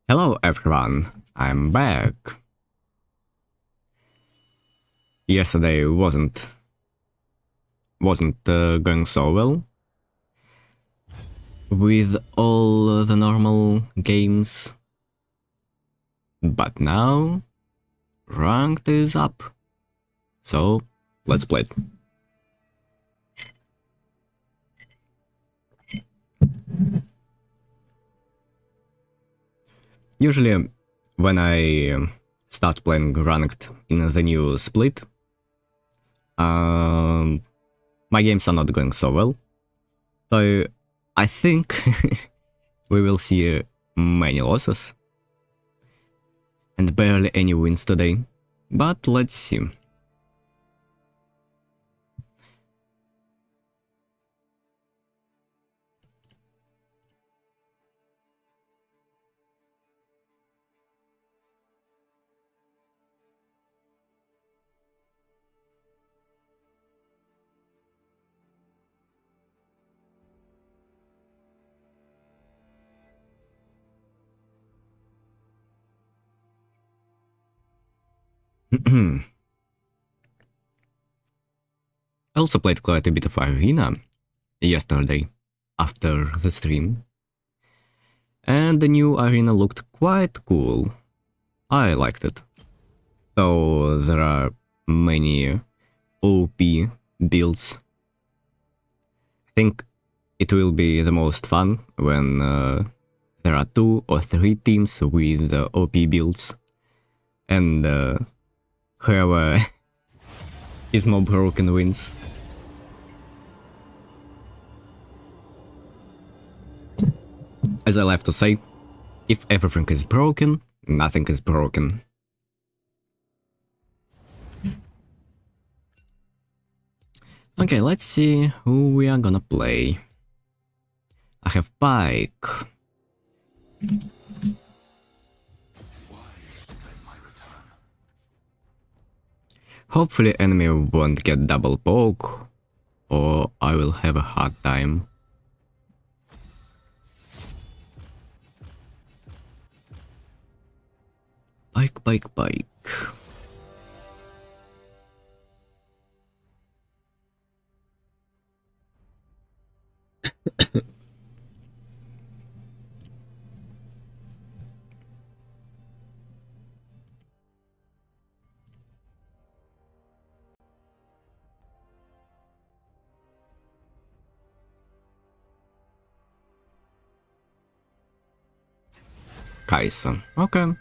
Hello everyone, I'm back. Yesterday wasn't going so well with all the normal games, but now ranked is up, so let's play it. Usually, when I start playing ranked in the new split, my games are not going so well. So I think we will see many losses and barely any wins today. But let's see. I also played quite a bit of Arena yesterday after the stream, and the new Arena looked quite cool. I liked it. So there are many OP builds. I think it will be the most fun when there are 2 or 3 teams with OP builds, and whoever is more broken wins. As I like to say, if everything is broken, nothing is broken. Okay, let's see who we are gonna play. I have Pike. Hopefully enemy won't get double poke, or I will have a hard time. Pike. Kai'Sa, okay.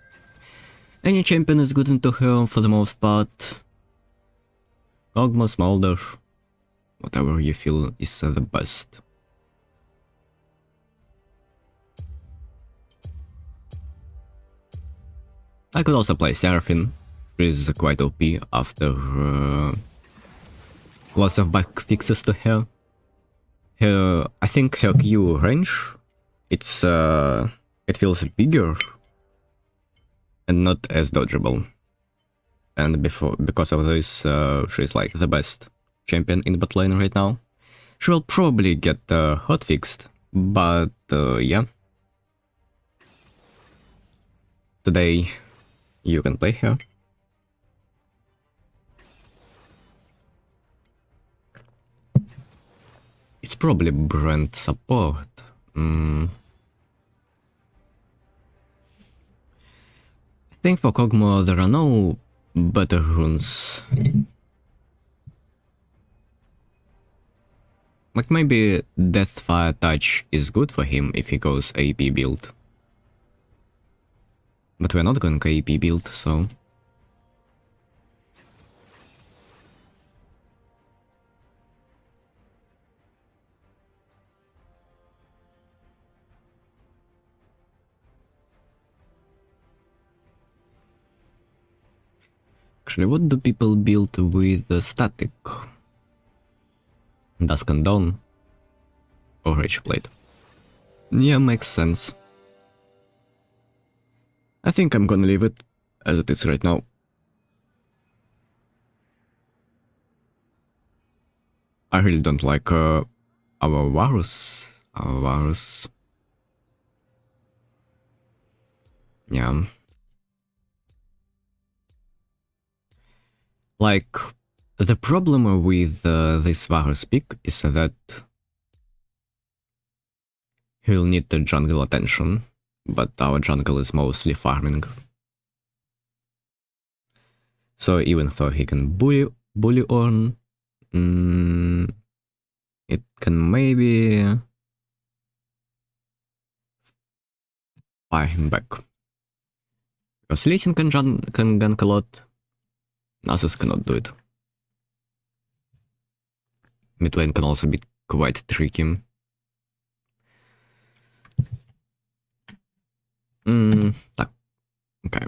Any champion is good into her for the most part. Kog'Maw, Smolder, whatever you feel is the best. I could also play Seraphine, which is quite OP after lots of bug fixes to her. I think her Q range, it feels bigger and not as dodgeable. And because of this, she's like the best champion in bot lane right now. She will probably get hotfixed, but yeah. Today you can play her. It's probably brand support. I think for Kog'Maw there are no better runes. Like maybe Deathfire Touch is good for him if he goes AP build. But we're not going AP build, so... Actually, what do people build with static? Dusk and Dawn? Or Rage Blade? Yeah, makes sense. I think I'm gonna leave it as it is right now. I really don't like our Varus. Yeah. Like, the problem with this Varus pick is that he'll need the jungle attention, but our jungle is mostly farming. So even though he can bully on, it can maybe buy him back. Because Lee Sin can gank a lot, Nasus cannot do it. Mid lane can also be quite tricky. Tak. Okay.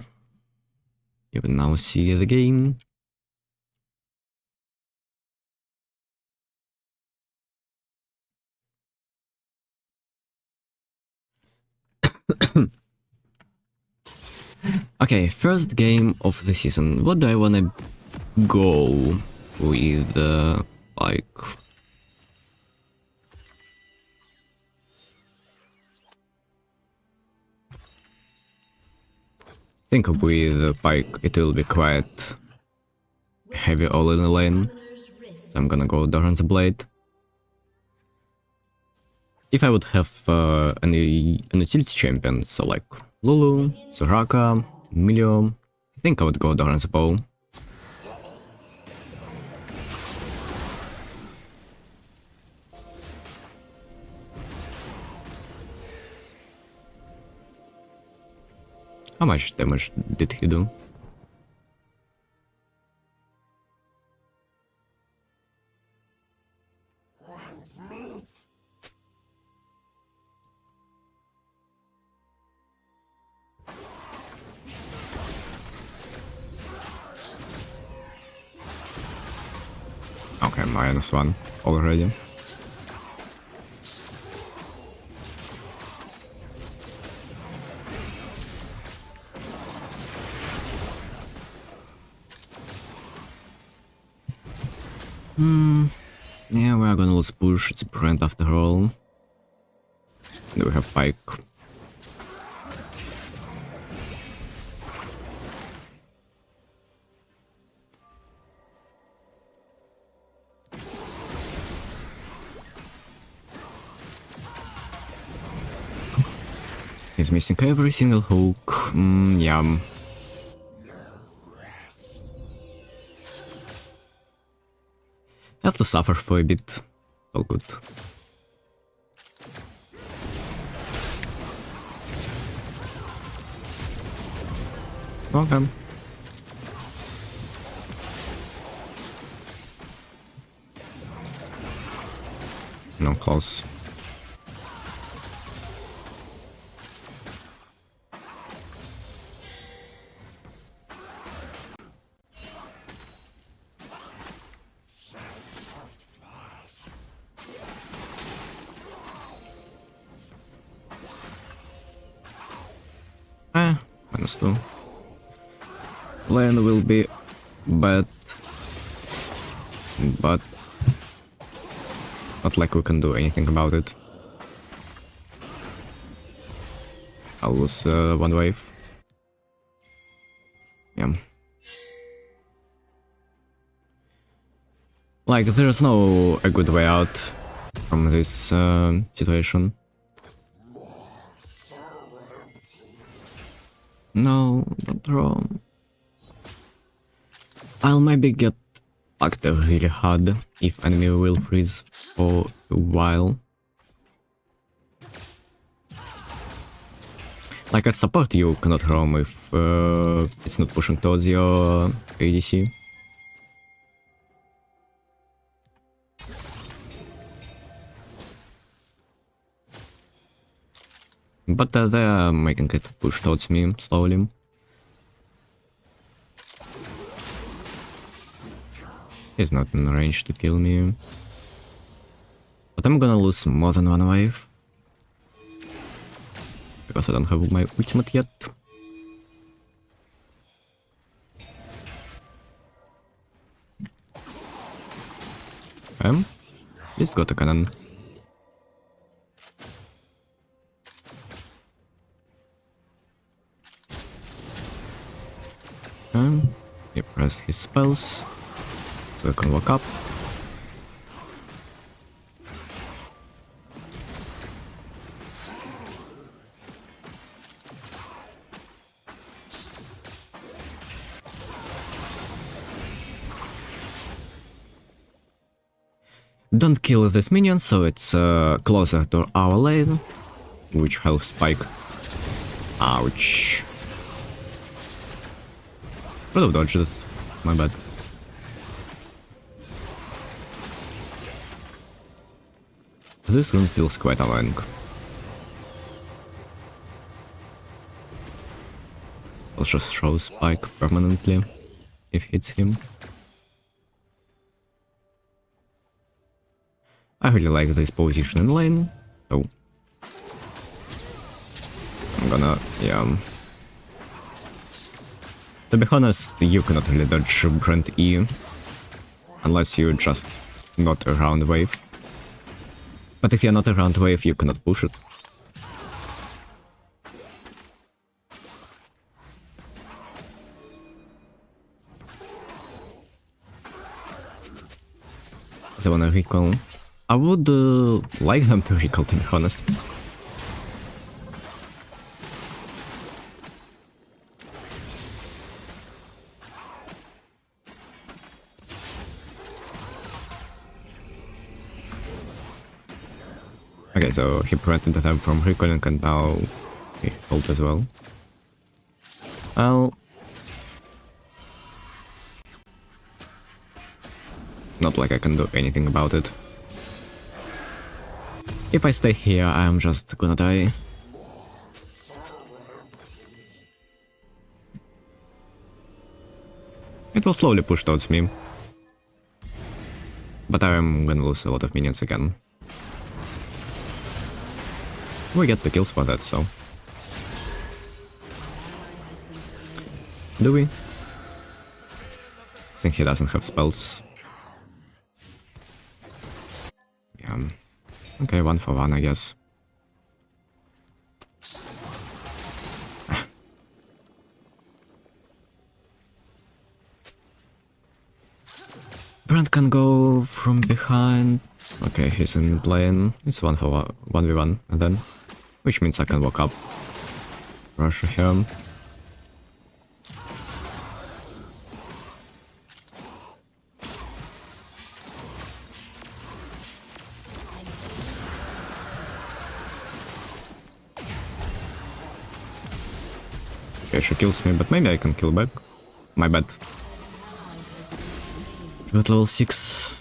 You can now see the game. Okay, first game of the season. What do I wanna go with? Like, think with Pike it will be quite heavy all in the lane. So I'm gonna go Doran's Blade. If I would have an utility champion, so like Lulu, Soraka, Emilio, I think I would go Doran's Bow. How much damage did he do? Okay, -1 already. Yeah, we are gonna lose push, it's Brand after all. And we have Pike. He's missing every single hook. Yeah. Have to suffer for a bit. All good. Okay. No, close. -2. Lane will be bad, but not like we can do anything about it. I'll lose one wave. Yeah. Like, there's no a good way out from this situation. No, not wrong. I'll maybe get fucked really hard if enemy will freeze for a while. Like, I support you cannot roam if it's not pushing towards your ADC. But they're making it push towards me slowly. He's not in range to kill me. But I'm gonna lose more than one wave. Because I don't have my ultimate yet. He's got a cannon. He pressed his spells, so I can walk up. Don't kill this minion, so it's closer to our lane, which helps Spike. Ouch. Could have dodged it, my bad. This room feels quite annoying. I'll just throw Spike permanently if it hits him. I really like this position in lane, so I'm gonna, yeah. To be honest, you cannot really dodge Brand E unless you just not around wave. But if you're not around wave, you cannot push it. They wanna recall. I would like them to recall, to be honest. Okay, so he prevented them from recalling and now he hold as well. Well, not like I can do anything about it. If I stay here, I'm just gonna die. It will slowly push towards me. But I'm gonna lose a lot of minions again. We get the kills for that, so... Do we? I think he doesn't have spells. Yeah. Okay, 1 for 1, I guess. Brand can go from behind. Okay, he's in lane. It's 1 for 1v1, and then... Which means I can walk up. Rush him. Okay, she kills me, but maybe I can kill back. My bad. She got level 6.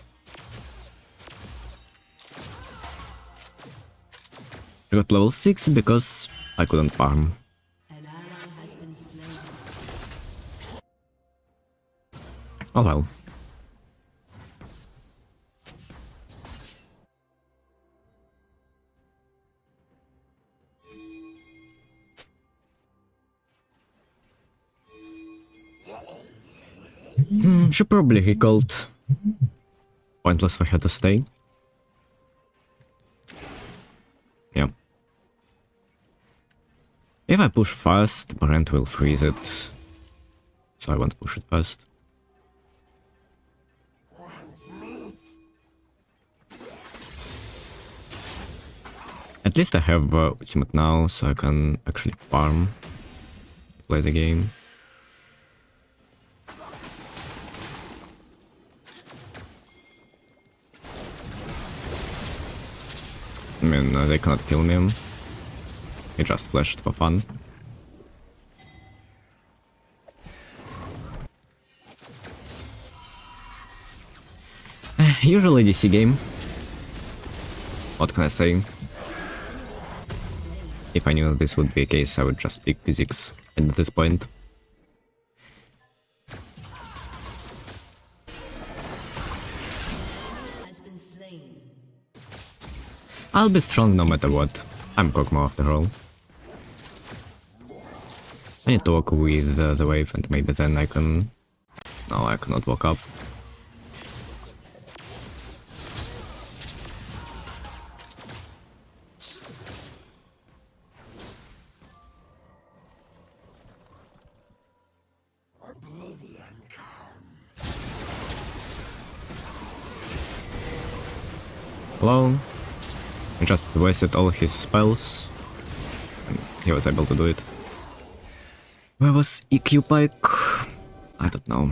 I got level 6 because I couldn't farm. Oh well. She probably recalled. Pointless for her to stay. Yeah. If I push fast, Brent will freeze it. So I won't push it fast. At least I have ultimate now, so I can actually farm, play the game. I mean, they cannot kill me. He just flashed for fun. Usually DC game. What can I say? If I knew this would be a case, I would just pick physics at this point. I'll be strong no matter what. I'm Kog'Maw after all. I need to walk with the wave and maybe then I can... No, I cannot walk up. Hello? He just wasted all his spells. And he was able to do it. Where was EQ Pike? I don't know.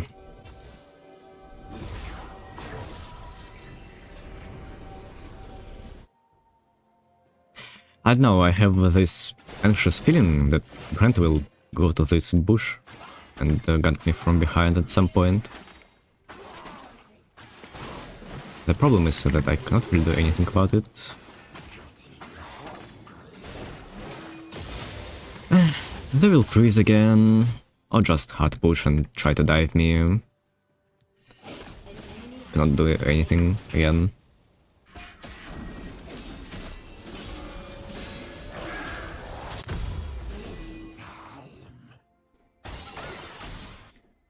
I don't know, I have this anxious feeling that Grant will go to this bush and gank me from behind at some point. The problem is that I cannot really do anything about it. They will freeze again, or just hard push and try to dive me. Cannot do anything again.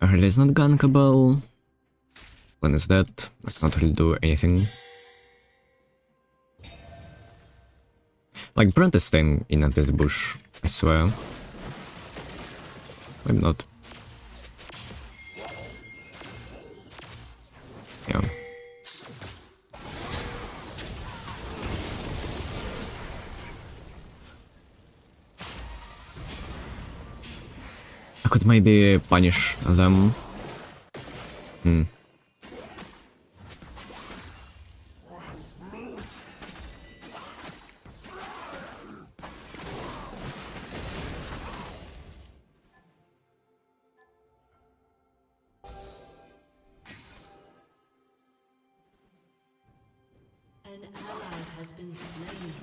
Early is not gankable. When is that? I cannot really do anything. Like, Brent is staying in this bush, I swear. Maybe not. Yeah. I could maybe punish them.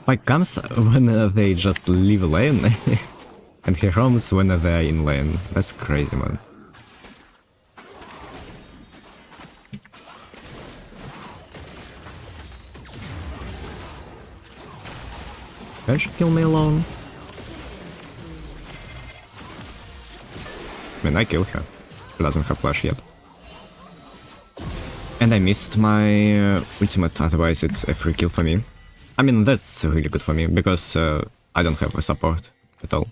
Like, comes when they just leave lane, and he roams when they're in lane. That's crazy, man. Can she kill me alone? I mean, I killed her. She doesn't have flash yet. And I missed my ultimate, otherwise it's a free kill for me. I mean, that's really good for me, because I don't have a support at all.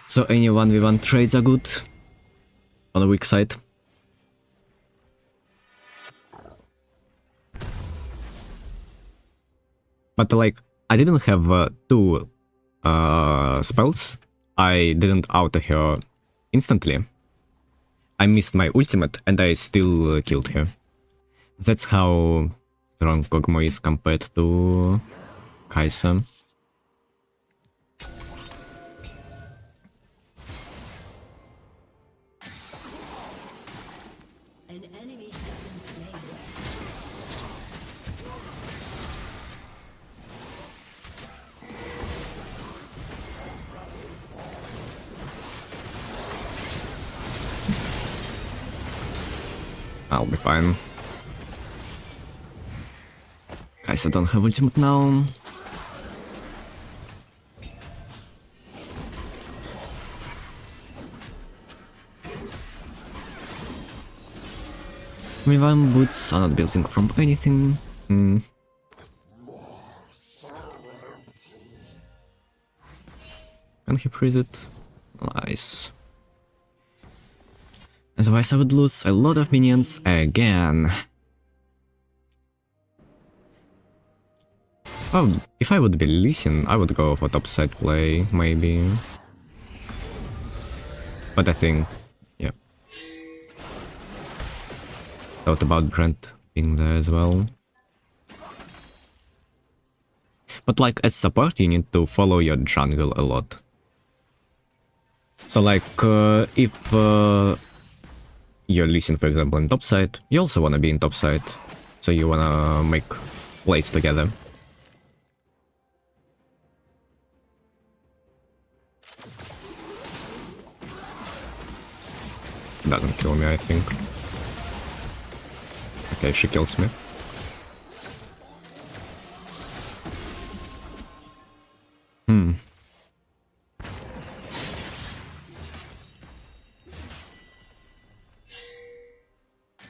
So any 1v1 trades are good on the weak side. But like, I didn't have two spells. I didn't auto her instantly. I missed my ultimate and I still killed her. That's how strong Kog'Maw is compared to Kai'Sa. An enemy has been slain. I'll be fine. Guys, I don't have ultimate now. Revival boots are not building from anything. Can he freeze it? Nice. Otherwise I would lose a lot of minions again. Oh, if I would be Lee Sin, I would go for topside play, maybe. But I think, yeah. Thought about Brent being there as well. But like, as support, you need to follow your jungle a lot. So like, if you're Lee Sin, for example, in topside, you also wanna be in topside. So you wanna make plays together. Doesn't kill me, I think. Okay, she kills me.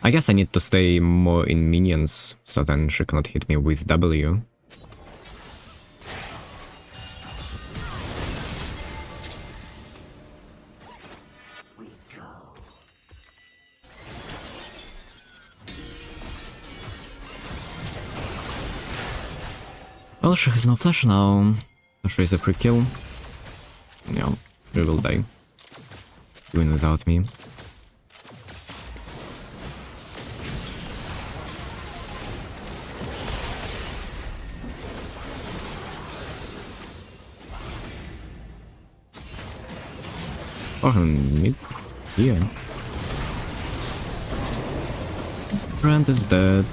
I guess I need to stay more in minions, so then she cannot hit me with W. Well, she has no flash now. She is a free kill. Yeah, she will die. Even without me. Or mid. Yeah. Brand is dead.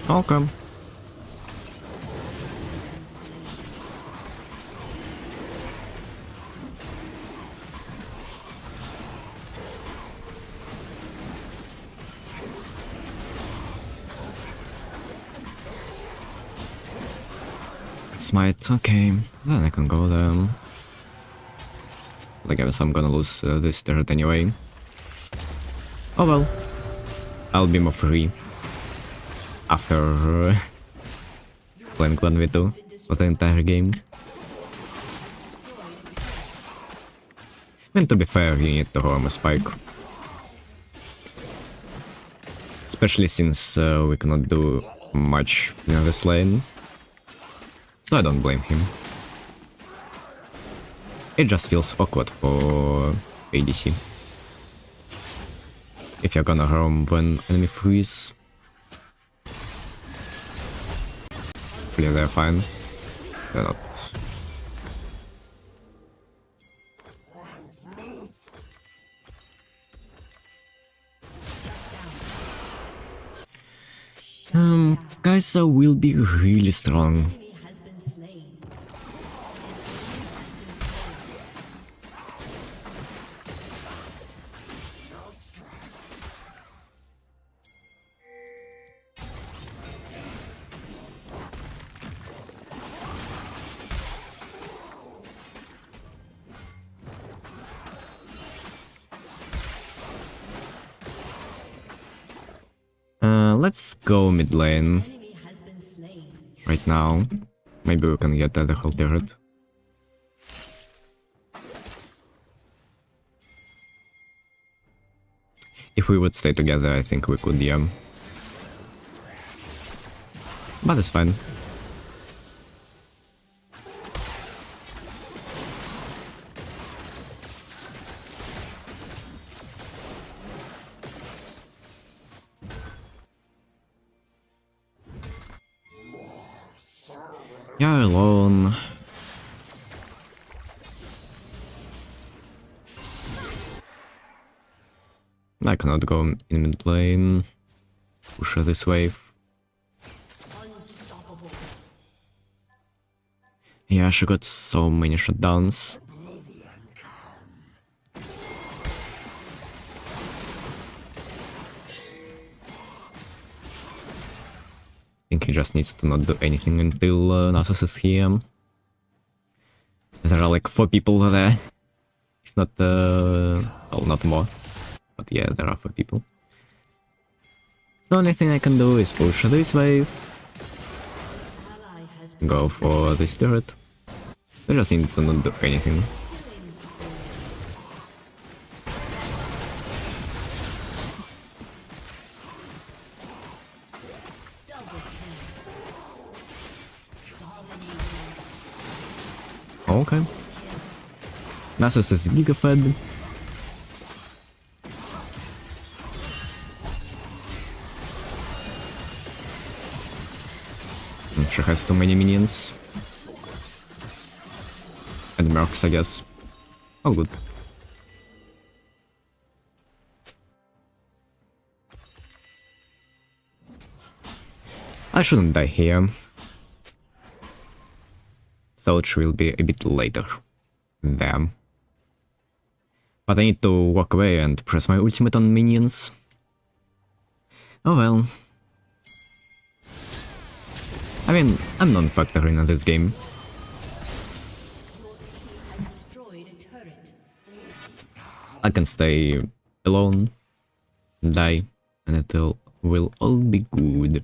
Okay. Smite, okay, then I can go there. Like, I guess I'm gonna lose this turret anyway. Oh well, I'll be more free after playing 1v2 for the entire game. And to be fair, you need to harm a spike. Especially since we cannot do much in this lane. So I don't blame him. It just feels awkward for ADC. If you're gonna roam when enemy freeze. Hopefully they're fine. They're not. Kai'Sa will be really strong. Has been slain. Let's go mid lane Enemy has been slain. right now. Maybe we can get the whole turret. If we would stay together, I think we could, yeah. But it's fine. You're alone. I cannot go in mid lane. Push this wave. Unstoppable. Yeah, she got so many shutdowns. I think he just needs to not do anything until Nasus is here. There are like 4 people there. If not, well, not more. But yeah, there are 4 people. The only thing I can do is push this wave. Ally has been Go for this turret. I just need to not do anything. double kill. Dominating. Okay. Nasus is giga-fed. She has too many minions. And mercs, I guess. Oh, good. I shouldn't die here. Thought she will be a bit later. There. But I need to walk away and press my ultimate on minions. Oh well. I mean, I'm non-factoring in this game. Your team has destroyed a turret. I can stay alone, die, and it will all be good.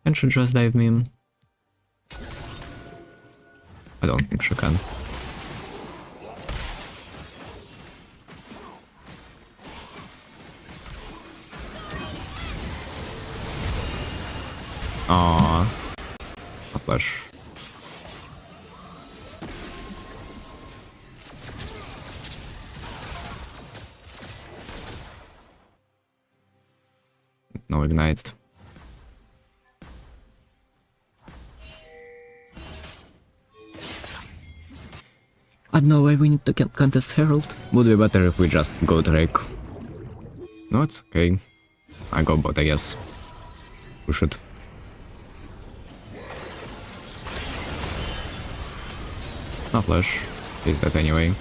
And should just dive me. I don't think she can. Aww. A flash. No ignite. I don't know why we need to contest Herald. Would be better if we just go Drake. No, it's okay. I go bot, I guess. We should. No flash. Is that anyway?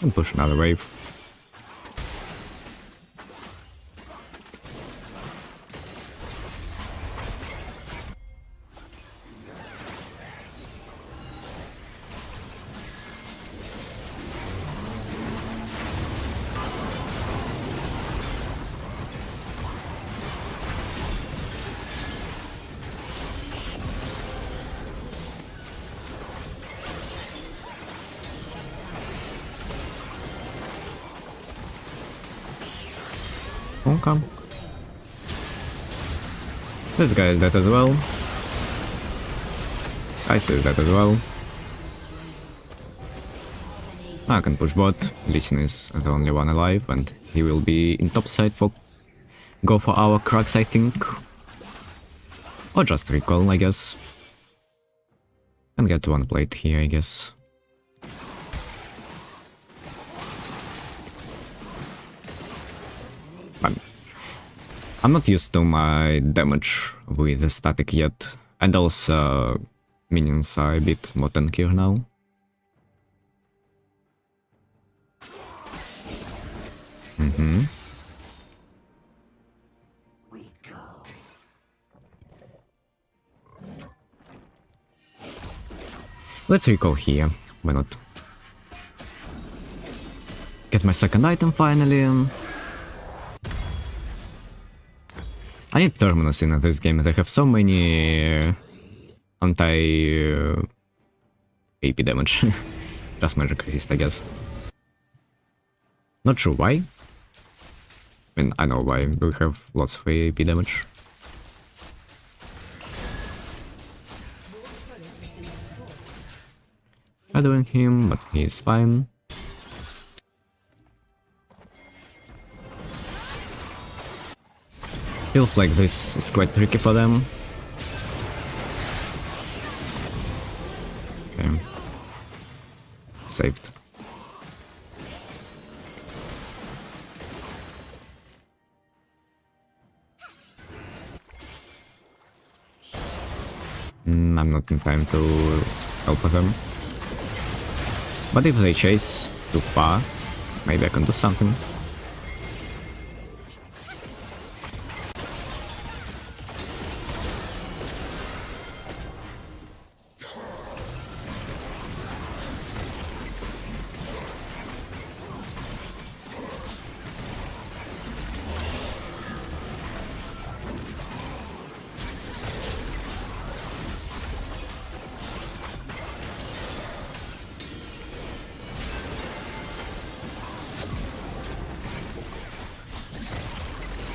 And push another wave. Okay. This guy is dead as well. Ice is dead as well. I can push bot. Lee Sin is the only one alive, and he will be in top side for go for our Crux, I think. Or just recall, I guess. And get one plate here, I guess. I'm not used to my damage with the static yet, and also minions are a bit more tankier now. Let's recall here, why not? Get my second item finally. I need Terminus in this game. They have so many anti-AP damage. Just magic resist, I guess. Not sure why. I mean, I know why. We have lots of AP damage. Shadowing him, but he's fine. Feels like this is quite tricky for them. Okay. Saved. I'm not in time to help them. But if they chase too far, maybe I can do something.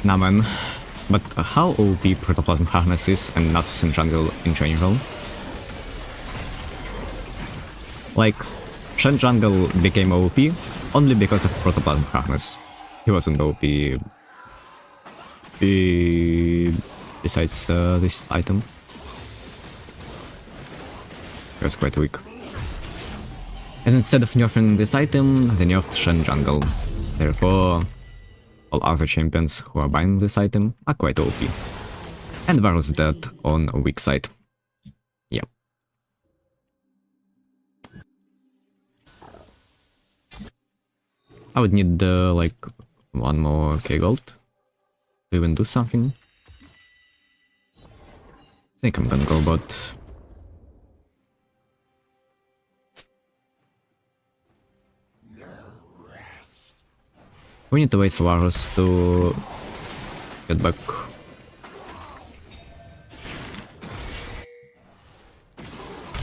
Nah man, but how OP Protoplasm Harness is and Nasus in jungle in general? Like, Shen jungle became OP only because of Protoplasm Harness. He wasn't OP besides this item. He was quite weak. And instead of nerfing this item, they nerfed Shen jungle. Therefore, all other champions who are buying this item are quite OP. And Varus dead on a weak side. Yep. I would need like one more K gold to even do something. I think I'm gonna go bot. We need to wait for Varus to get back.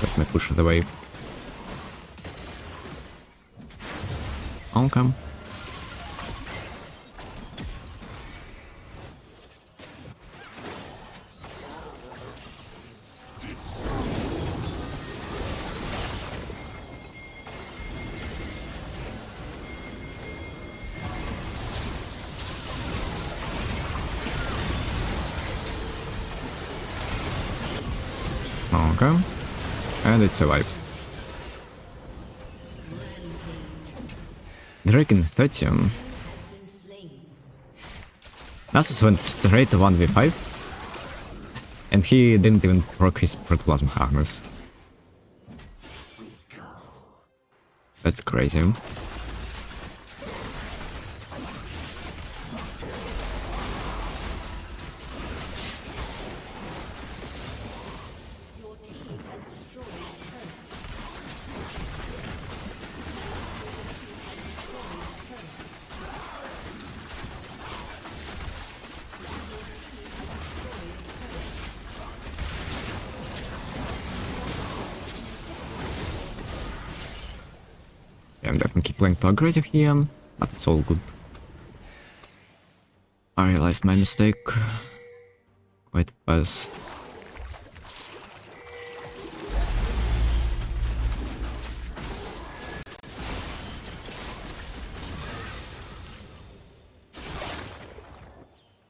Let me push it away. Okay. Okay. And it's alive. Dragon 30. Been slain. Nasus went straight to 1v5. And he didn't even proc his protoplasm harness. That's crazy. Your team has destroyed a turret. Yeah, I'm definitely playing too aggressive here, but it's all good. I realized my mistake quite fast.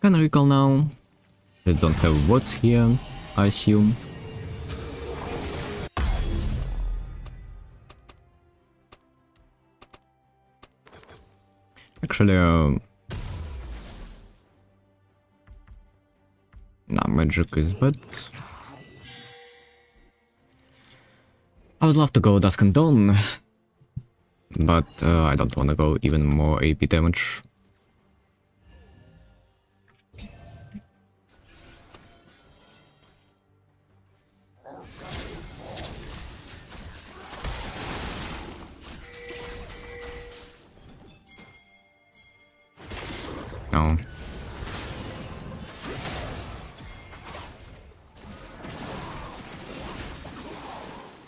Can recall now. They don't have wards here, I assume. Actually, nah, magic is bad. I would love to go Dusk and Dawn, but I don't want to go even more AP damage. No.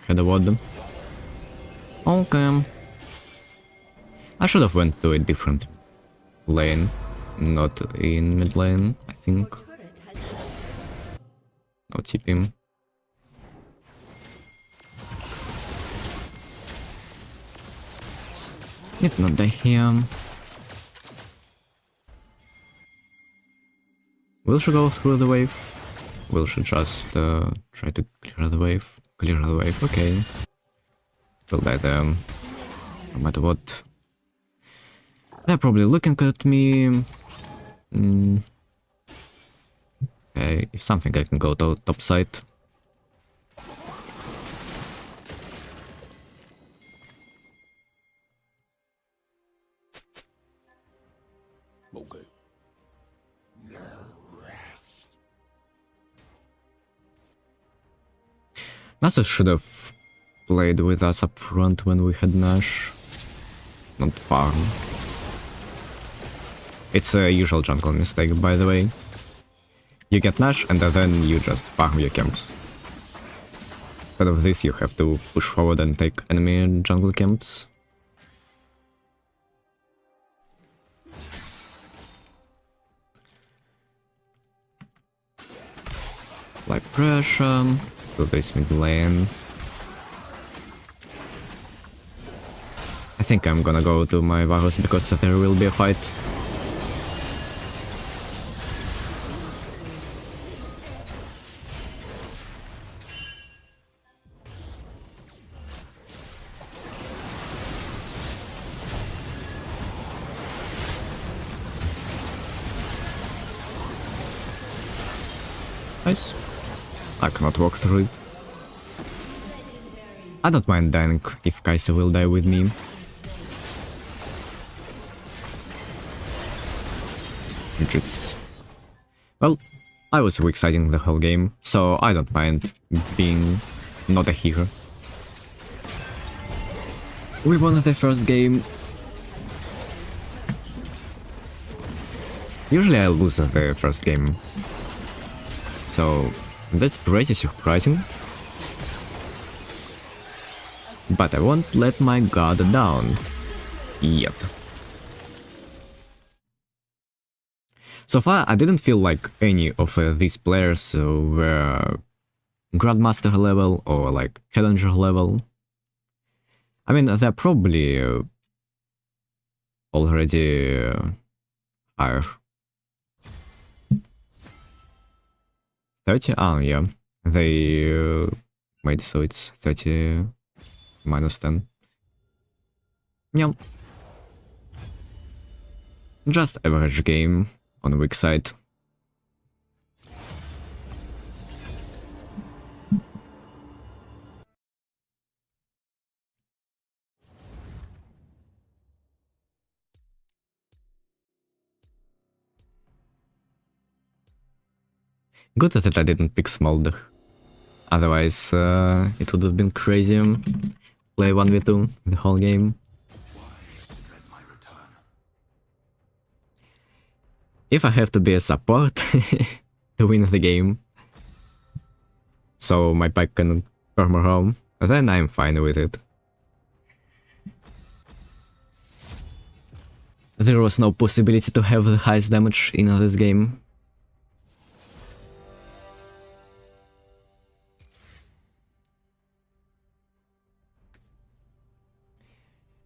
Had a ward. Okay. I should have went to a different lane, not in mid lane, I think. Turret has No TP. Need not die here. Will she go through the wave? Will she just try to clear the wave? Clear the wave, okay. Will die there, no matter what. They're probably looking at me. Okay, if something I can go to top side. Okay. Nasus should have played with us up front when we had Nash. Not farm. It's a usual jungle mistake, by the way. You get Nash and then you just farm your camps. Instead of this, you have to push forward and take enemy jungle camps. Apply pressure to this mid lane. I think I'm gonna go to my Varus because there will be a fight. Nice. I cannot walk through it. I don't mind dying if Kai'Sa will die with me. Which is Well, I was weak siding the whole game, so I don't mind being not a hero. We won the first game. Usually I lose the first game, so that's pretty surprising. But I won't let my guard down yet. So far, I didn't feel like any of these players were Grandmaster level or like Challenger level. I mean, they're probably already higher. 30? Ah, yeah. They made so it's 30 minus 10. Yeah. Just average game on the weak side. Good that I didn't pick Smolder. Otherwise, it would have been crazy. Play 1v2 the whole game. If I have to be a support to win the game, so my pack can perma home, then I'm fine with it. There was no possibility to have the highest damage in this game.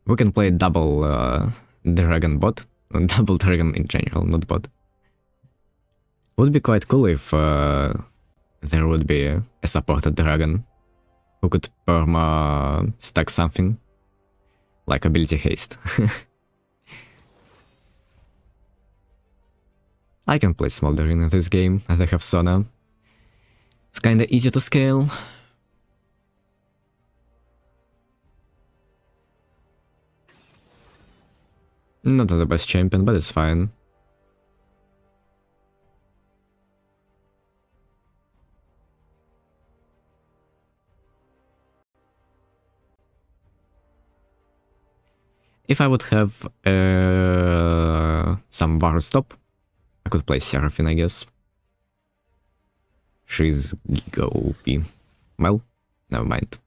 We can play double dragon bot, double dragon in general, not bot. Would be quite cool if there would be a supported dragon who could perma stack something, like ability haste. I can play Smolder in this game, as I have Sona. It's kinda easy to scale. Not the best champion, but it's fine. If I would have some War Stop, I could play Seraphine, I guess. She's Giga OP. Well, never mind.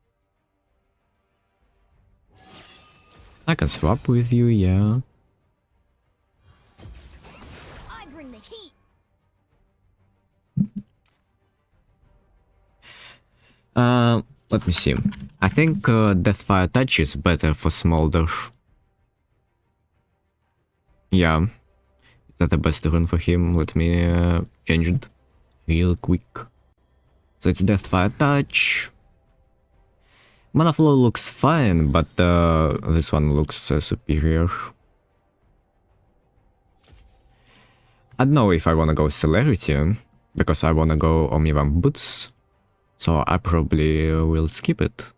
I can swap with you, yeah. I bring the heat. Let me see. I think Deathfire Touch is better for Smolder. Yeah, is that the best rune for him? Let me change it real quick. So it's Deathfire Touch. Mana Flow looks fine, but this one looks superior. I don't know if I wanna go Celerity, because I wanna go Omnivan Boots, so I probably will skip it.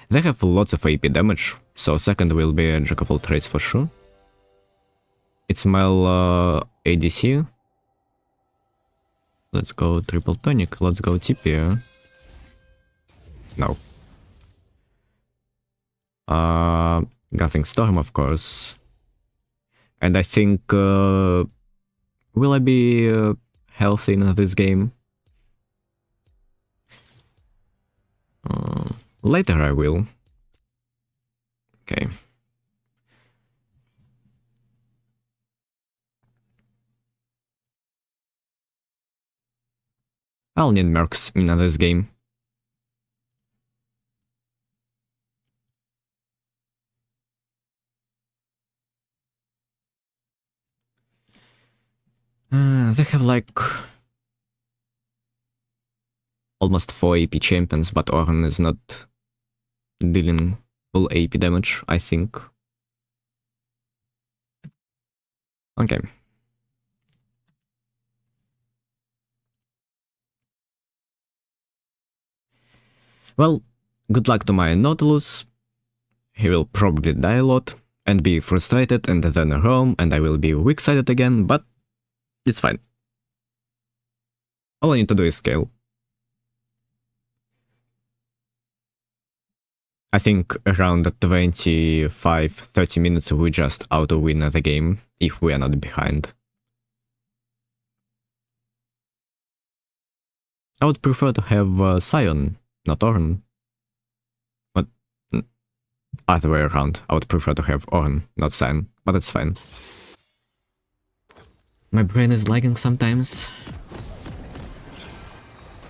They have lots of AP damage, so second will be a Jack of all trades for sure. It's Mel ADC. Let's go Triple Tonic, let's go TP. No. Gathering Storm, of course. And I think, will I be healthy in this game? Later I will. Okay. I'll need mercs in this game. They have like almost 4 AP champions, but Oran is not dealing full AP damage, I think. Okay. Well, good luck to my Nautilus. He will probably die a lot and be frustrated and then roam, and I will be weak-sided again, but it's fine. All I need to do is scale. I think around 25-30 minutes we just auto-win the game if we are not behind. I would prefer to have Sion, not Ornn. But either way around, I would prefer to have Ornn, not Sion, but it's fine. My brain is lagging sometimes.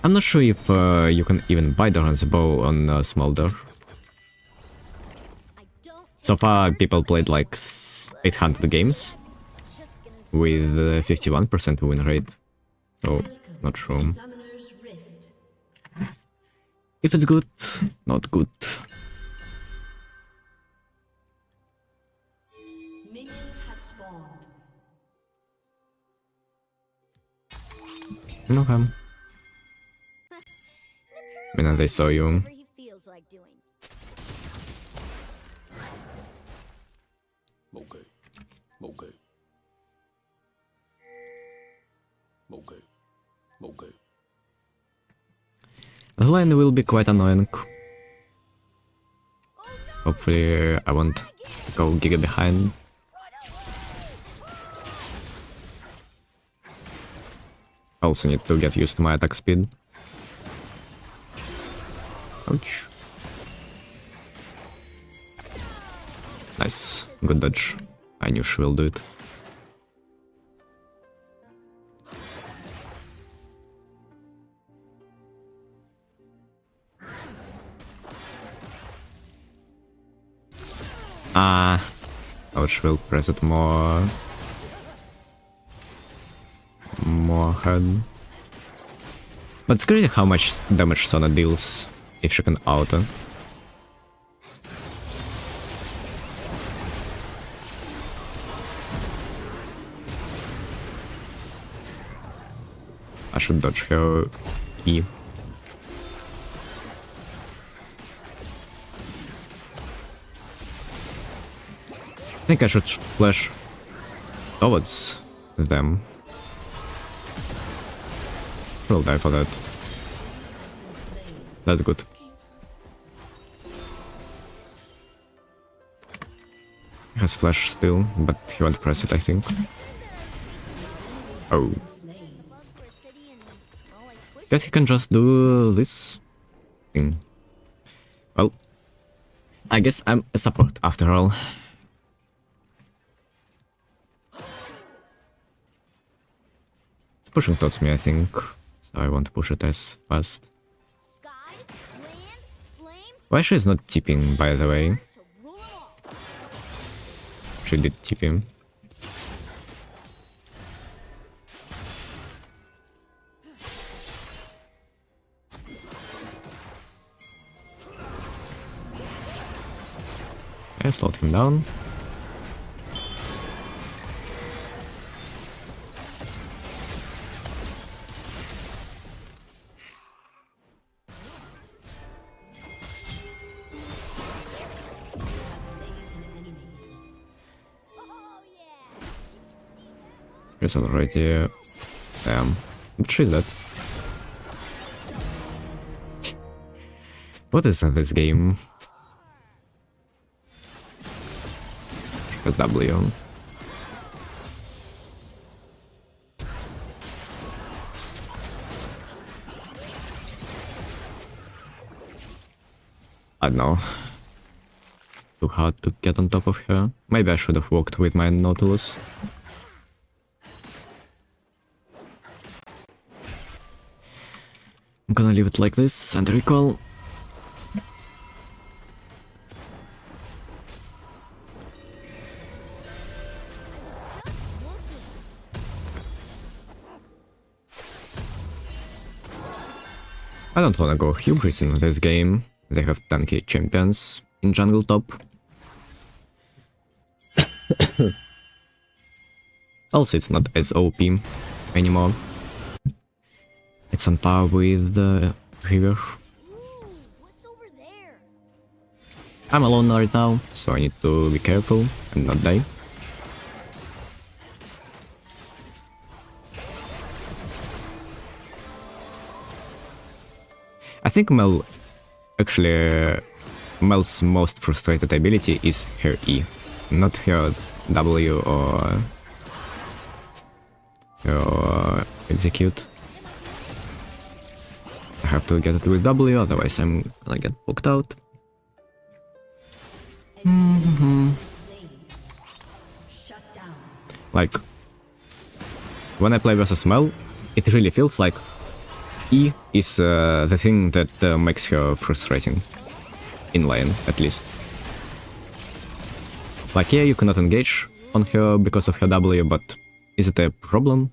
I'm not sure if you can even buy Doran's bow on Smolder. So far, people played like 800 games with 51% win rate, so not sure. If it's good, not good. Minions have spawned. Okay. And they saw you. Whatever he feels like doing. Okay. Okay. Okay. Okay. The line will be quite annoying. Hopefully I won't go giga behind. Also need to get used to my attack speed. Ouch. Nice. Good dodge. I knew she will do it. Ouch, will press it more hard. But it's crazy how much damage Sona deals if she can auto. I should dodge her E. I think I should flash towards them. We'll die for that. That's good. He has flash still, but he won't press it, I think. Oh. Guess he can just do this thing. Well, I guess I'm a support after all. It's pushing towards me, I think, so I won't push it as fast. Why she's not tipping, by the way? She did tip him. I slowed him down. He's already... Damn. But she's dead. What is in this game? A W. I don't know. Too hard to get on top of her. Maybe I should have walked with my Nautilus. I'm gonna leave it like this and recall. I don't wanna go hubris in this game. They have tanky champions in jungle top. Also, it's not as OP anymore. It's on par with River. What's over there? I'm alone right now, so I need to be careful and not die. I think Mel's most frustrated ability is her E, not her W or execute. I have to get it with W, otherwise I'm gonna get poked out. Shut down. Like, when I play versus Mel, it really feels like E is the thing that makes her frustrating. In lane, at least. Like, yeah, you cannot engage on her because of her W, but is it a problem?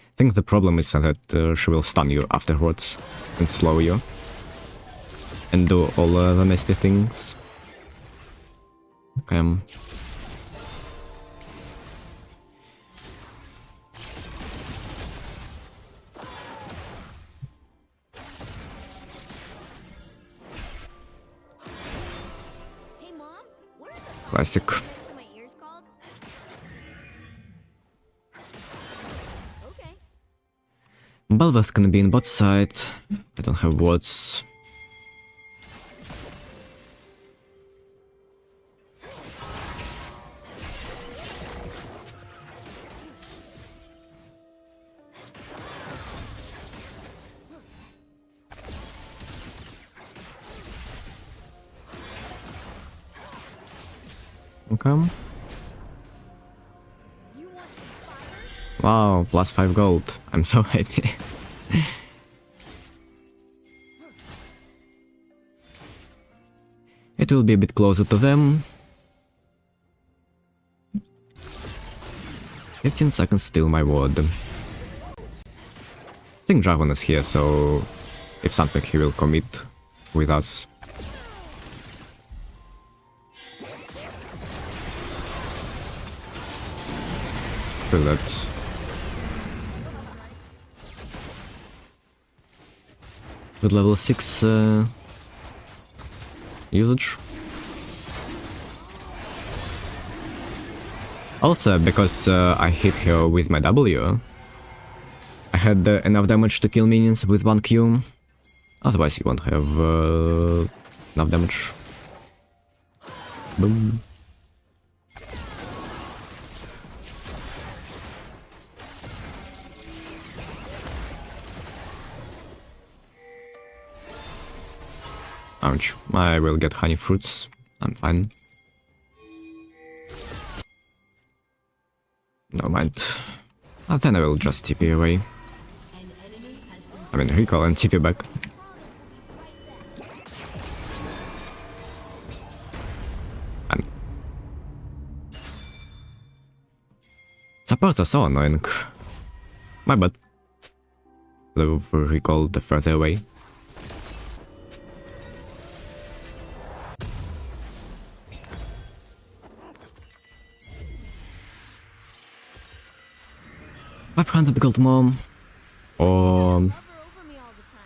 I think the problem is that she will stun you afterwards and slow you. And do all the nasty things. Okay. Hey, Mom, what are the Classic. to my ears called? Okay. Belveth can be in bot side. I don't have wards. Okay. You want some fire? Wow, plus 5 gold. I'm so happy. It will be a bit closer to them. 15 seconds till my ward. I think Dragon is here, so if something he will commit with us. Feel that. With level 6 usage. Also, because I hit her with my W, I had enough damage to kill minions with 1 Q. Otherwise, you won't have enough damage. Boom. Ouch. I will get honey fruits. I'm fine. Never mind. Then I will just TP away. I mean, recall and TP back. And supports are so annoying. My bad. I've recalled the further away. $500 gold more, or Hover over me all the time.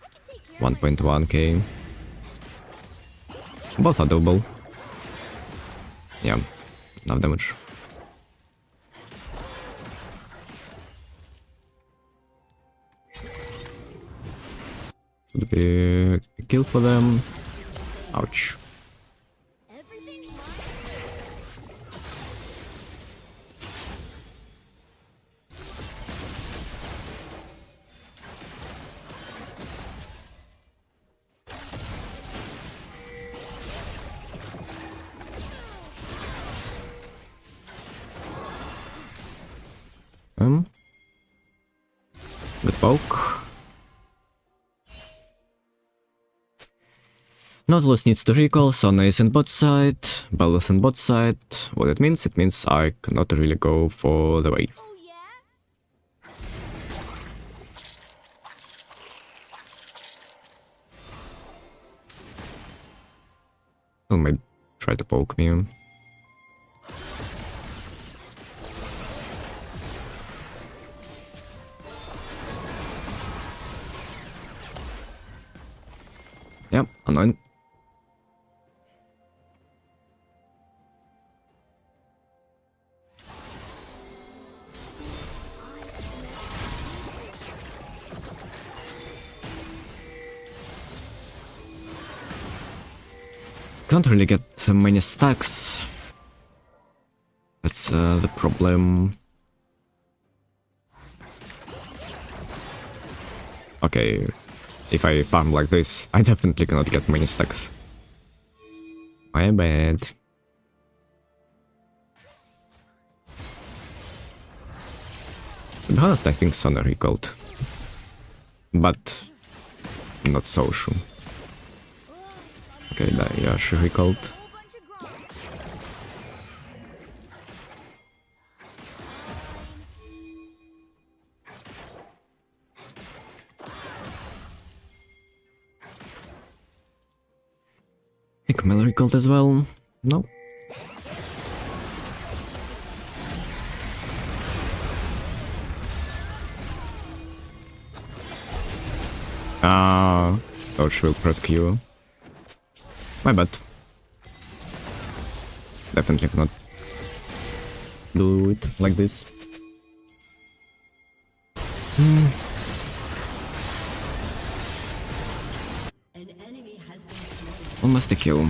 I can take care of 1.1k. Both are doable. Yeah, enough damage. Would be a kill for them. Ouch. everything's mine. Good poke. Nautilus needs to recall, Sona is in bot side, Bell is in bot side. What it means I cannot really go for the wave. Oh, yeah? He might try to poke me. Yep, annoying. Don't really get many stacks. That's the problem. Okay, if I farm like this, I definitely cannot get many stacks. My bad. To be honest, I think Sona recalled. But not so sure. Okay, yeah, she recalled. I think Mel recalled as well. No. Coach will press Q. My bad. Definitely cannot do it like this. An enemy has been slain. Almost a kill.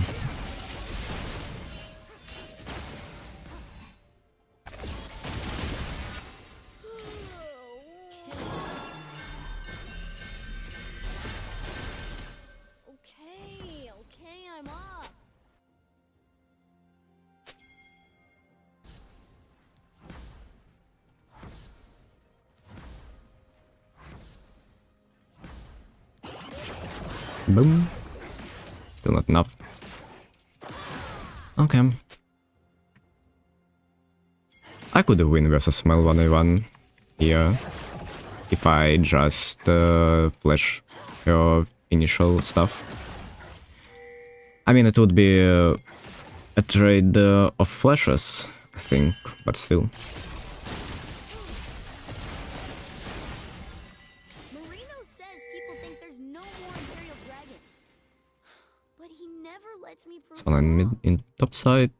Okay, I'm up. Boom. Still not enough. Okay. I could win versus Mel 1v1 here if I just flash her initial stuff. I mean, it would be a trade of flashes, I think, but still. Marino says people think there's no more Imperial dragons. But he never lets me prove So in, wrong. in top side,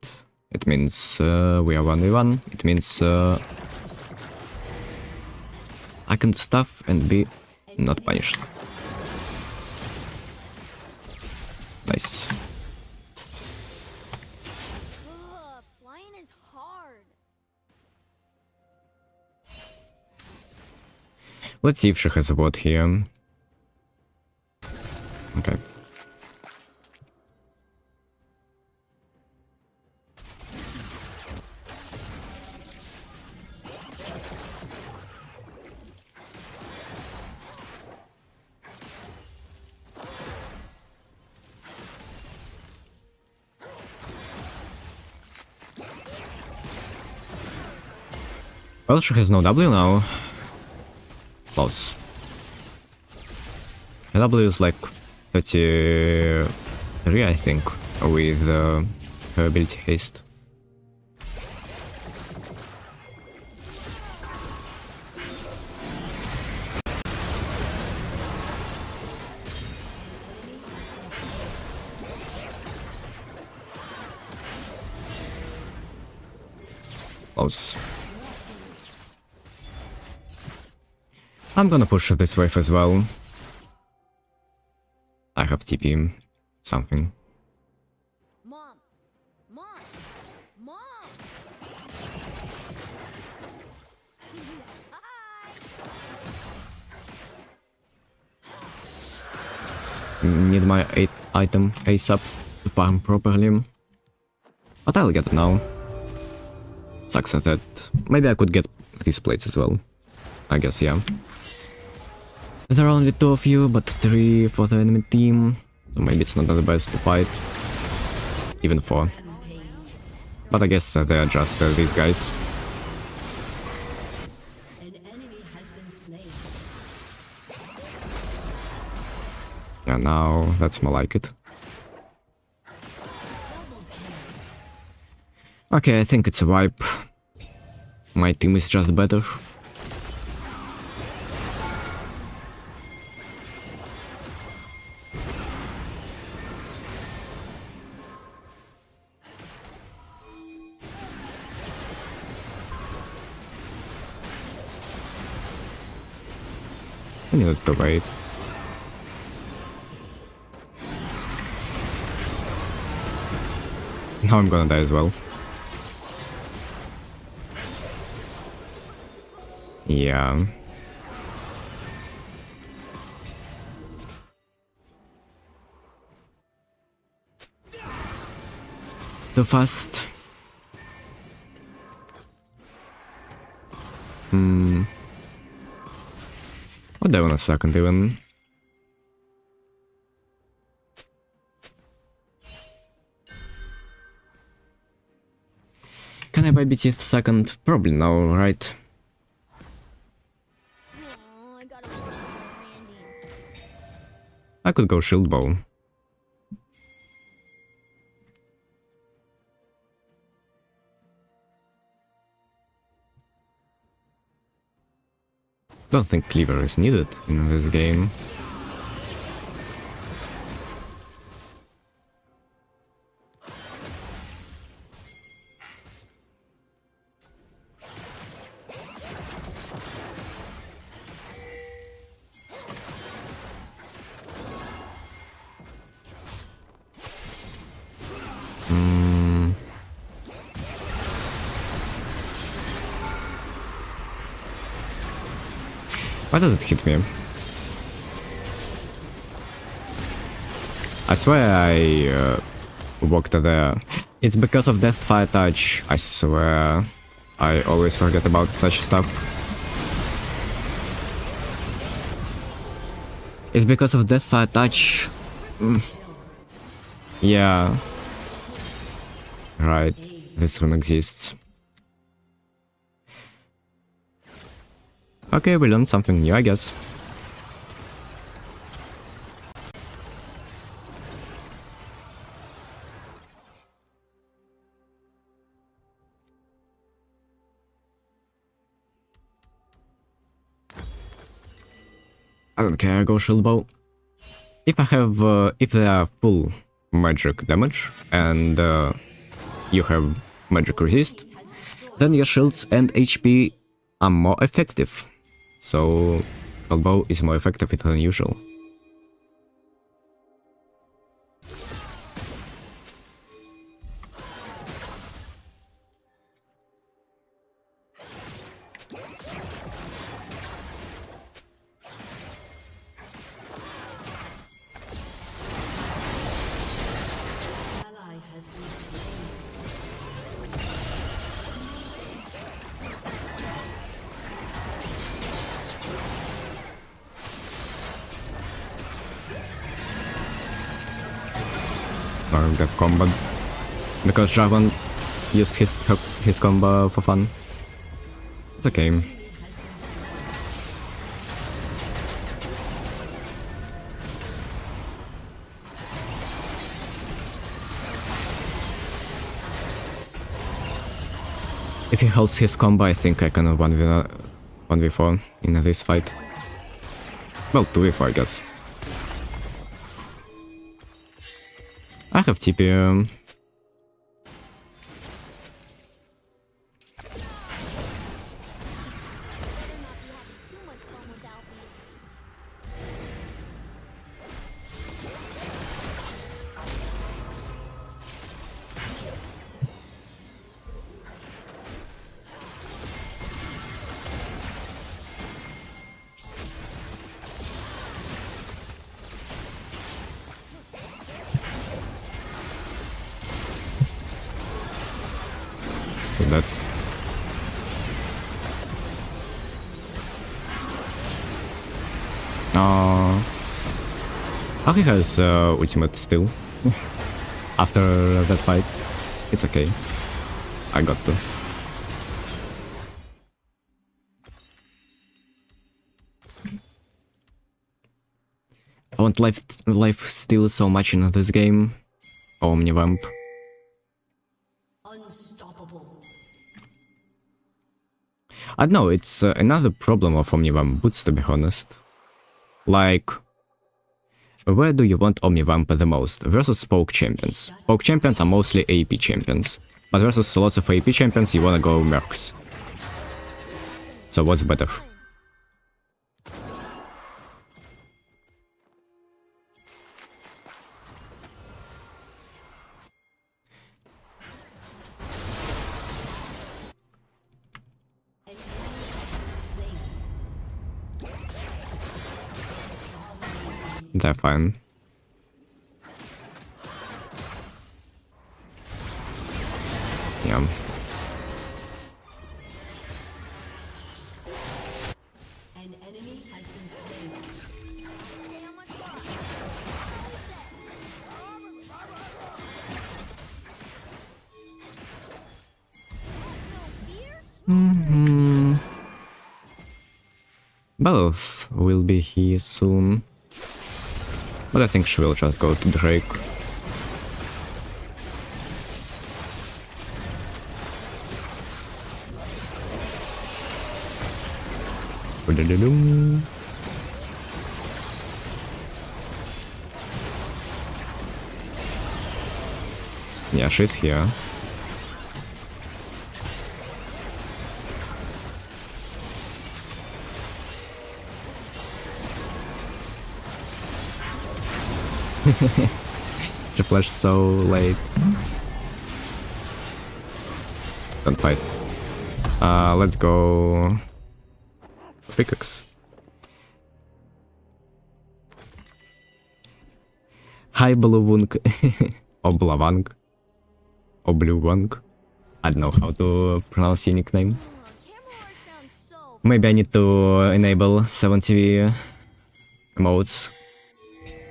it means we are 1v1. It means I can stuff and be not punished. Nice. Flying is hard. Let's see if she has a ward here. Okay. Well, she has no W now. Close. Her W is like 33, I think, with her ability haste. Close. I'm gonna push this wave as well. I have TP, something. Mom! Mom! Mom! Hi! Need my item ASAP to farm properly. But I'll get it now. Sucks at that. Maybe I could get these plates as well. I guess, yeah. There are only 2 of you, but 3 for the enemy team. So maybe it's not the best to fight. Even 4. But I guess they are just these guys. An enemy has been slain. Yeah, now that's more like it. Okay, I think it's a wipe. My team is just better. I need to wait. Now I'm gonna die as well. Yeah. Too fast. What on a second even. Can I buy BT second? Probably no, right? Aw, I gotta work on Randy. I could go shield bow. Don't think cleaver is needed in this game. Why does it hit me? I swear I walked there. It's because of Death Fire Touch. I swear. I always forget about such stuff. It's because of Death Fire Touch. Yeah. Right. This one exists. Okay, we learned something new, I guess. I don't care, go shield bow. If I have, if they are full magic damage and you have magic resist, then your shields and HP are more effective. So, shield bow is more effective than usual. Or get combo because Dragon used his combo for fun. It's okay. If he holds his combo, I think I can 1v4 in this fight. Well, 2v4, I guess. I have TP. Too much fun without me. That. He has ultimate still. After that fight. It's okay. I got to. I want life steal so much in this game. Omnivamp. I don't know, it's another problem of Omnivamp boots, to be honest. Like, where do you want Omnivamp the most? Versus Poke champions. Poke champions are mostly AP champions, but versus lots of AP champions you wanna go Mercs. So what's better? They're fine. Yeah. An enemy has been slain. Stay on my spot. Both will be here soon. But I think she will just go to Drake. Ba-da-da-dum. Yeah, she's here. She flashed so late. Don't fight. Let's go. Pickaxe. Hi, Bluvung. Oblavang. Obluvang. I don't know how to pronounce your nickname. Camera sounds so. Maybe I need to enable 70 emotes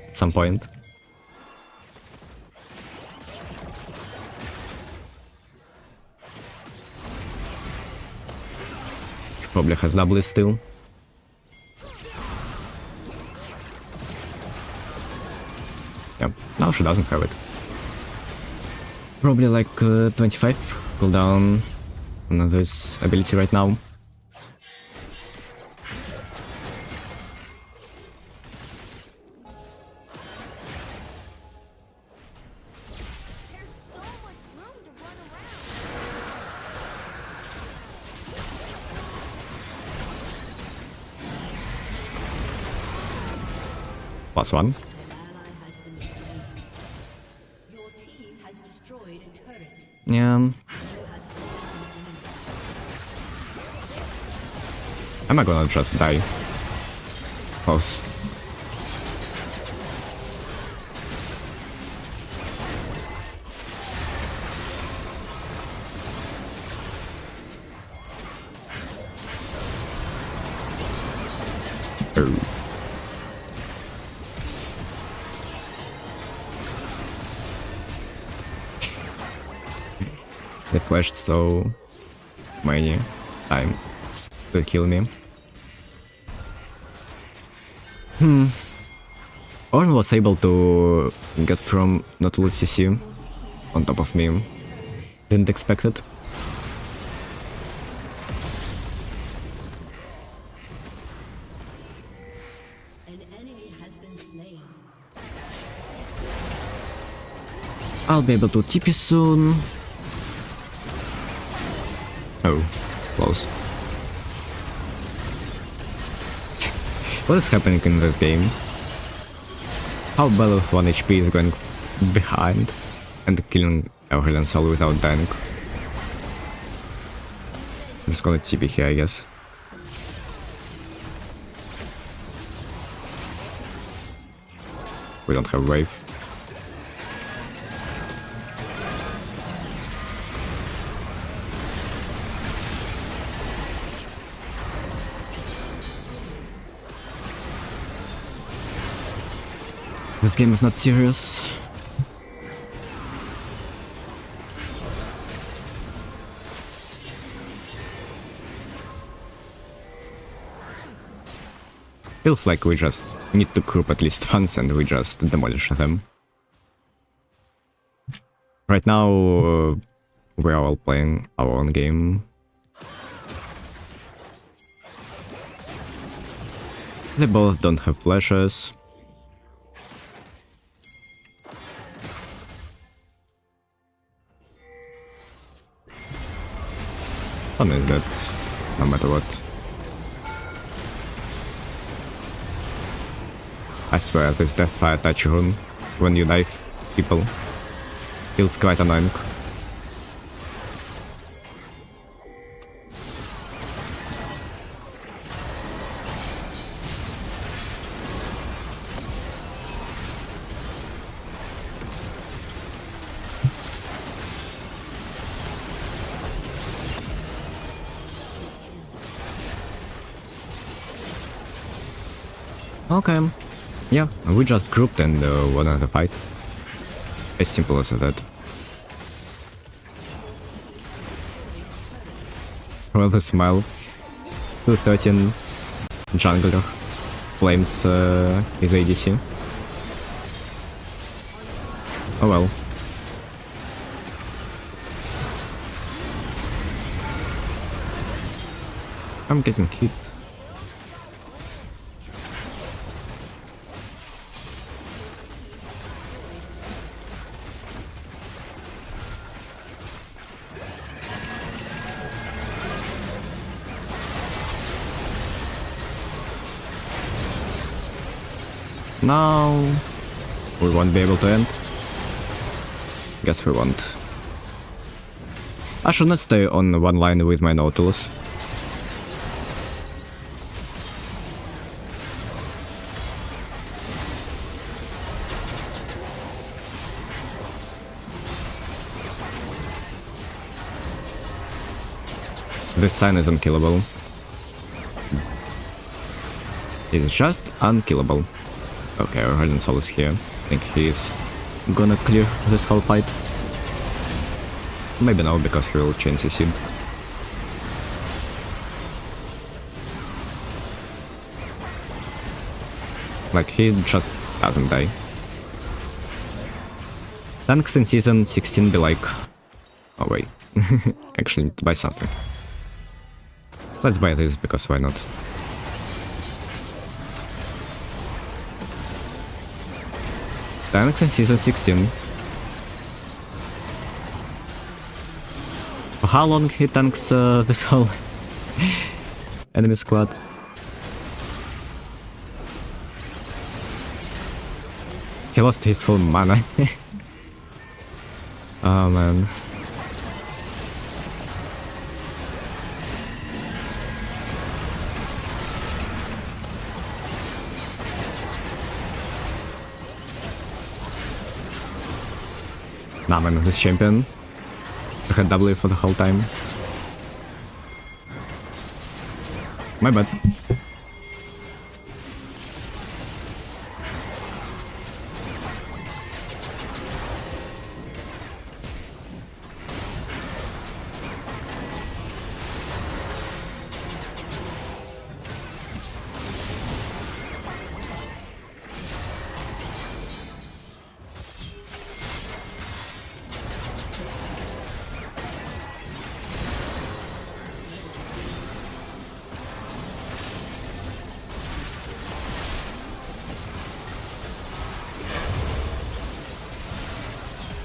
at some point. She probably has double still. Yep, now she doesn't have it. Probably like 25 cooldown on this ability right now. There's so much room to run around. +1. An ally has been slain. Your team has destroyed a turret. Yeah. You have slain an enemy. Am I gonna just die? Close. Oh. They flashed so many times to kill me. Orn was able to get from Nautilus CC on top of me. Didn't expect it. An enemy has been slain. I'll be able to TP soon. Oh, close. What is happening in this game? How Bell with 1 HP is going behind and killing Aurelian Soul without dying. I'm just gonna TP here, I guess. We don't have wave. This game is not serious. Feels like we just need to group at least once and we just demolish them. Right now, we are all playing our own game. They both don't have flashes. Fun is that, no matter what. I swear this Deathfire touch rune, when you knife people, feels quite annoying. Okay. Yeah, we just grouped and won another fight. As simple as that. Well, the smile. 213 jungler flames his ADC. Oh well. I'm getting hit. Now we won't be able to end. Guess we won't. I should not stay on one line with my Nautilus. This sign is unkillable. It's just unkillable. Okay, our Hidden Soul is here. I think he's gonna clear this whole fight. Maybe no, because he will change his seed. Like, he just doesn't die. Tanks in season 16 be like... Oh wait, actually need to buy something. Let's buy this, because why not? Tanks in season 16. For how long he tanks this whole enemy squad? He lost his whole mana. Oh man. Nah man, this champion. I had W for the whole time. My bad.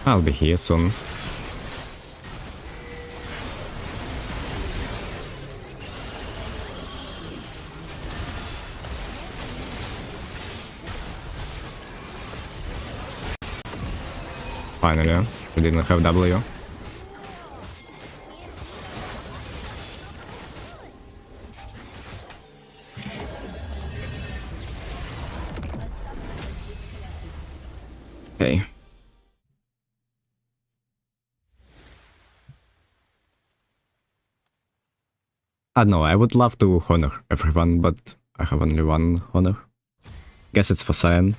I'll be here soon. Finally, we didn't have W. Okay. I don't know, I would love to honor everyone, but I have only one honor. Guess it's for Cyan.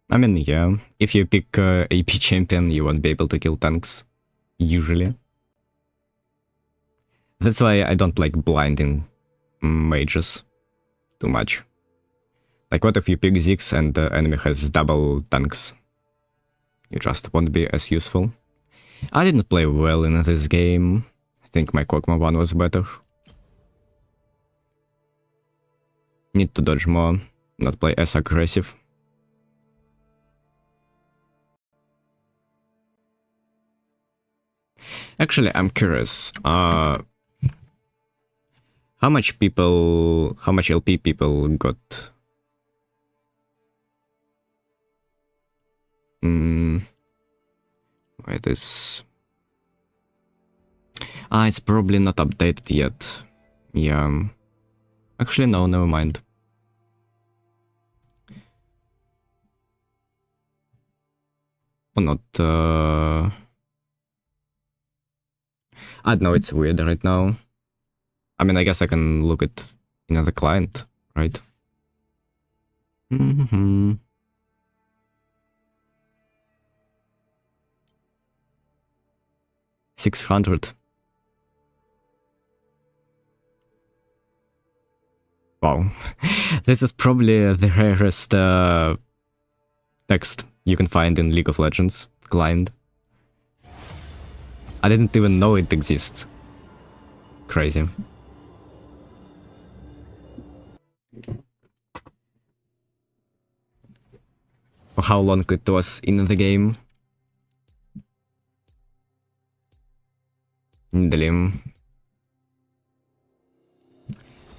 I mean, yeah, if you pick AP champion, you won't be able to kill tanks, usually. That's why I don't like blinding mages too much. Like, what if you pick Ziggs and the enemy has double tanks? You just won't be as useful. I didn't play well in this game. I think my Kog'Maw one was better. Need to dodge more, not play as aggressive. Actually, I'm curious. How much LP people got? Why this? It's probably not updated yet. Yeah. Actually, no, never mind. Or not. I don't know, it's weird right now. I mean, I guess I can look at another client, right? 600. Wow. This is probably the rarest text you can find in League of Legends client. I didn't even know it exists. Crazy. For how long it was in the game. Nidalee.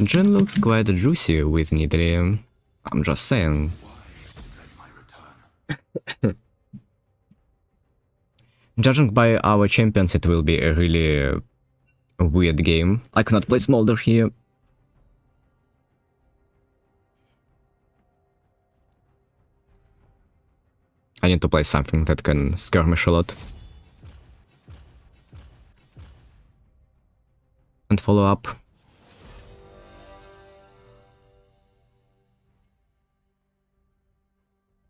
Jhin looks quite juicy with Nidalee. I'm just saying. Judging by our champions, it will be a really weird game. I cannot play Smolder here. I need to play something that can skirmish a lot. And follow up.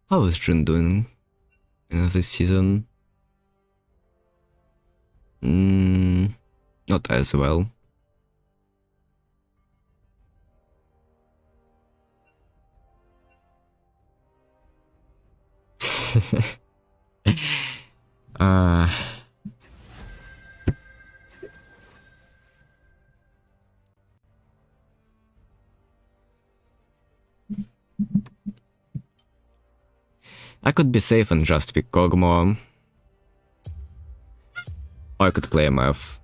How is Jhin doing in this season? Not as well. I could be safe and just pick Kog'Maw. Or I could play MF.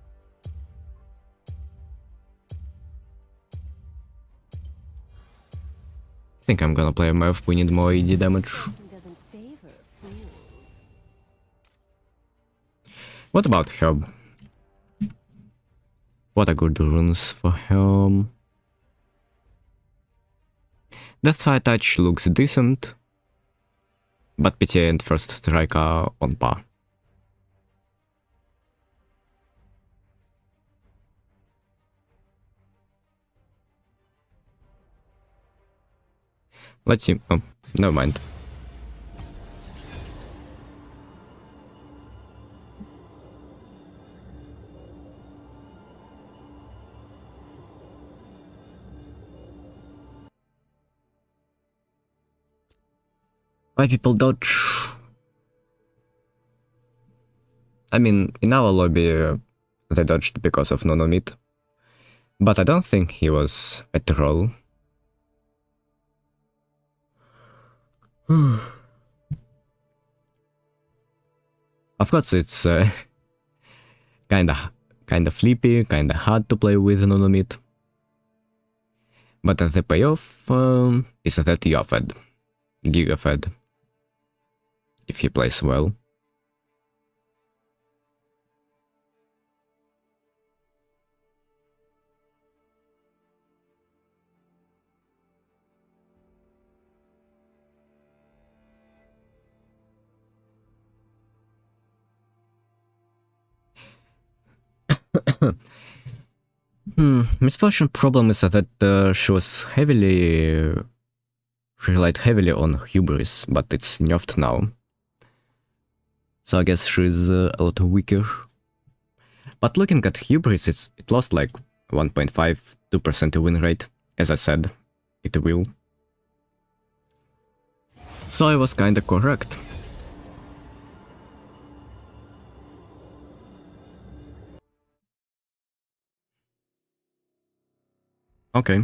I think I'm gonna play MF, we need more AD damage. What about Herb? What are good runes for Herb? Deathfire Touch looks decent, but PTA and First Strike are on par. Let's see. Oh, never mind. Why people dodge? I mean, in our lobby, they dodged because of Nonomid. But I don't think he was a troll. Of course, it's kinda flippy, kinda hard to play with Nonomid. But the payoff is that you're fed. Giga fed. If he plays well. Misfortune problem is that she relied heavily on hubris, but it's nerfed now. So I guess she's a lot weaker. But looking at hubris, it lost like 1.5-2% win rate. As I said, it will. So I was kinda correct. Okay.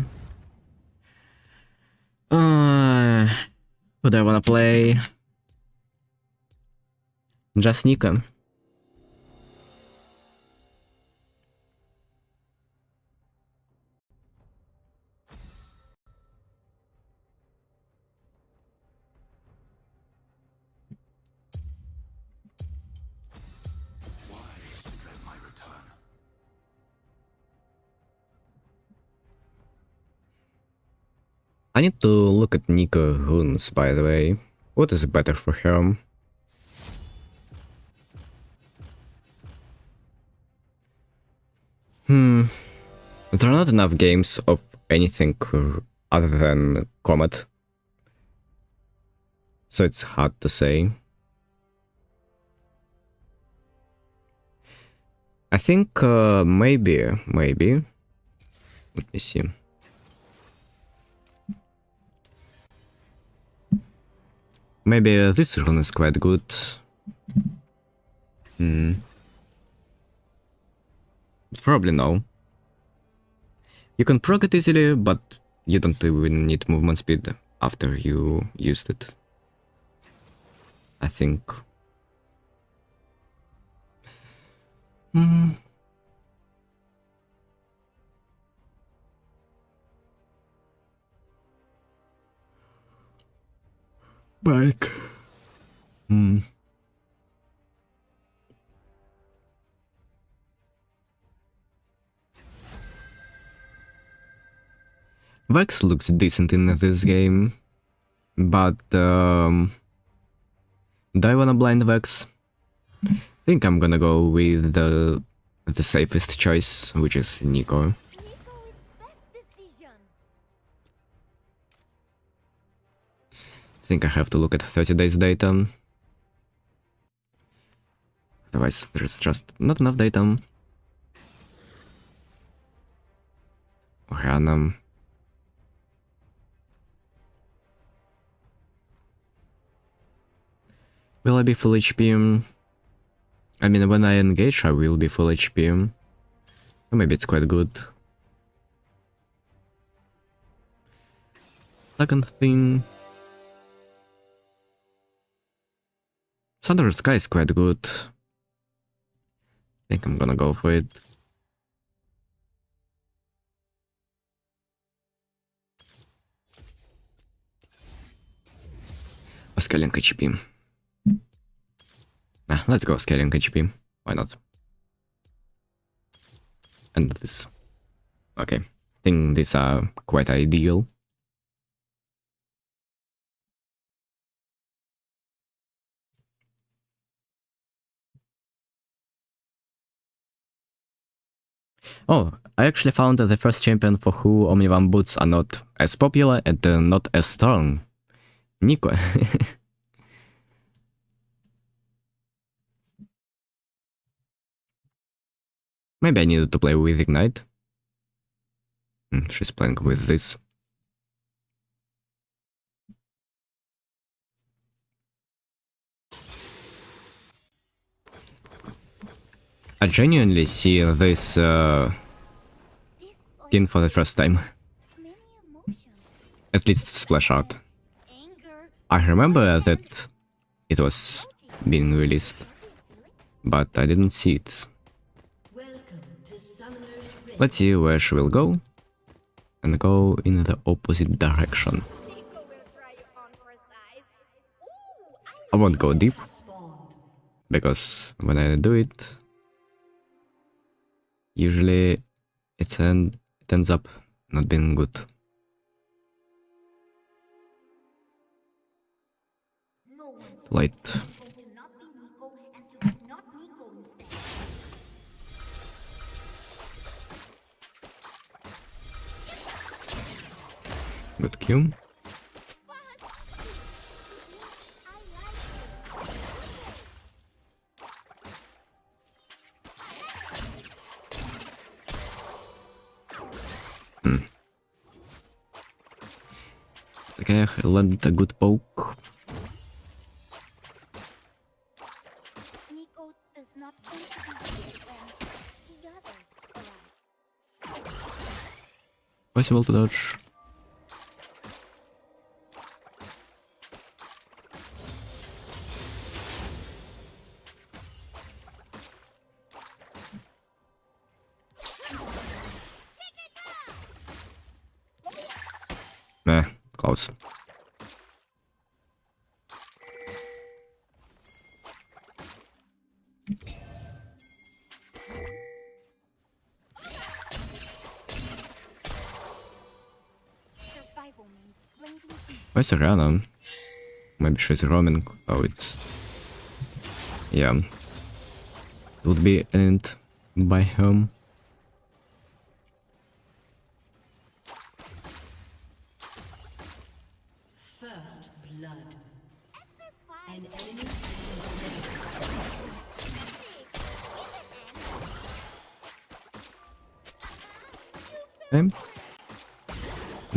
Who do I wanna play? Just Nika. I need to look at Nika runes, by the way. What is better for her? There are not enough games of anything other than Comet, so it's hard to say. I think maybe. Let me see. Maybe this rune is quite good. Probably no. You can proc it easily, but you don't even need movement speed after you used it, I think. Back. Vex looks decent in this game, but do I wanna blind Vex? I think I'm gonna go with the safest choice, which is Nico. Nico is best decision. I think I have to look at 30 days data. Otherwise, there's just not enough data. Oriana. Will I be full HP? I mean, when I engage, I will be full HP. Or maybe it's quite good. Second thing. Thunder Sky is quite good. I think I'm gonna go for it. Scaling HP. Let's go scaling HP. Why not? And this. Okay. I think these are quite ideal. Oh, I actually found the first champion for who Omnivan boots are not as popular and not as strong. Nico. Maybe I needed to play with Ignite. She's playing with this. I genuinely see this skin for the first time. Many emotions. At least splash art. Anger. I remember that it was being released, but I didn't see it. Welcome to Summoner's Rift. Let's see where she will go. And go in the opposite direction. Nico will try you on for size. Ooh, I won't go deep, Spawned. because when I do it, usually it ends up not being good. Light. to not be Nico and to be not Nico instead. Good Q. Okay, I landed a good poke. Nico does not want to be here when the others arrive. Possible to dodge. Nah, close. Survival means blending in. Where's Ariana? Maybe she's roaming. Oh, it's... Yeah. It would be end by home. Okay.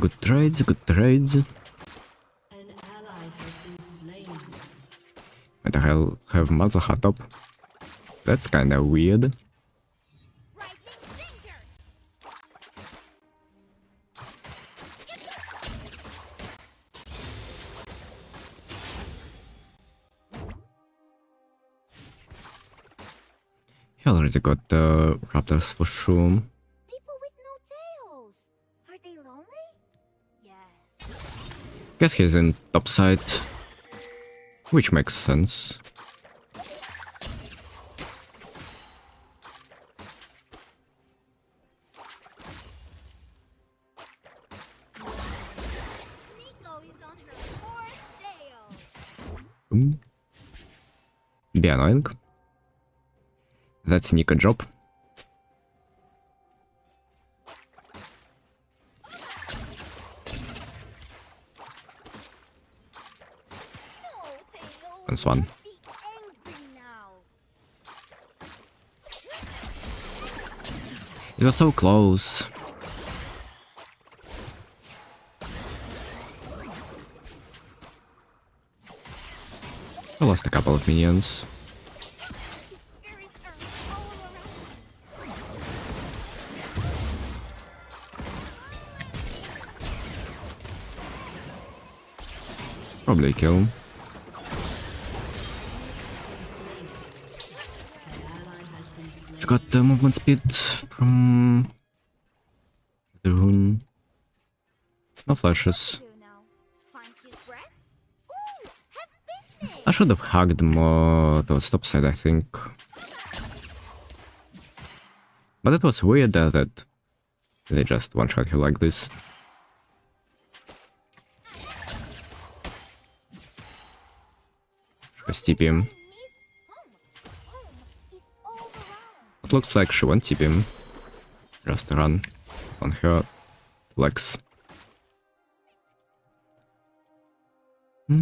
Good trades, good trades. An ally has been slain. What the hell have Mazlaha top? That's kinda weird. Rising danger! He already got raptors for sure. People with no tails. Are they lonely? Yes. Guess he's in top side, which makes sense. Nico is on her fourth tail. Be annoying. That's Nico job. No, tail. That's one. Be angry now. It was so close. I lost a couple of minions. Spirits are all around. Probably kill. She got the movement speed from the rune. No flashes. Do now. Find his breath. Ooh, have picnic. I should have hugged more towards top side, I think. But it was weird that they just one-shot you like this. Just TP him. Miss home. Home is all around. It looks like she won't TP him. Just run on her legs. Do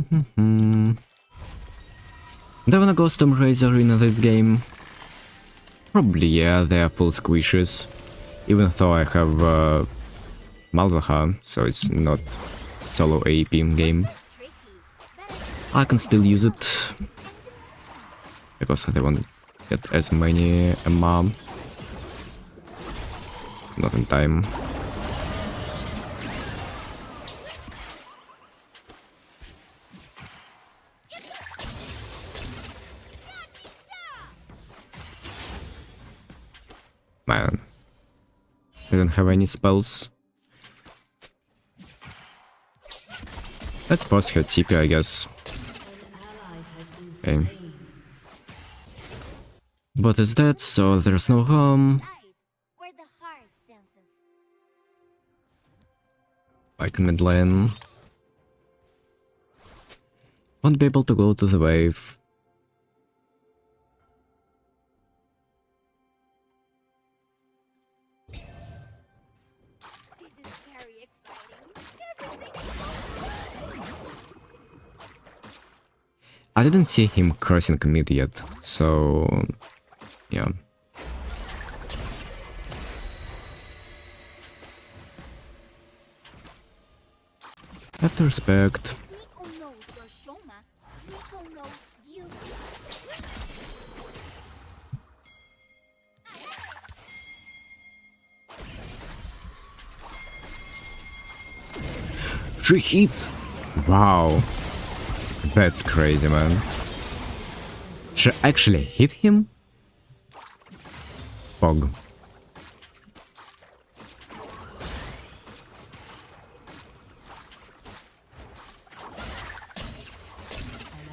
I wanna go Storm Razor in this game? Probably yeah, they are full squishes. Even though I have Malzahar, so it's not solo AP game. Tricky. Better I can still use it because I won't get as many MR. Not in time. Man, I don't have any spells. Let's force her TP, I guess. Ally has been Okay. slain. Bot is dead, so there's no harm. side where the heart dances. Like mid lane. Won't be able to go to the wave. This is very exciting. Everything is so good. I didn't see him crossing mid yet, so yeah. Have to respect. Nico knows your Shoma. Nico knows you. She hit! Wow. That's crazy, man. She actually hit him? Fog. An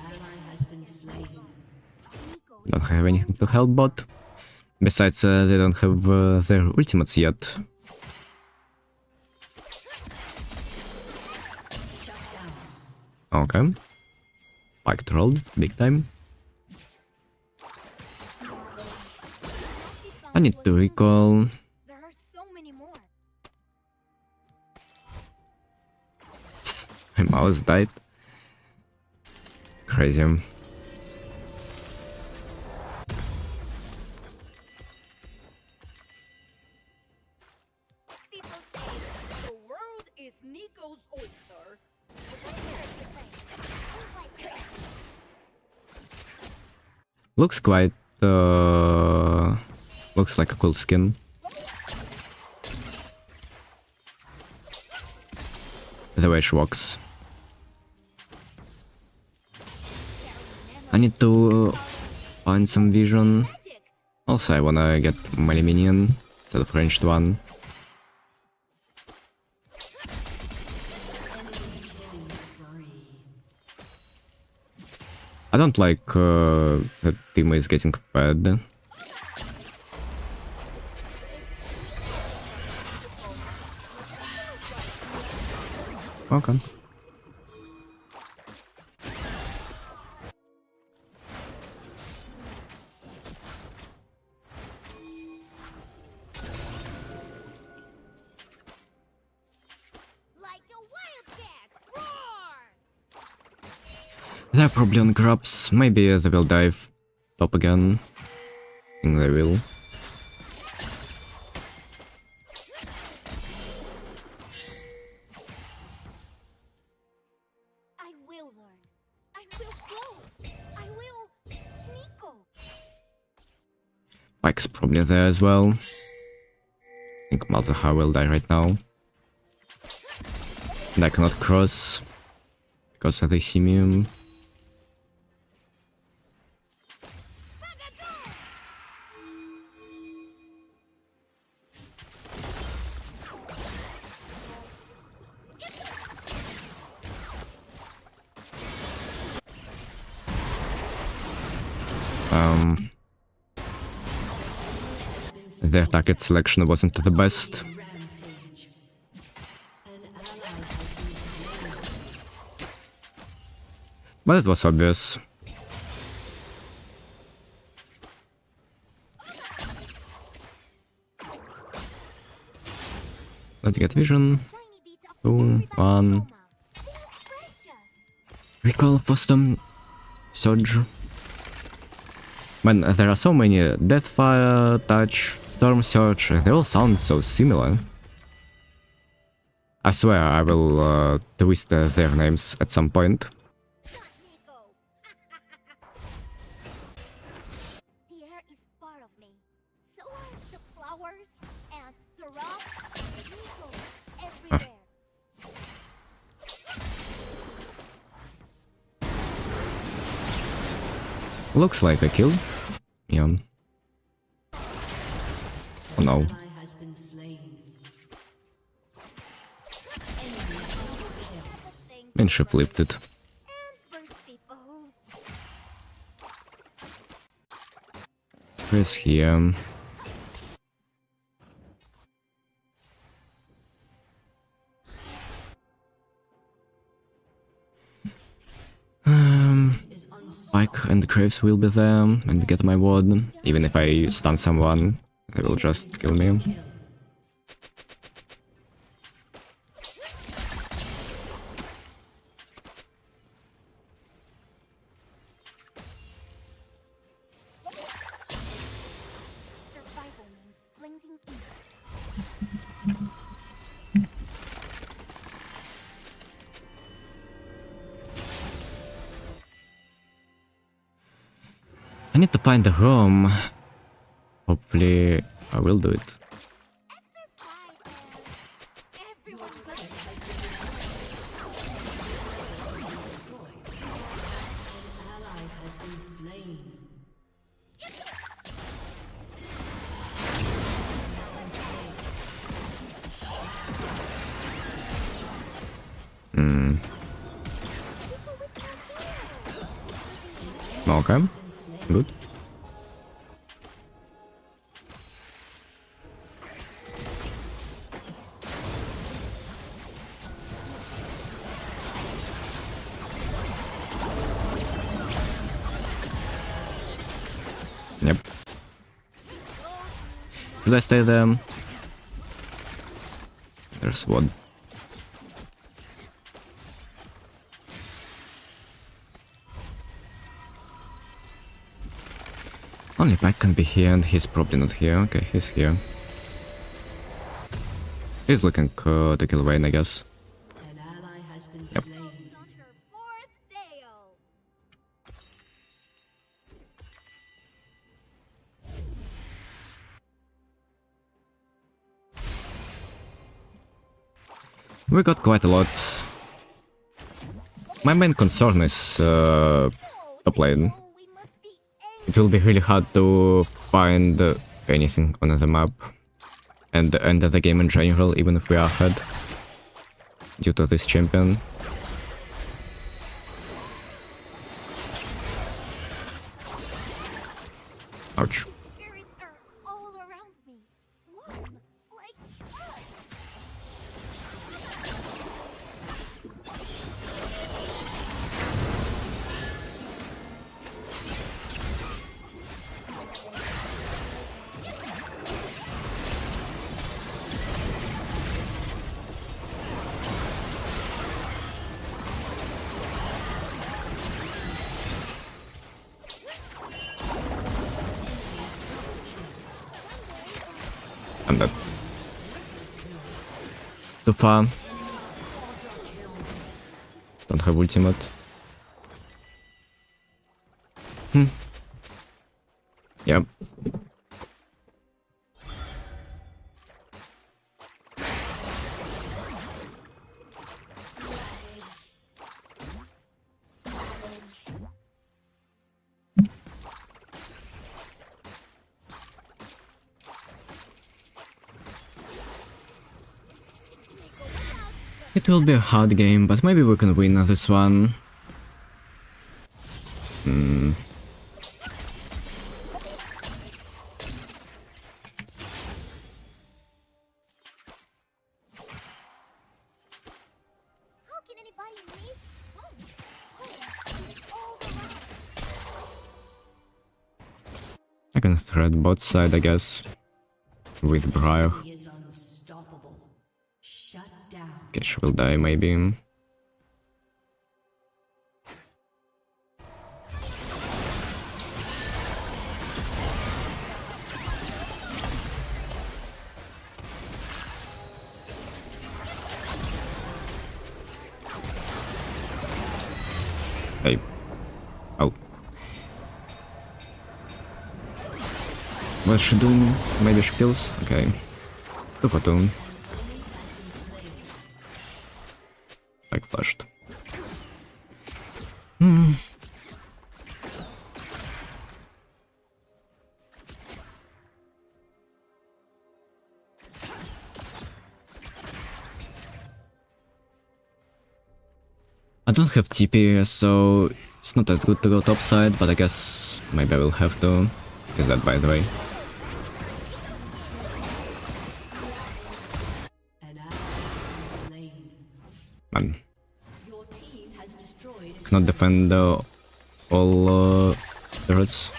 ally has been slain. Nico Don't have anything to help bot. Besides, they don't have their ultimates yet. Okay. Like trolled, big time. I need to recall. There are so many more. My mouse died. Crazy. People say Looks quite... looks like a cool skin. The way she walks. I need to find some vision. Also, I wanna get melee minion instead of ranged one. I don't like that team is getting fed. Okay. Like a wildcat! Roar! They're probably on grubs. Maybe they will dive top again. I think they will. I will learn. I will go. I will... Nico! Pike's probably there as well. I think Malzahar will die right now. And I cannot cross because they see me. Their target selection wasn't the best. But it was obvious. Let's get vision. Tiny bit of 2, paradise 1. aroma. They are precious. Recall Custom Surge. Man, there are so many Deathfire, Touch, Storm Surge, they all sound so similar. I swear I will twist their names at some point. Nico! The air is part of me. So are the flowers and the rocks. Nico, everywhere. Looks like a kill. Yeah. Oh no. Ally has been slain. And she flipped it. And bird people. Where's here? Pike and Graves will be there and get my ward. Even if I stun someone, they will just kill me. Survival means blending in. I need to find the room. Hopefully, I will do it. After 5 everyone goes. Ally has been slain. Okay, good. Yep. Should I stay there? There's one. Only Pike can be here, and he's probably not here. Okay, he's here. He's looking to kill Vayne, I guess. An ally has been Yep. slain. On her 4th Dale. We got quite a lot. My main concern is top lane. Oh, we must be It will be really hard to find anything on the map and end the game in general, even if we are ahead, due to this champion. Ouch. spirits are all around me. Warm, like fun. I'm dead. Too far. Don't have ultimate. Yep. It will be a hard game, but maybe we can win this one. How can anybody miss home? Home is all around. I can thread bot side, I guess, with Briar. He is unstoppable. Shut down. Cash will die, maybe. Hey. Oh. What's she doing? Maybe she kills? Okay. 2 for 2. Like flashed. I don't have TP, so it's not as good to go topside, but I guess maybe I will have to. Is that by the way? An ally has been slain. Man, Your team has destroyed a cannot defend all turrets.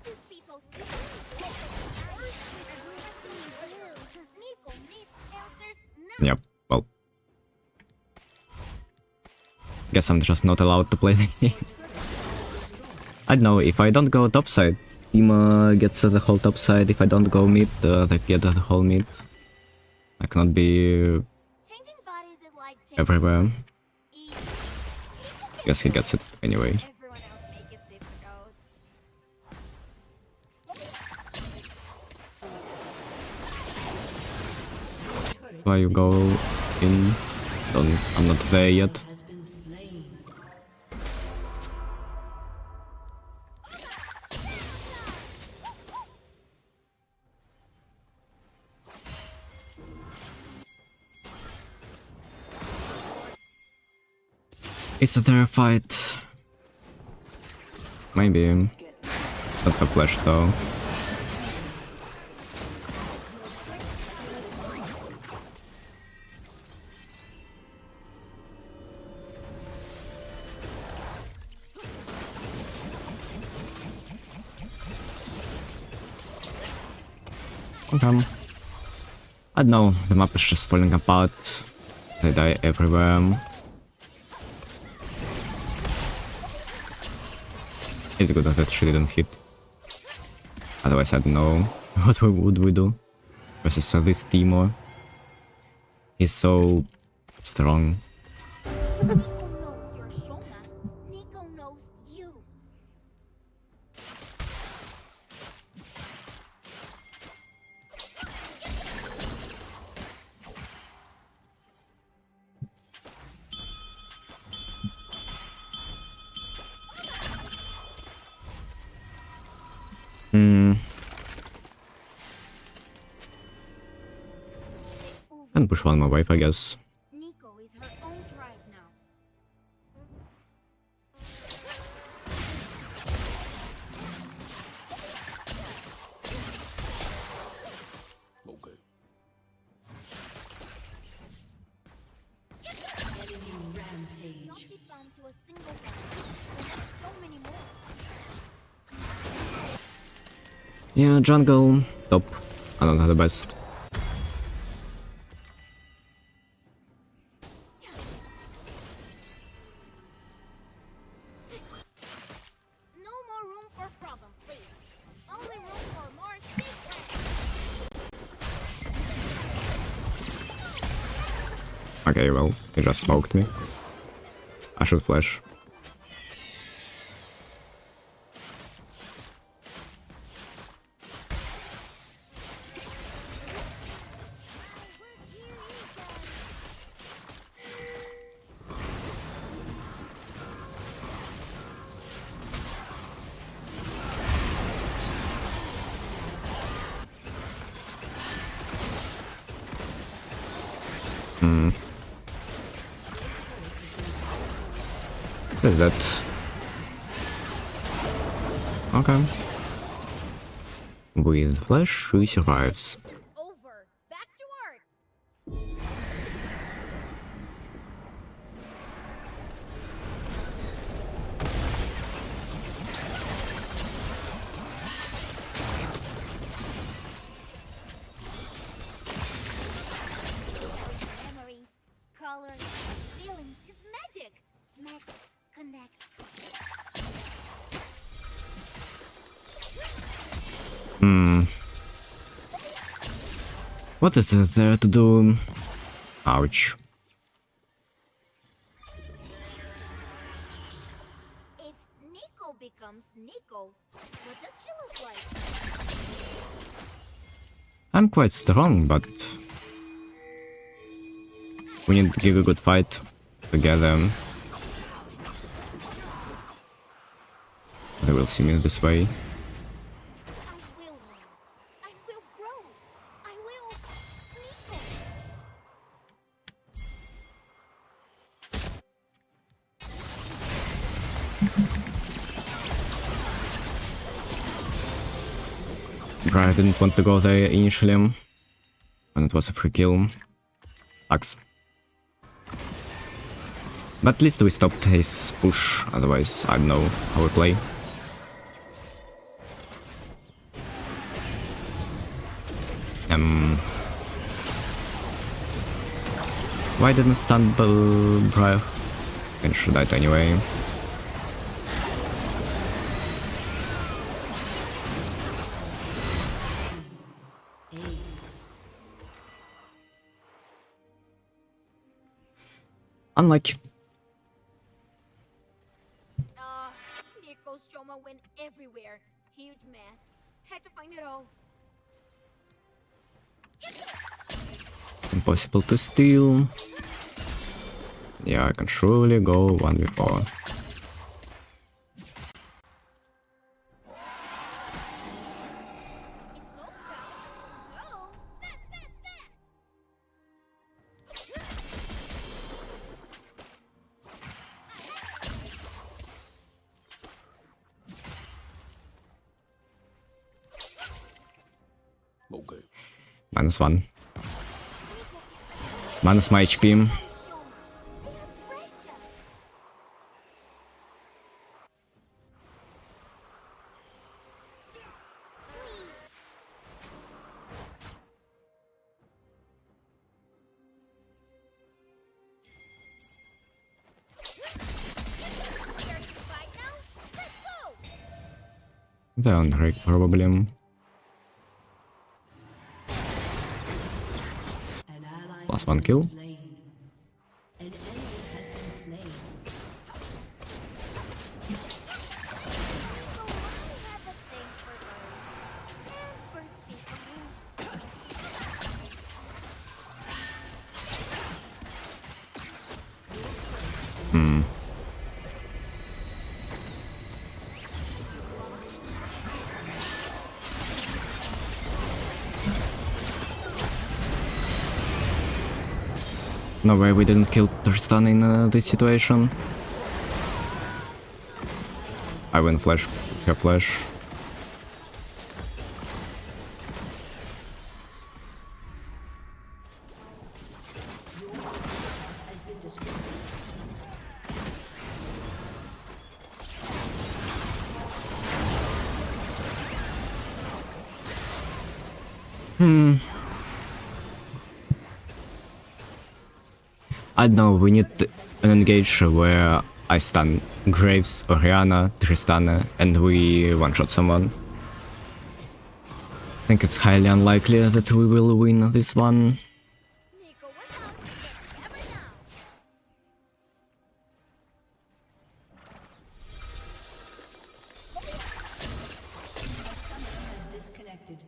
Do people see? Nico needs answers now. Yep, well. Guess I'm just not allowed to play the game. I don't know, if I don't go topside, team gets the whole topside. If I don't go mid, they get the whole mid. I cannot be Changing bodies is like changing everywhere. easy. Guess he gets it anyway. Everyone else make it difficult. Why you go in? I'm not there yet. has been slain. Is there a fight? Maybe. Don't have flash though. Okay. I don't know, the map is just falling apart. They die everywhere. It's good that she didn't hit. Otherwise I don't know what would we do versus this Timo. He's so strong. Nico knows your Shona. Nico knows you. can push one more wave, I guess. Nico is her own tribe now. Okay. Enemy rampage. Not be bound to a single one. There's so many more. Yeah, jungle, top. I don't have the best. No more room for problems, please. Only room for more secrets. Okay, well, he just smoked me. I should flash. What is that? Okay. With flash, she survives. Over. Back to work. Memories, colors, feelings is magic. Magic connects. What is there to do? Ouch. If Nico becomes Nico, what does she look like? I'm quite strong, but we need to give a good fight together. They will see me this way. I will win. I will grow. I will Nico. I didn't want to go there initially, and it was a free kill. Sucks. But at least we stopped his push, otherwise I don't know how we play. Why didn't stumble prior? And should die anyway. Unlike Nico's trauma went everywhere. Huge mess. Had to find it all. it's impossible to steal. Yeah, I can surely go 1v4. It's smoke time. Go! Fast, fast, fast! Okay. -1. Minus my HP. They are precious. Here to fight now? Let's go! They're on Rick probably. An ally Plus has 1 been kill. slain. An enemy has been slain. I have a thing for birds. And for people. No way we didn't kill Tristan in this situation. I win flash, her flash. I don't know, we need an engage where I stun Graves, Orianna, Tristana, and we one-shot someone. I think it's highly unlikely that we will win this one. Nico was out, but never now. Has disconnected.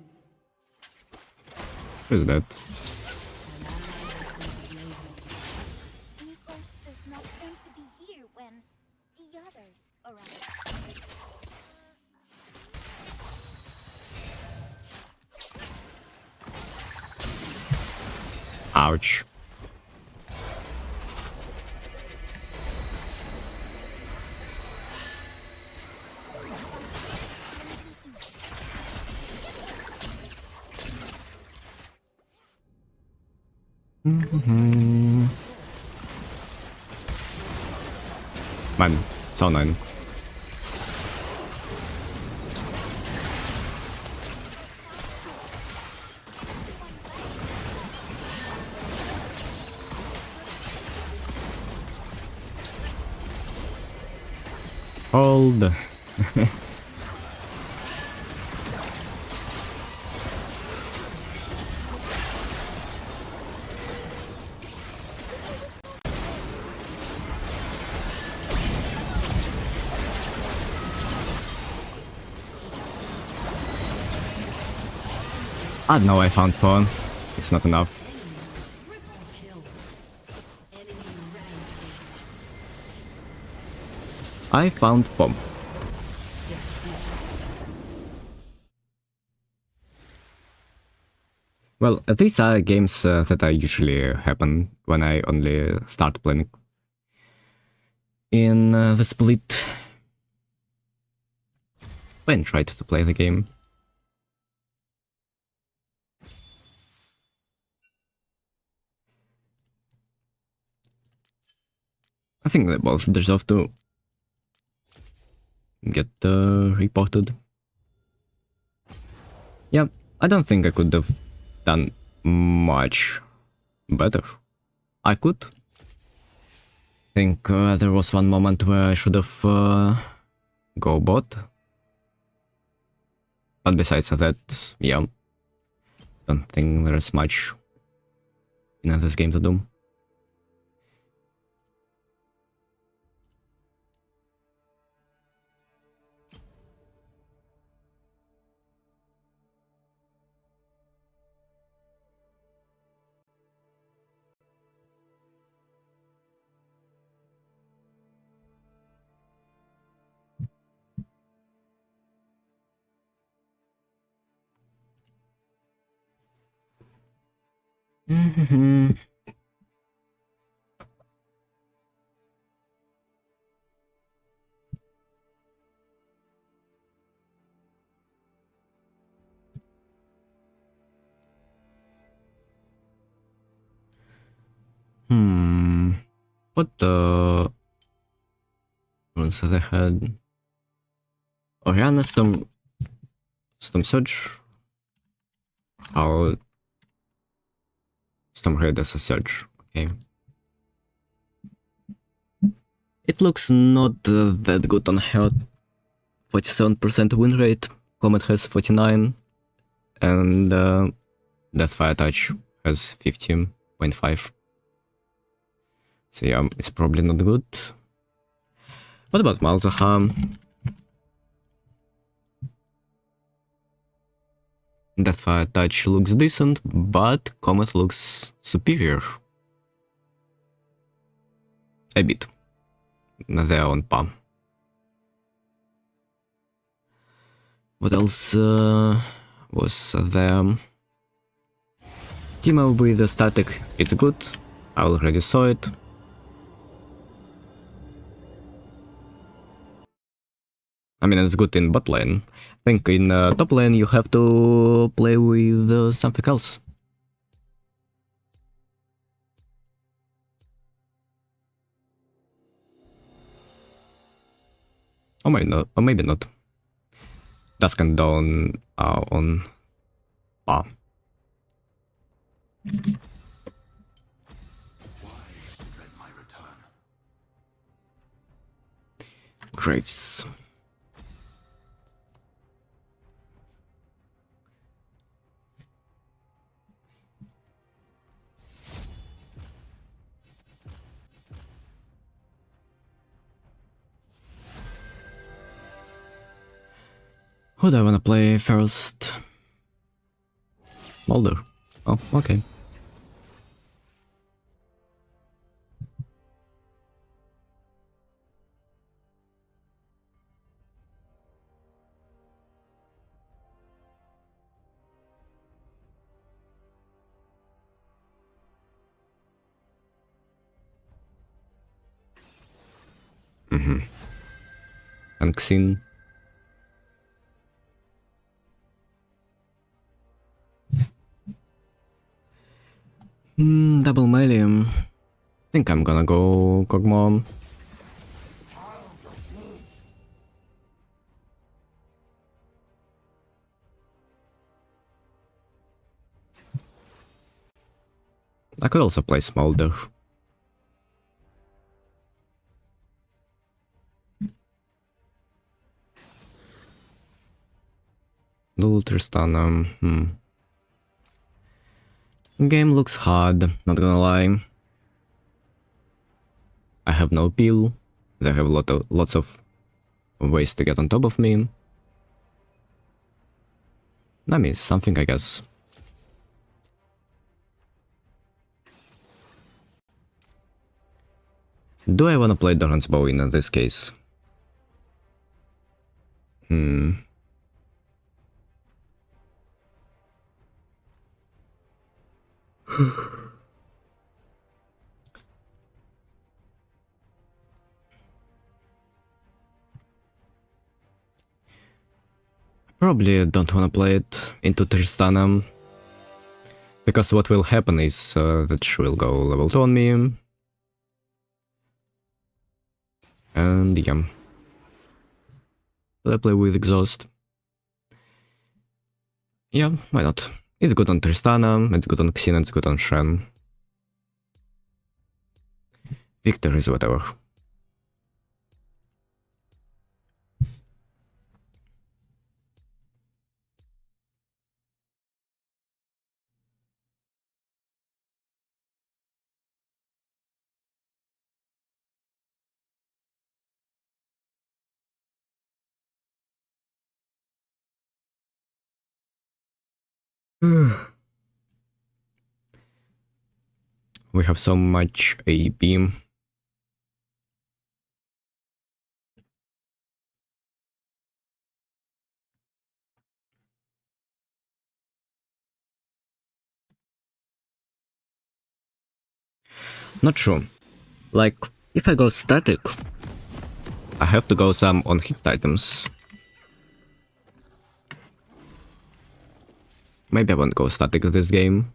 Who's that? Nico does not seem to be here when the others arrive. Ouch. Man, so annoying. Hold. I don't know, I found porn. It's not enough. I found bomb. Well, these are games that are usually happen when I only start playing in the split. When tried to play the game. I think they both deserve to get reported. Yeah, I don't think I could have done much better. I could. Think there was one moment where I should have go bot. But besides that, yeah, don't think there's much in this game to do. What the runes that I had? Orianna, Storm Surge. How Storm Raid as a Surge, okay. It looks not that good on her. 47% win rate, Comet has 49, and Deathfire Touch has 15.5. So yeah, it's probably not good. What about Malzahar? Deathfire Touch looks decent, but Comet looks superior. A bit. They're on par. What else was there? Timo with the static, it's good. I already saw it. I mean, it's good in bot lane. I think in top lane you have to play with something else. Or maybe not. Or maybe not. Dusk and Dawn are on par. Graves. Who do I wanna play first? Mulder. Oh, okay. And Xin. Double melee. Think I'm gonna go Kog'Maw. I could also play Smolder. Dual Tristana. Game looks hard, not gonna lie. I have no peel. They have lots of ways to get on top of me. That means something, I guess. Do I wanna play Doran's Bow in this case? Probably don't wanna play it into Tristana. Because what will happen is that she will go level 2 on me. And yeah. I play with Exhaust. Yeah, why not? It's good on Tristana, it's good on Xin, it's good on Shen. Victor is whatever. We have so much AP. Not sure. Like, if I go static, I have to go some on hit items. Maybe I won't go static this game.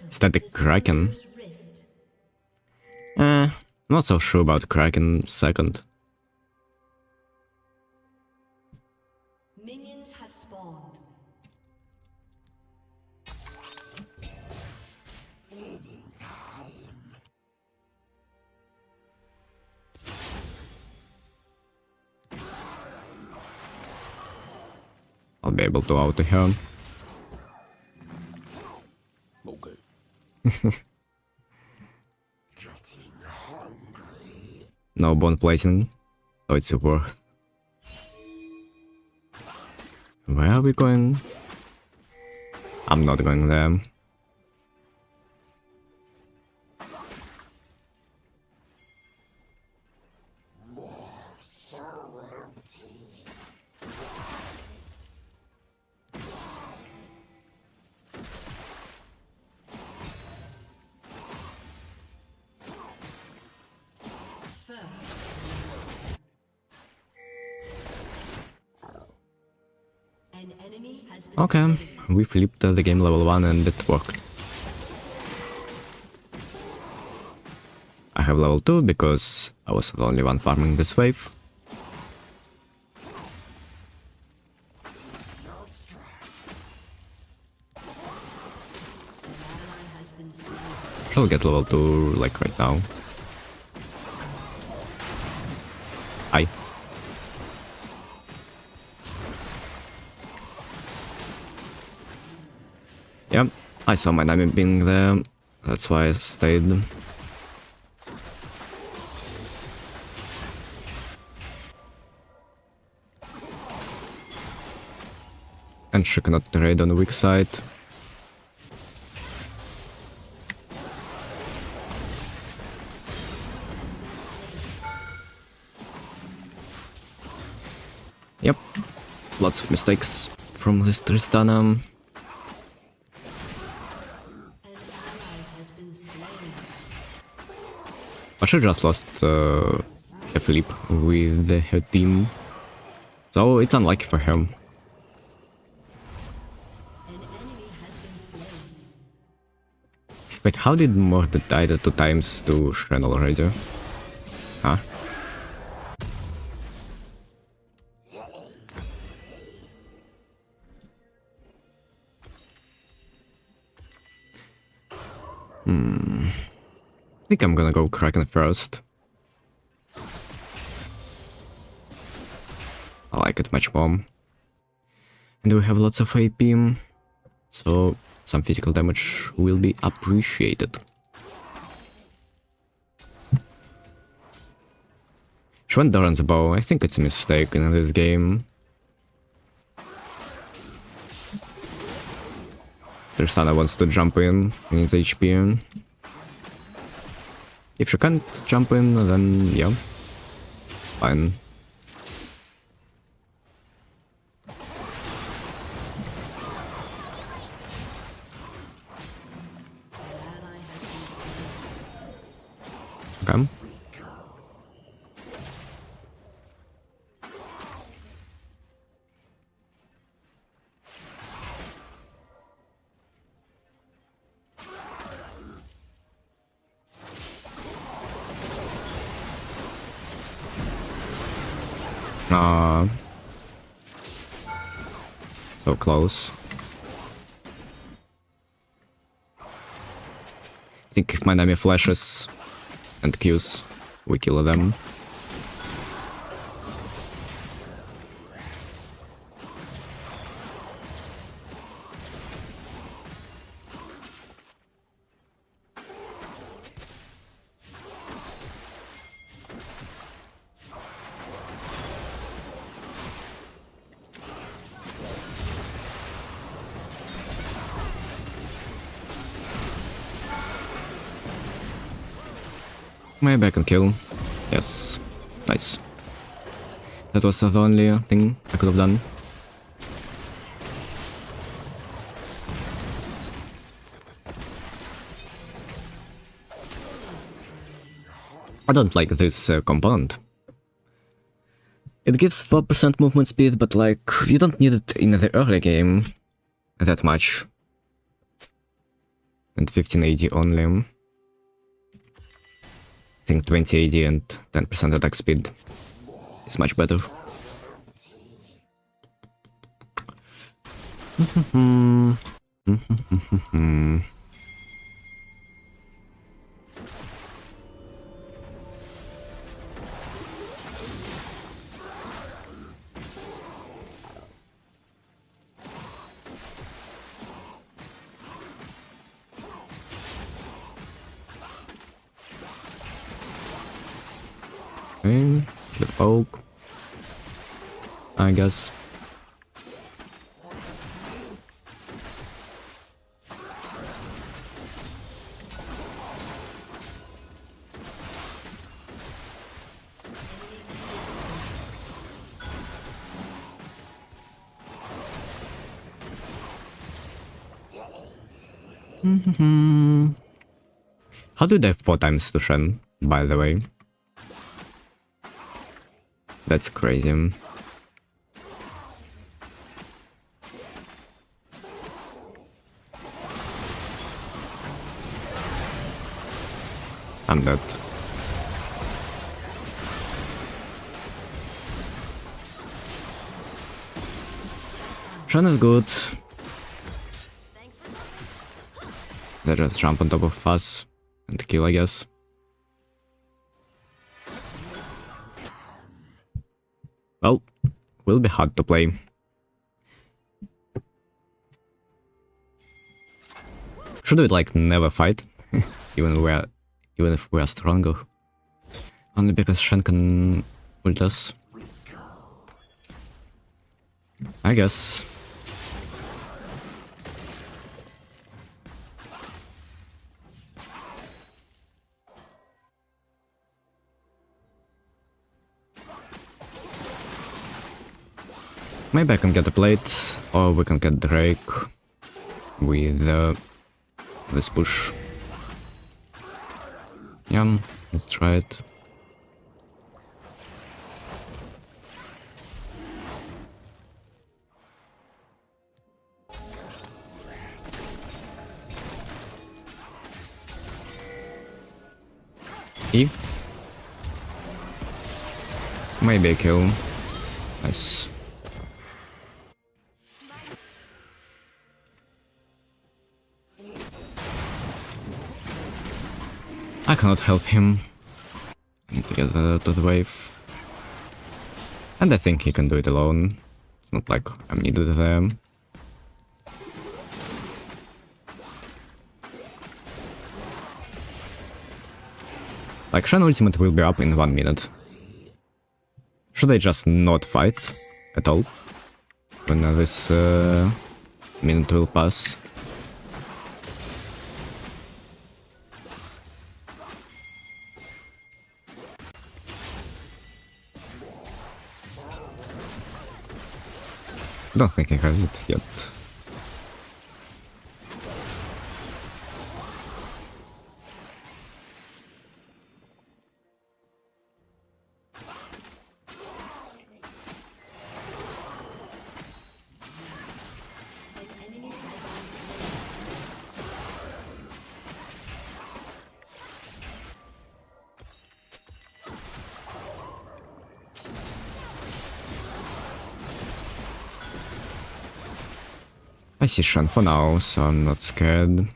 Static Kraken. Not so sure about Kraken second. Minions have spawned. I'll be able to auto her. Okay. No bone placing, so it's worth. Where are we going? I'm not going there. An enemy has been Okay, we flipped the game level 1 and it worked. I have level 2 because I was the only one farming this wave. Shall get level 2 like right now. Hi. Yep, I saw my enemy being there, that's why I stayed. And she cannot raid on the weak side. Yep, lots of mistakes from this Tristana. an ally has been slain. But she just lost a flip with her team, so it's unlucky for him. An enemy has been slain. Wait, how did Mord die the 2 times to Shen already? Huh? I think I'm gonna go Kraken first. I like it much more. And we have lots of AP, so some physical damage will be appreciated. She went Doran's bow. I think it's a mistake in this game. Tristana wants to jump in, needs HP. If she can't jump in, then yeah, fine. Okay. So close. I think if my enemy flashes and Qs, we kill them. Maybe I can kill. Yes. Nice. That was the only thing I could have done. I don't like this component. It gives 4% movement speed, but like, you don't need it in the early game that much. And 15 AD only. I think 20 AD and 10% attack speed is much better. Okay, the poke, I guess. How do they have 4 times to Shen, by the way? That's crazy. I'm dead. Shen is good. They just jump on top of us and kill, I guess. Well, will be hard to play. Should we like never fight, even if we are stronger? Only because Shen can ult us. I guess. Maybe I can get a plate, or we can get Drake with this push. Yeah, let's try it. E? Maybe a kill. Nice. I cannot help him. I need to get out of the wave. And I think he can do it alone. It's not like I'm needed there. Like, Shen ultimate will be up in 1 minute. Should I just not fight at all? When this minute will pass? Don't think he has it yet. I see Shen for now, so I'm not scared.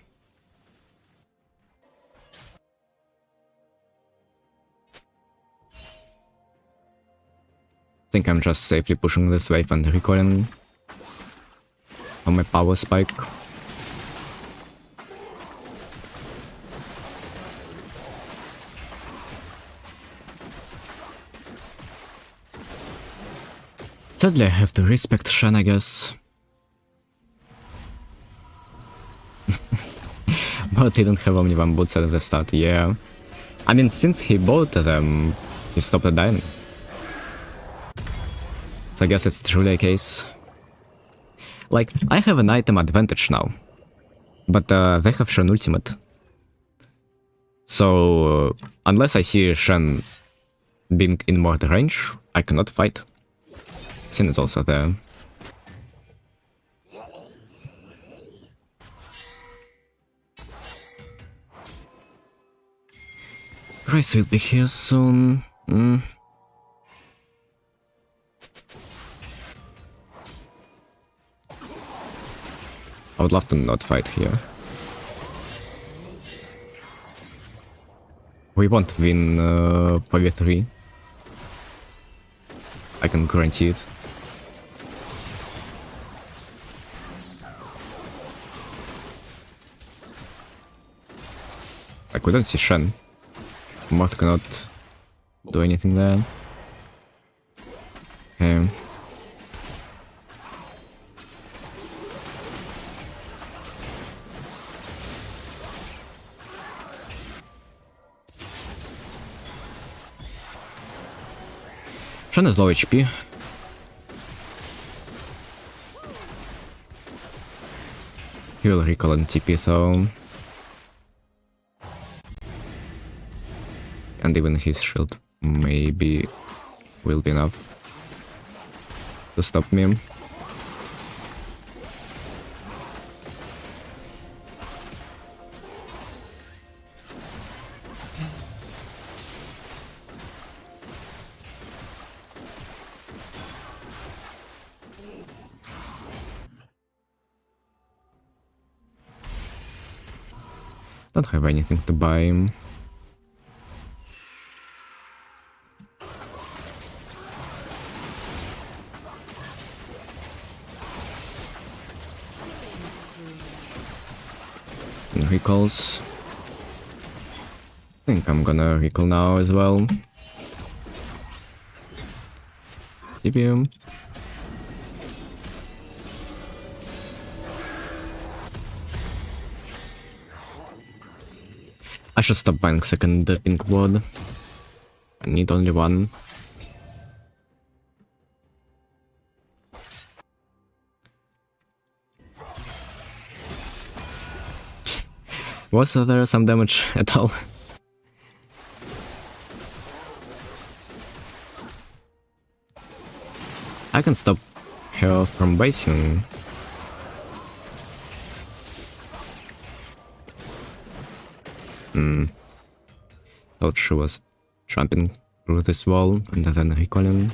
Think I'm just safely pushing this wave and recoiling on my power spike. Sadly, I have to respect Shen, I guess. But he didn't have only 1 boots at the start, yeah. I mean, since he bought them, he stopped dying. So I guess it's truly a case. Like, I have an item advantage now. But they have Shen ultimate. So, unless I see Shen being in mortar range, I cannot fight. Sin is also there. Grace will be here soon. I would love to not fight here. We won't win 5v3. I can guarantee it. I couldn't see Shen. Mort cannot do anything there. Okay. Shen is low HP. He will recall and TP though. And even his shield maybe will be enough to stop me. Don't have anything to buy. And recalls. I think I'm gonna recall now as well. TPM. I should stop buying second pink ward. I need only one. Was there some damage at all? I can stop her from basing. Thought she was jumping through this wall and then recalling.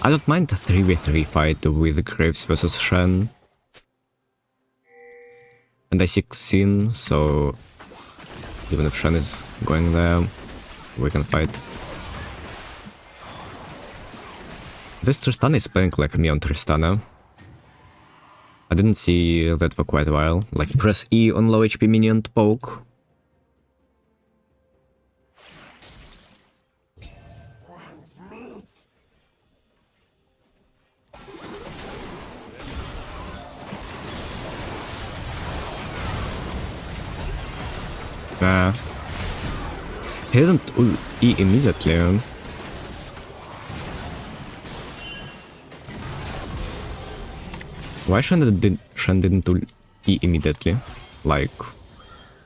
I don't mind a 3v3 fight with Graves versus Shen. And I 16, so even if Shen is going there, we can fight. This Tristana is playing like me on Tristana. I didn't see that for quite a while. Like, press E on low HP minion to poke. He didn't ult E immediately. Why Shen didn't ult E immediately? Like,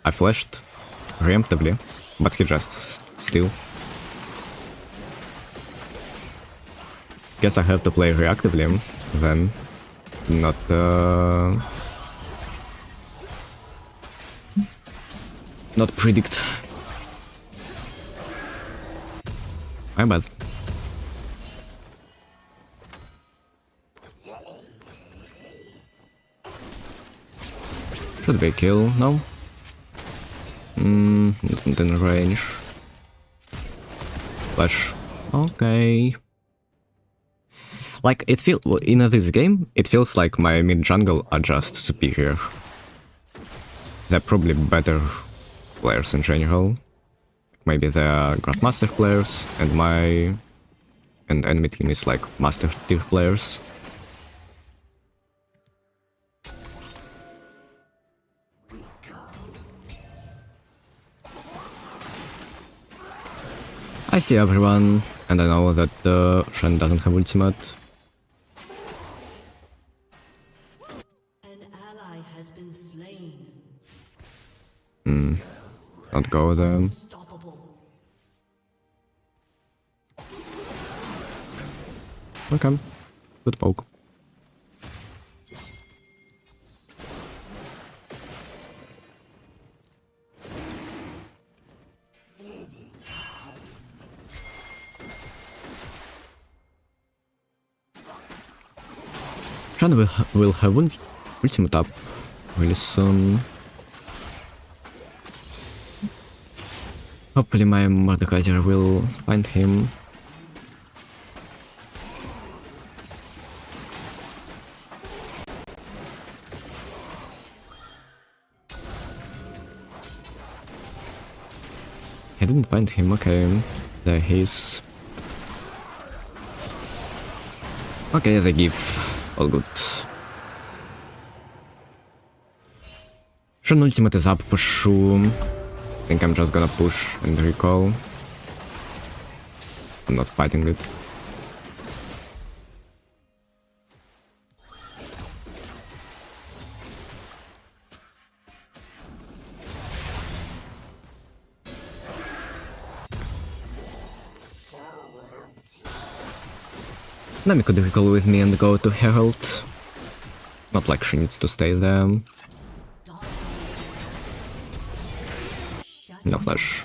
I flashed preemptively, but he just still. Guess I have to play reactively then, not predict. My bad. Should be a kill? No? Not in range. Flash. Okay. Like, it feels in this game, it feels like my mid jungle are just superior. They're probably better players in general. Maybe they are Grandmaster players, and enemy team is like Master tier players. I see everyone, and I know that Shen doesn't have ultimate. An ally has been slain. Don't go there. Unstoppable. Okay, good poke. Shen will have ultimate up really soon. Hopefully my Mordekaiser will find him. I didn't find him, okay. There he is. Okay, they give. All good. Shen ultimate is up, pursue. I think I'm just gonna push and recall. I'm not fighting it. Nami could recall with me and go to Herald. Not like she needs to stay there. No flash.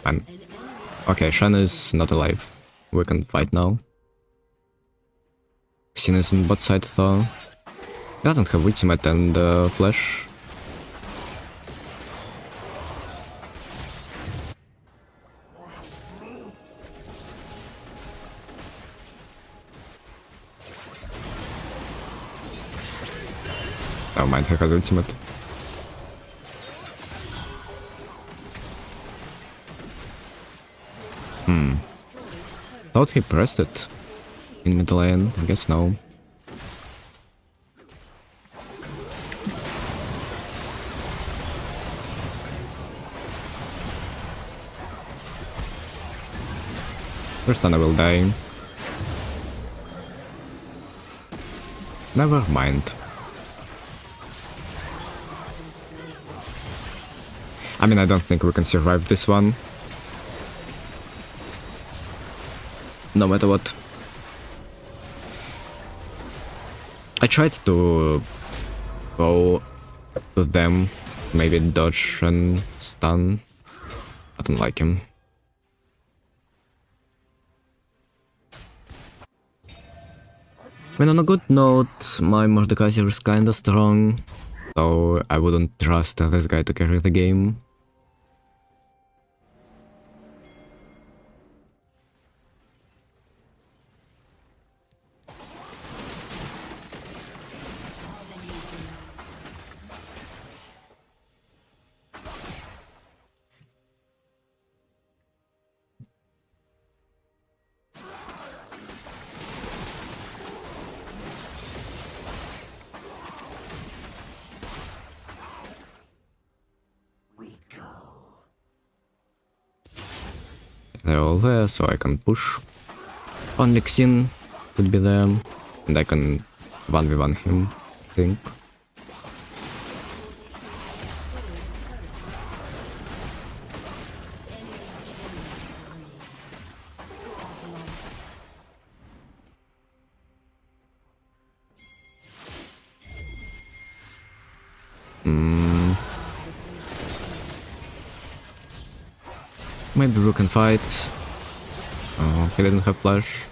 Fine. Okay, Shan is not alive. We can fight now. Xin is on bot side though. He doesn't have ultimate and flash. Never mind, he has ultimate. Thought he pressed it in mid lane, I guess no. First time I will die. Never mind. I mean, I don't think we can survive this one. No matter what. I tried to go to them, maybe dodge and stun. I don't like him. I mean, on a good note, my Mordekaiser is kinda strong, so I wouldn't trust this guy to carry the game. They're all there, so I can push. Only Xin could be there, and I can 1v1 him, I think. Maybe we can fight. Oh, he didn't have flash.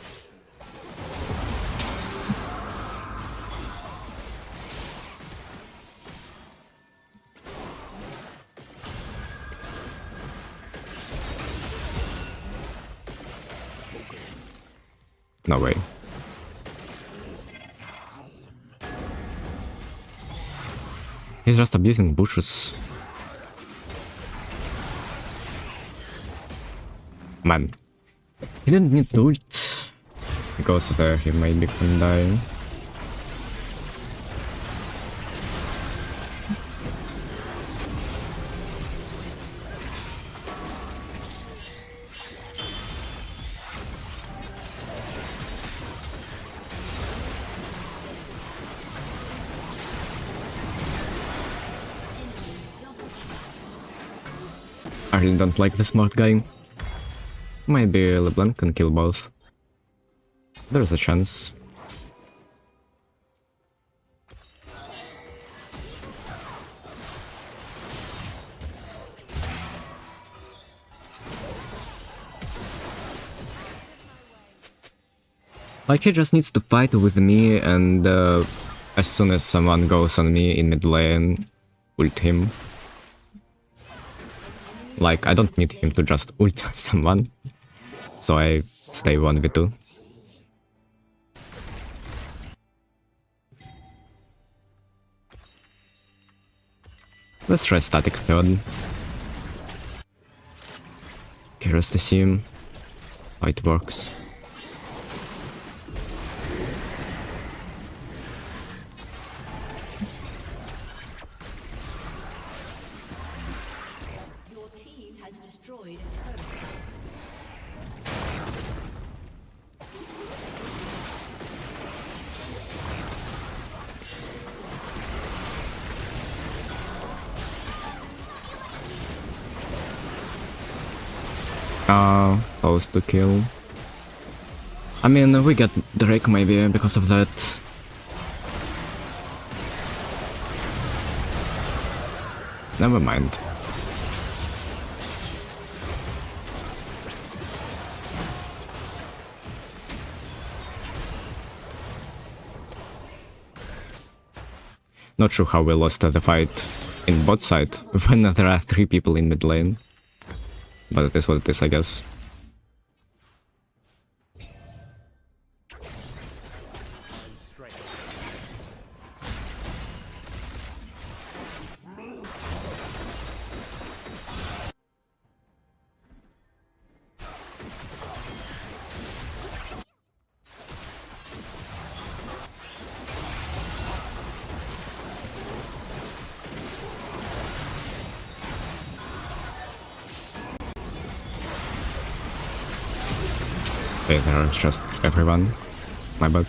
No way. He's just abusing bushes. Man, he didn't need to ult, because there he maybe can die. I really don't like the smart guy. Maybe LeBlanc can kill both. There's a chance. Like, he just needs to fight with me, and as soon as someone goes on me in mid lane, ult him. Like, I don't need him to just ult someone, so I stay 1v2. Let's try static third. Curious to see how it works. Your team has destroyed a turret. Close to kill. I mean, we get Drake maybe because of that. Never mind. Not sure how we lost the fight in bot side when there are 3 people in mid lane. But it is what it is, I guess. Okay, there's just everyone. My bad.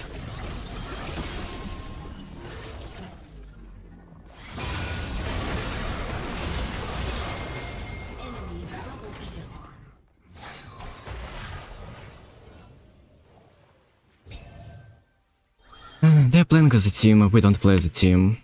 They're playing as a team, we don't play as a team.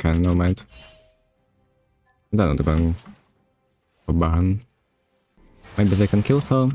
Okay, no mind. They're not going for Baron. Maybe they can kill her.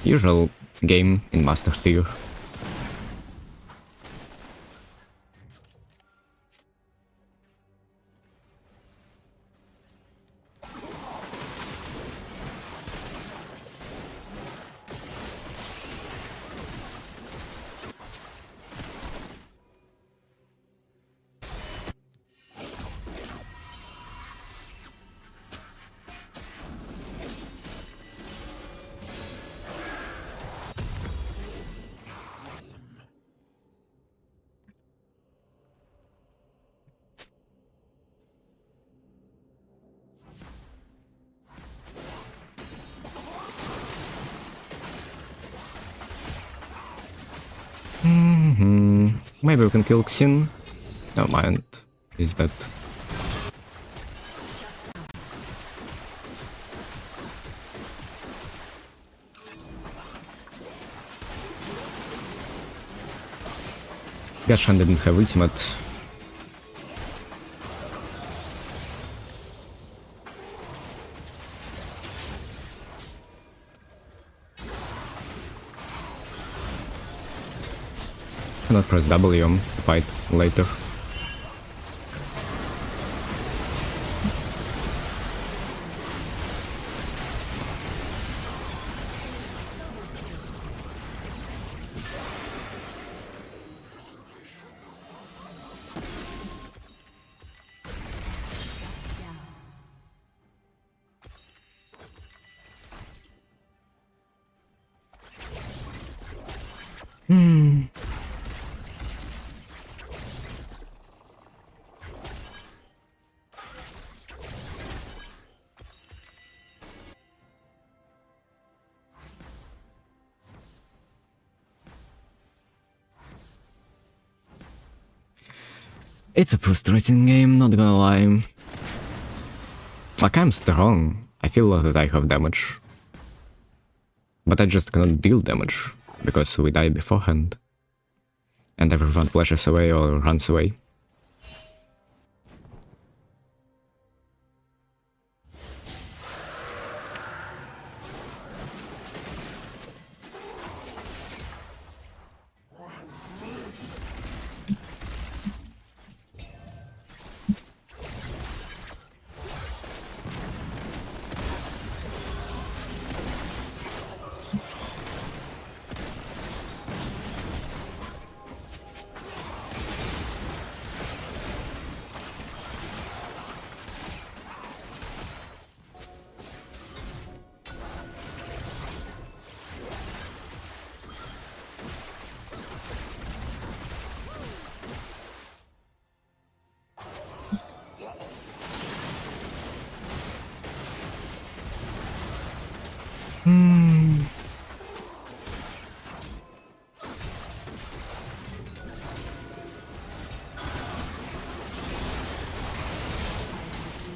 Usual game in Master Tier. Maybe we can kill Xin. Never mind. He's dead. Gashan didn't have ultimate. Cannot press W to fight later. It's a frustrating game, not gonna lie. Like, I'm strong. I feel that I have damage. But I just cannot deal damage, because we die beforehand. And everyone flashes away or runs away.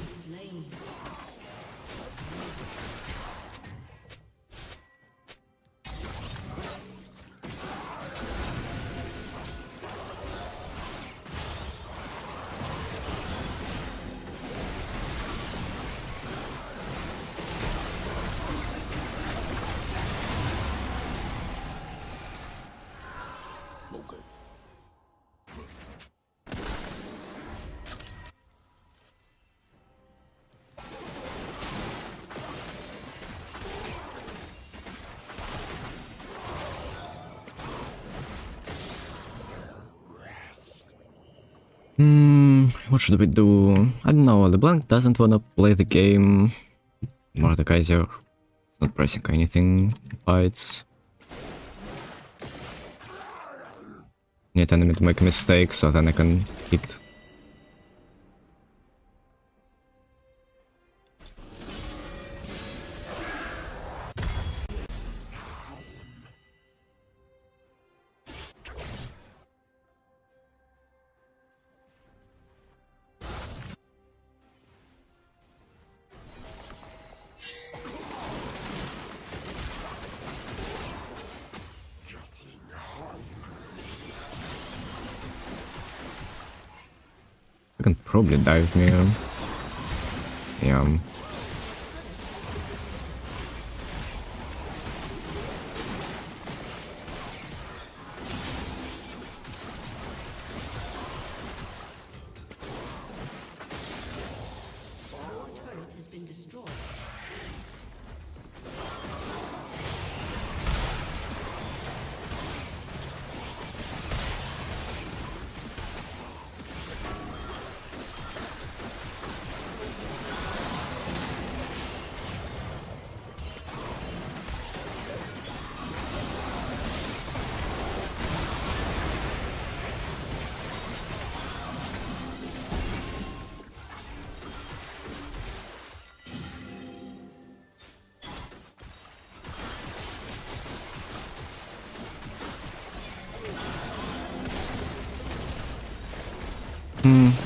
Slain. Okay. What should we do? I don't know, LeBlanc doesn't wanna play the game. Mordekaiser is not pressing anything, fights. Need enemy to make a mistake so then I can hit. I can probably dive me. Yeah. Our turret has been destroyed.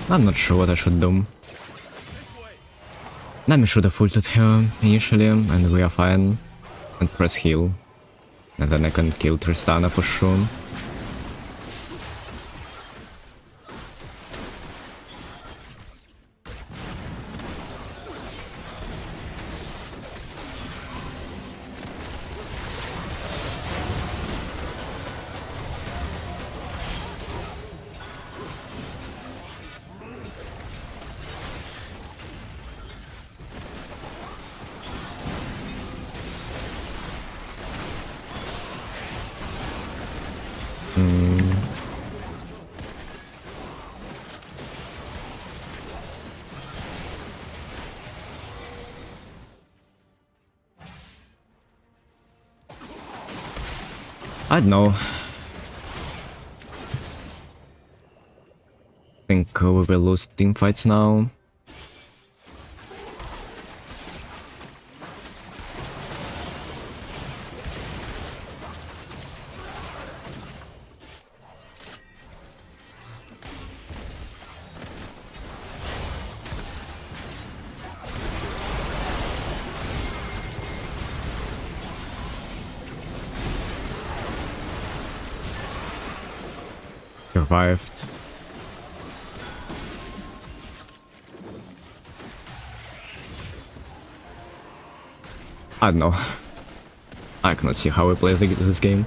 I'm not sure what I should do. Nami should have ulted here initially, and we are fine. And press heal. And then I can kill Tristana for sure. I don't know. I think we will lose team fights now. Survived. I don't know. I cannot see how we play this game.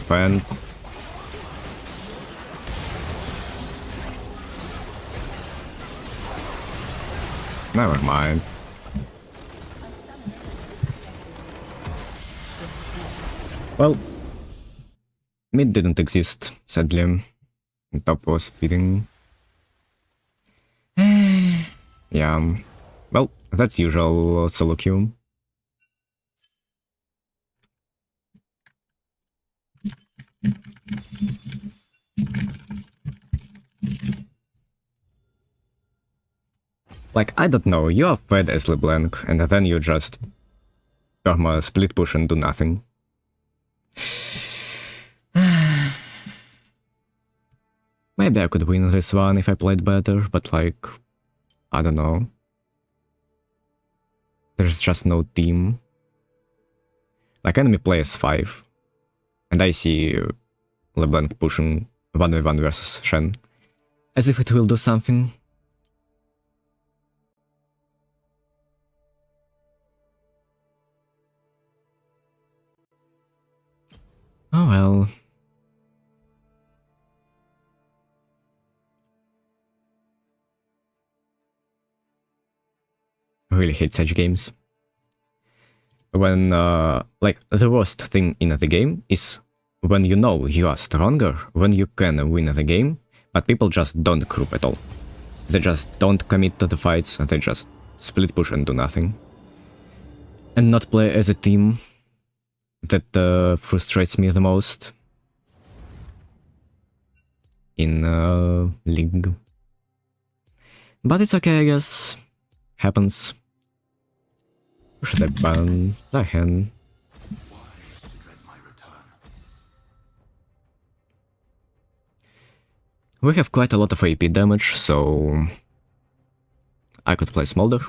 Friend. Never mind. Well, mid didn't exist, sadly. Top was speeding. Yeah. Well, that's usual solo queue. Like, I don't know, you are fed as LeBlanc, and then you just perma split push and do nothing. Maybe I could win this one if I played better, but like, I don't know. There's just no team. Like, enemy plays 5, and I see LeBlanc pushing 1v1 versus Shen, as if it will do something. Oh well. I really hate such games. When, like, the worst thing in the game is when you know you are stronger, when you can win the game, but people just don't group at all. They just don't commit to the fights, they just split push and do nothing. And not play as a team. That frustrates me the most in League. But it's okay, I guess. Happens. Should I ban the hen? We have quite a lot of AP damage, so I could play Smolder.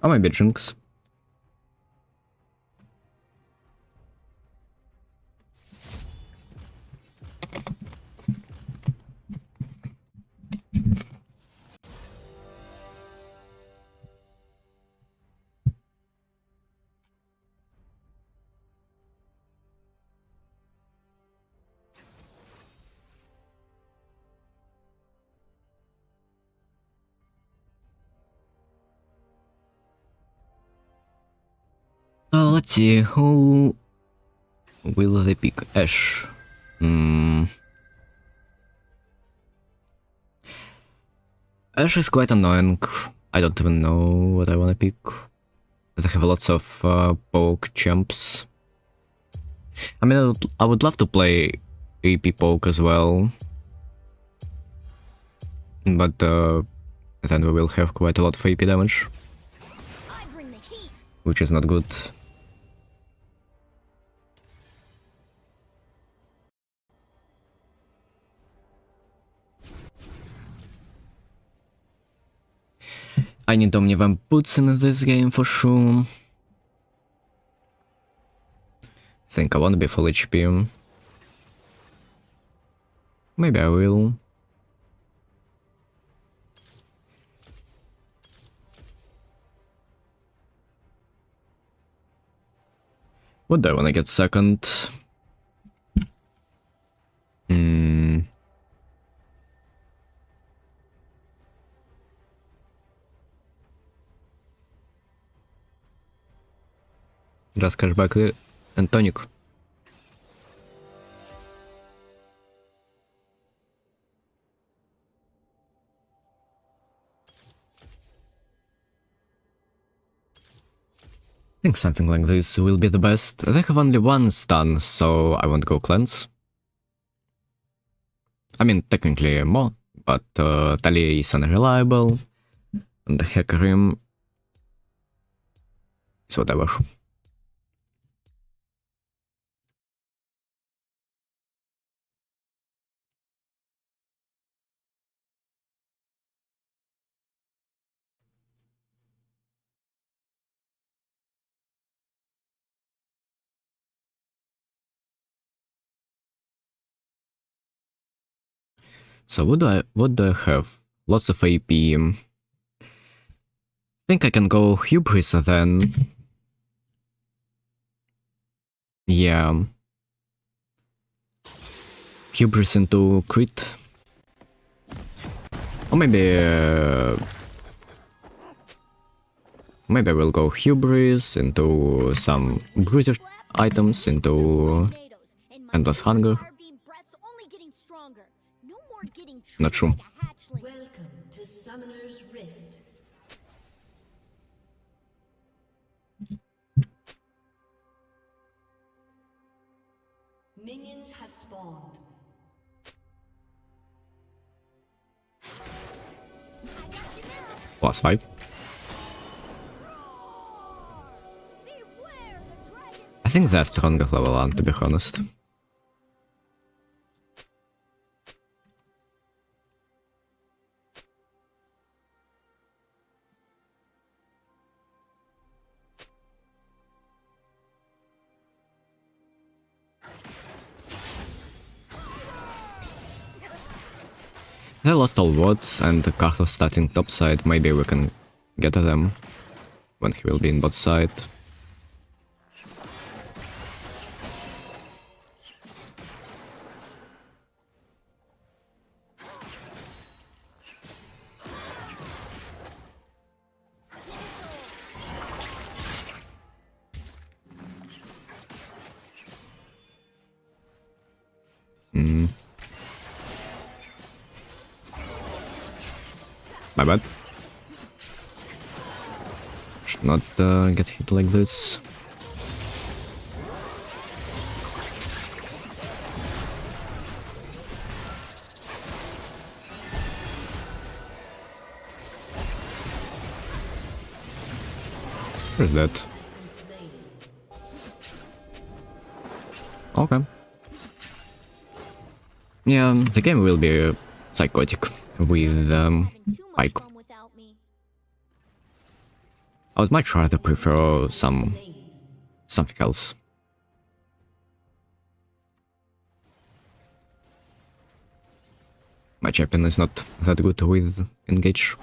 Or maybe Jinx. So let's see, who will they pick? Ashe. Ashe is quite annoying. I don't even know what I wanna pick. They have lots of poke champs. I mean, I would love to play AP poke as well. But then we will have quite a lot of AP damage, I bring the heat. which is not good. I need Omnivamp boots in this game for sure. Think I won't be full HP. Maybe I will. What do I wanna get second? Just cashback and tonic. I think something like this will be the best. They have only one stun, so I won't go cleanse. I mean, technically more, but Talia is unreliable, and the Hecarim is whatever. So what do I have? Lots of AP. Think I can go Hubris then. Yeah. Hubris into crit. Or maybe maybe I will go Hubris into some bruiser items, into Endless Hunger. Beam breath's only getting stronger. No more getting Not sure. like a hatchling. Welcome to Summoner's Rift. Minions have spawned. +5. Beware the dragon. I think they're stronger level 1, to be honest. They lost all wards, and the Karthus starting top side. Maybe we can get at them when he will be in bot side. My bad. Should not get hit like this. Where's that? Okay. Yeah, the game will be psychotic with Having too much Pike. fun without me. I would much rather prefer something else. My champion is not that good with engage.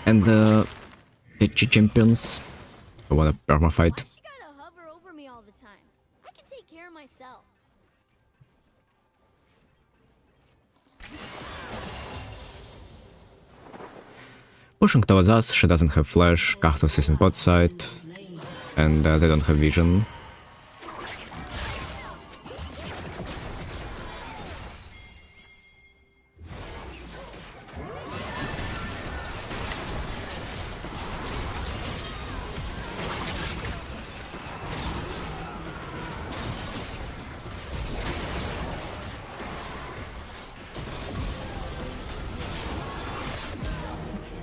And the champions who wanna perma fight. Why you gotta hover over me all the time? I can take care of myself. Pushing towards us, she doesn't have flash, Karthus is in bot side, and they don't have vision.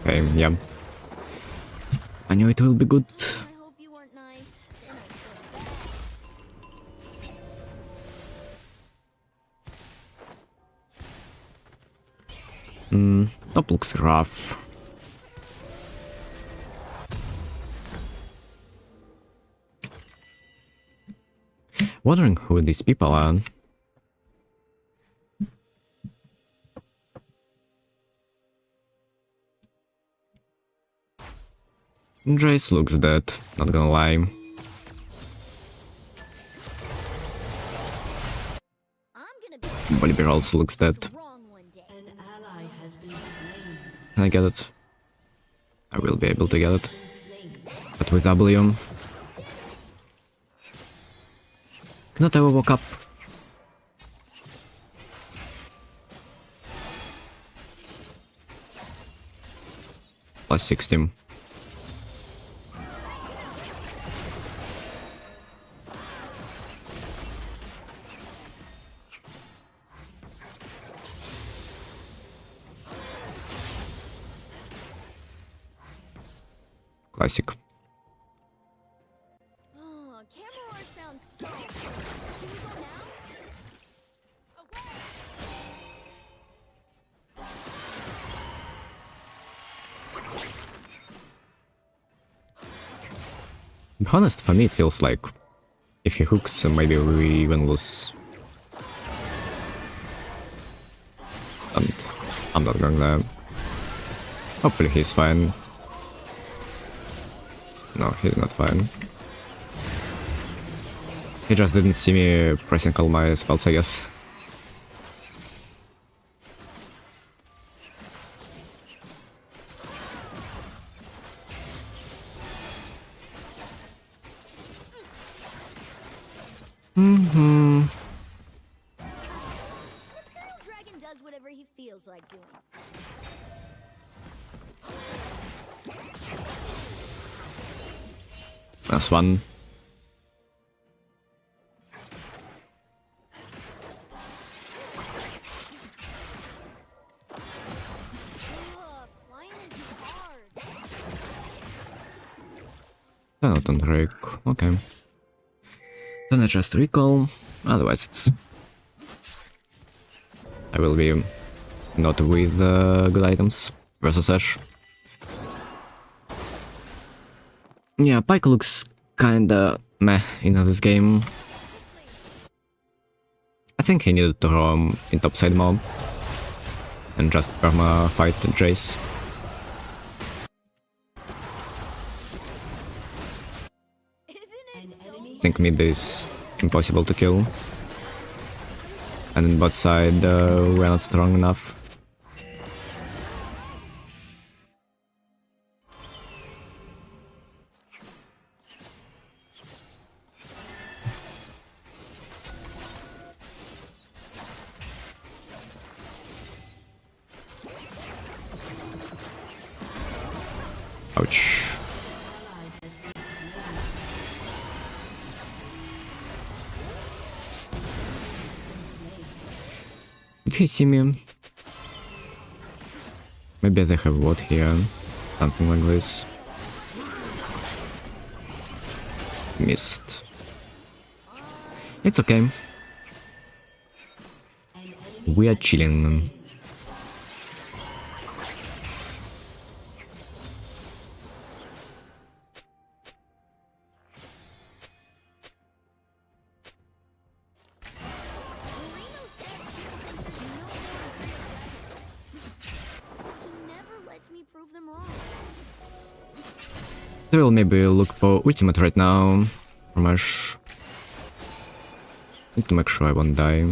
Okay, yeah. I knew it will be good. I hope you weren't nice. Then I feel bad. Top looks rough. Wondering who these people are. Jace looks dead, not gonna lie. I'm gonna be Volibear also looks dead. wrong one day. An ally has been slain. Can I get it? I will be able to get it. Slain. But with W. Cannot ever woke up. Plus 16. Classic. Oh, Camera sounds so good. Can we go now? Okay. To be honest, for me it feels like if he hooks, maybe we even lose. And I'm not going there. Hopefully he's fine. No, he's not fine. He just didn't see me pressing all my spells, I guess. Dragon does whatever he feels like doing. That's one. Flying is hard. Not on Drake. Okay. Then I just recall. Otherwise, it's. I will be not with good items versus Ash. Yeah, Pike looks kinda meh in this game. I think he needed to roam in topside more and just perma fight Jace. Isn't it so? I think mid is impossible to kill. And in bot side, we're not strong enough. Ouch. Did he see me? Maybe they have what here? Something like this. Missed. It's okay. We are chilling. He never lets me prove them wrong. I will maybe look for ultimate right now. Rush. Need to make sure I won't die.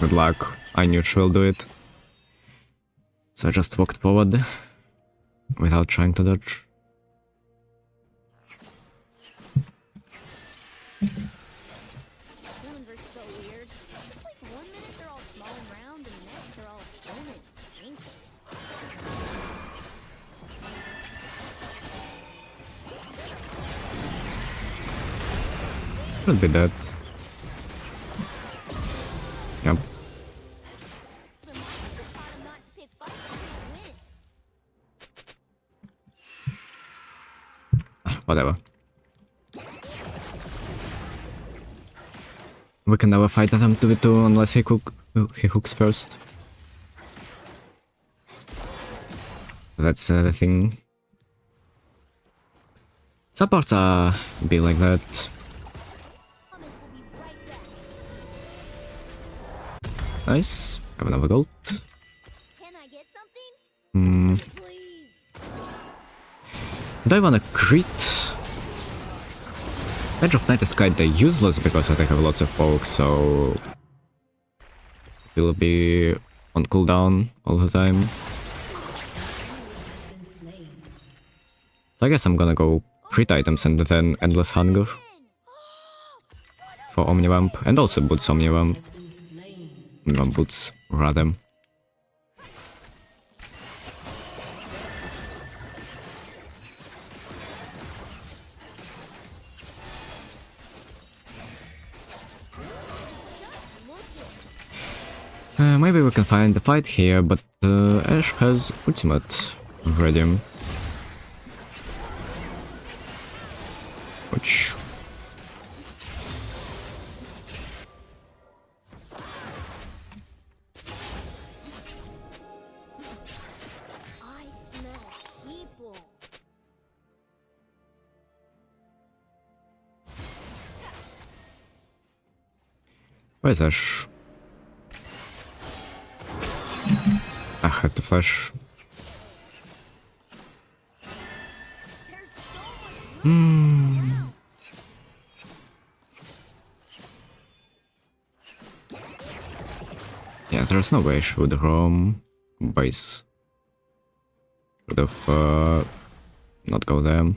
Good luck. I knew she will do it. So I just walked forward without trying to dodge. Humans are so weird. It's like 1 minute they're all small and round, and the next they're all Should be dead. Yep. The monster taught him not to pick fights when he wins. Whatever. We can never fight them 2v2 unless he hooks first. That's the thing. Supports are be like that. Thomas will be right back. Nice. Have another gold. Can I get something? Please. Do I wanna crit? Edge of Night is kinda useless because I have lots of poke, so it will be on cooldown all the time. So I guess I'm gonna go crit items and then Endless Hunger for Omnivamp, and also Boots Omnivamp. Omnivamp Boots, rather. Maybe we can find the fight here, but Ash has ultimate ready. Which... I smell people. Where's Ash? I had to flash. Yeah, there's no way she would roam base. Would have not go there.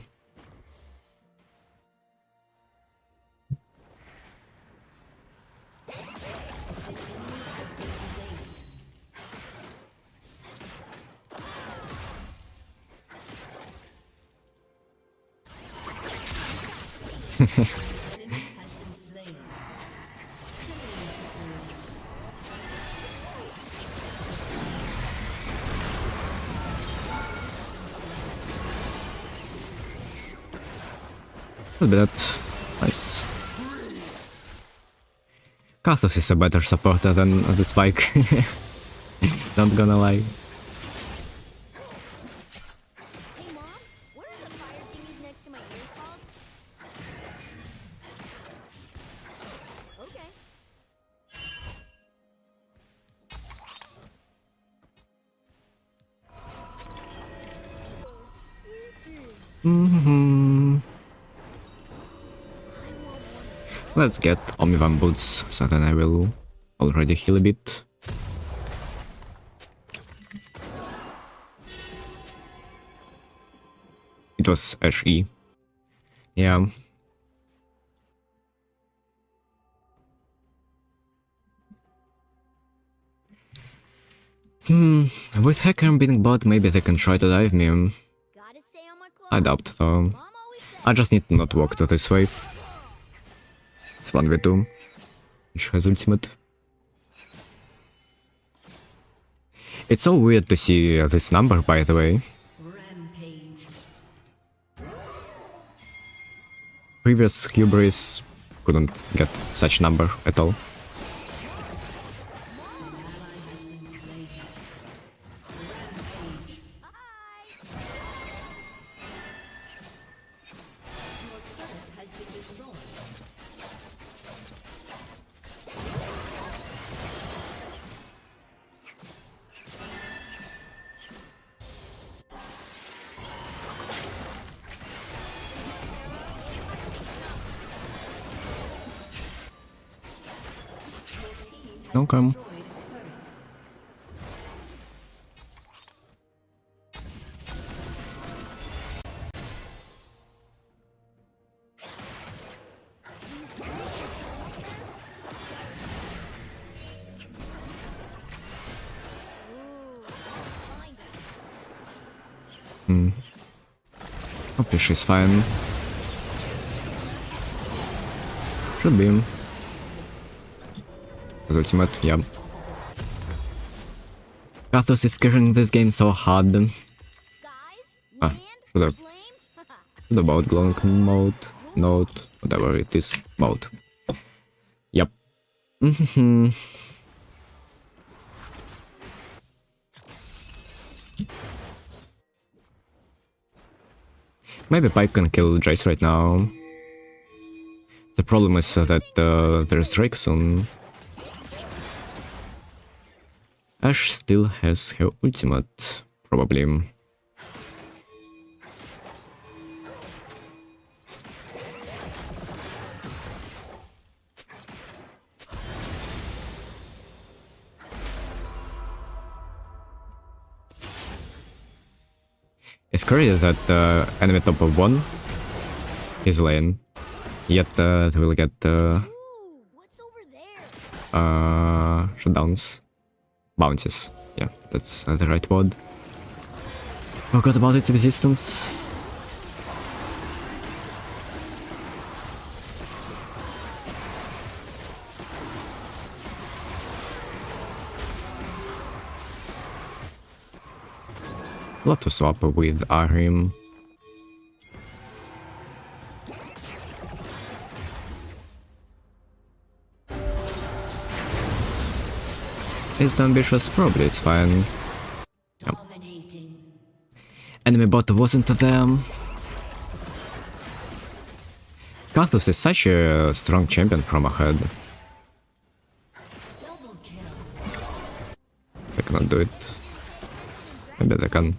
Look at that. Nice. Kathos is a better supporter than the Spike. Not gonna lie. Hey Mom, what are the fire thingies next to my ears called? Okay. Let's get Omnivamp Boots, so then I will already heal a bit. It was HE. Yeah. With Hacker being bot, maybe they can try to dive me. Gotta stay on my claws. I doubt though. Mom always said I just need to not walk to this wave. It's 1v2. She has ultimate. It's so weird to see this number, by the way. Rampage. Previous Hubris couldn't get such number at all. Has been destroyed. No come. Hopefully she's fine. Should be. With ultimate, yeah. Kathos is carrying this game so hard. Skies, Ah, wind, should've. flame. Should about glowing mode, node, whatever it is, mode. Yep. Maybe Pipe can kill Jace right now. The problem is that there's Drake soon. Ashe still has her ultimate, probably. It's crazy that enemy top of 1 is lane, yet they will get Ooh, what's over there? shutdowns. Bounties. Yeah, that's the right word. Forgot about its existence. Love to swap with Ahrim. It's ambitious, probably it's fine. Dominating. Enemy bot wasn't there. Kathos is such a strong champion from ahead. Double kill. I cannot do it. Maybe they can.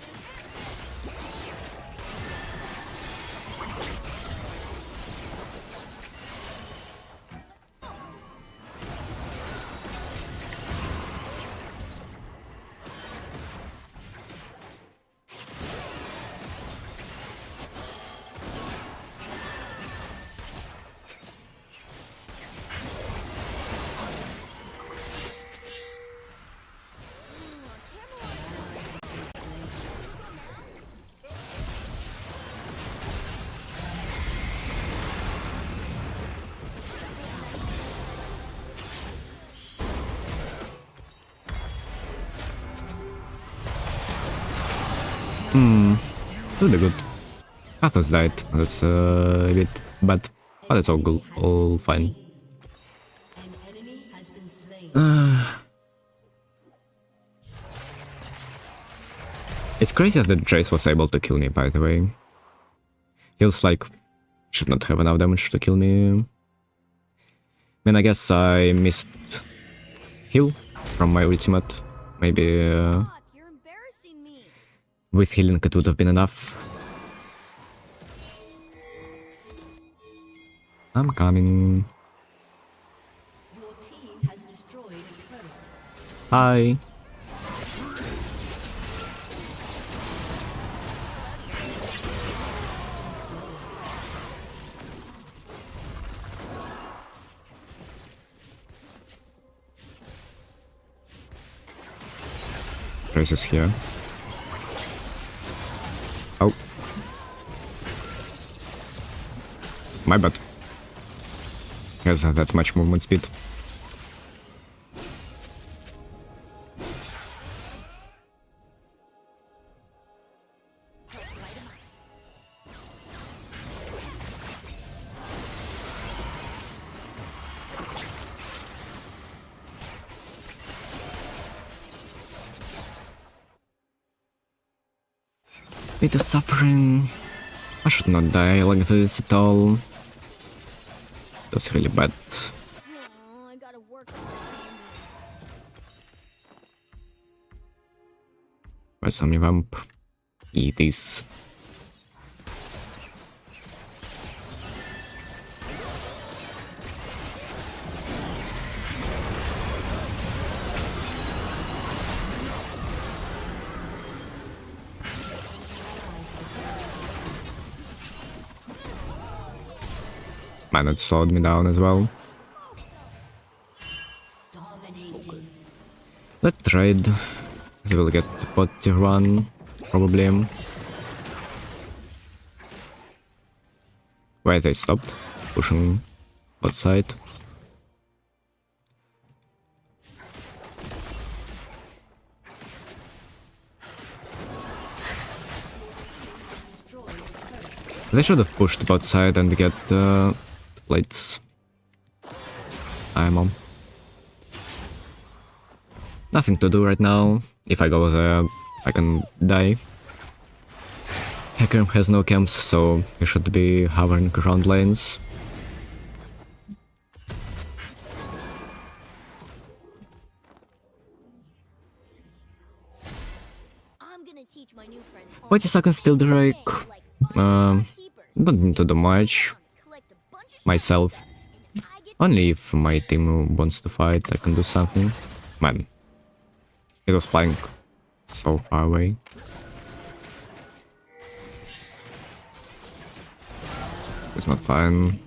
That'll be good. Kathos died. That's a bit bad, but it's all good, all fine. An enemy has been slain. It's crazy that Jace was able to kill me, by the way. Feels like should not have enough damage to kill me. I mean, I guess I missed heal from my ultimate. Maybe Stop, you're embarrassing me. with healing it would have been enough. I'm coming. Your team has destroyed a turret. Hi. Trace is here. Oh. My bad. He has that much movement speed. It is suffering. I should not die like this at all. That's really bad. Oh, I gotta work on my candy. Where's some vamp? Eat this. Man, it slowed me down as well. Dominating. Let's trade. We will get the pot tier 1, probably. Wait, they stopped pushing. outside. They should have pushed outside and get plates. I'm on. Nothing to do right now. If I go there, I can die. Hacker has no camps, so he should be hovering around lanes. I'm gonna teach my new friends all 40 seconds till Drake. things like keepers. Don't need to do much Collect a bunch of myself. and I get Only if my team wants to fight, I can do something. Man, it was flying so far away. It's not fine.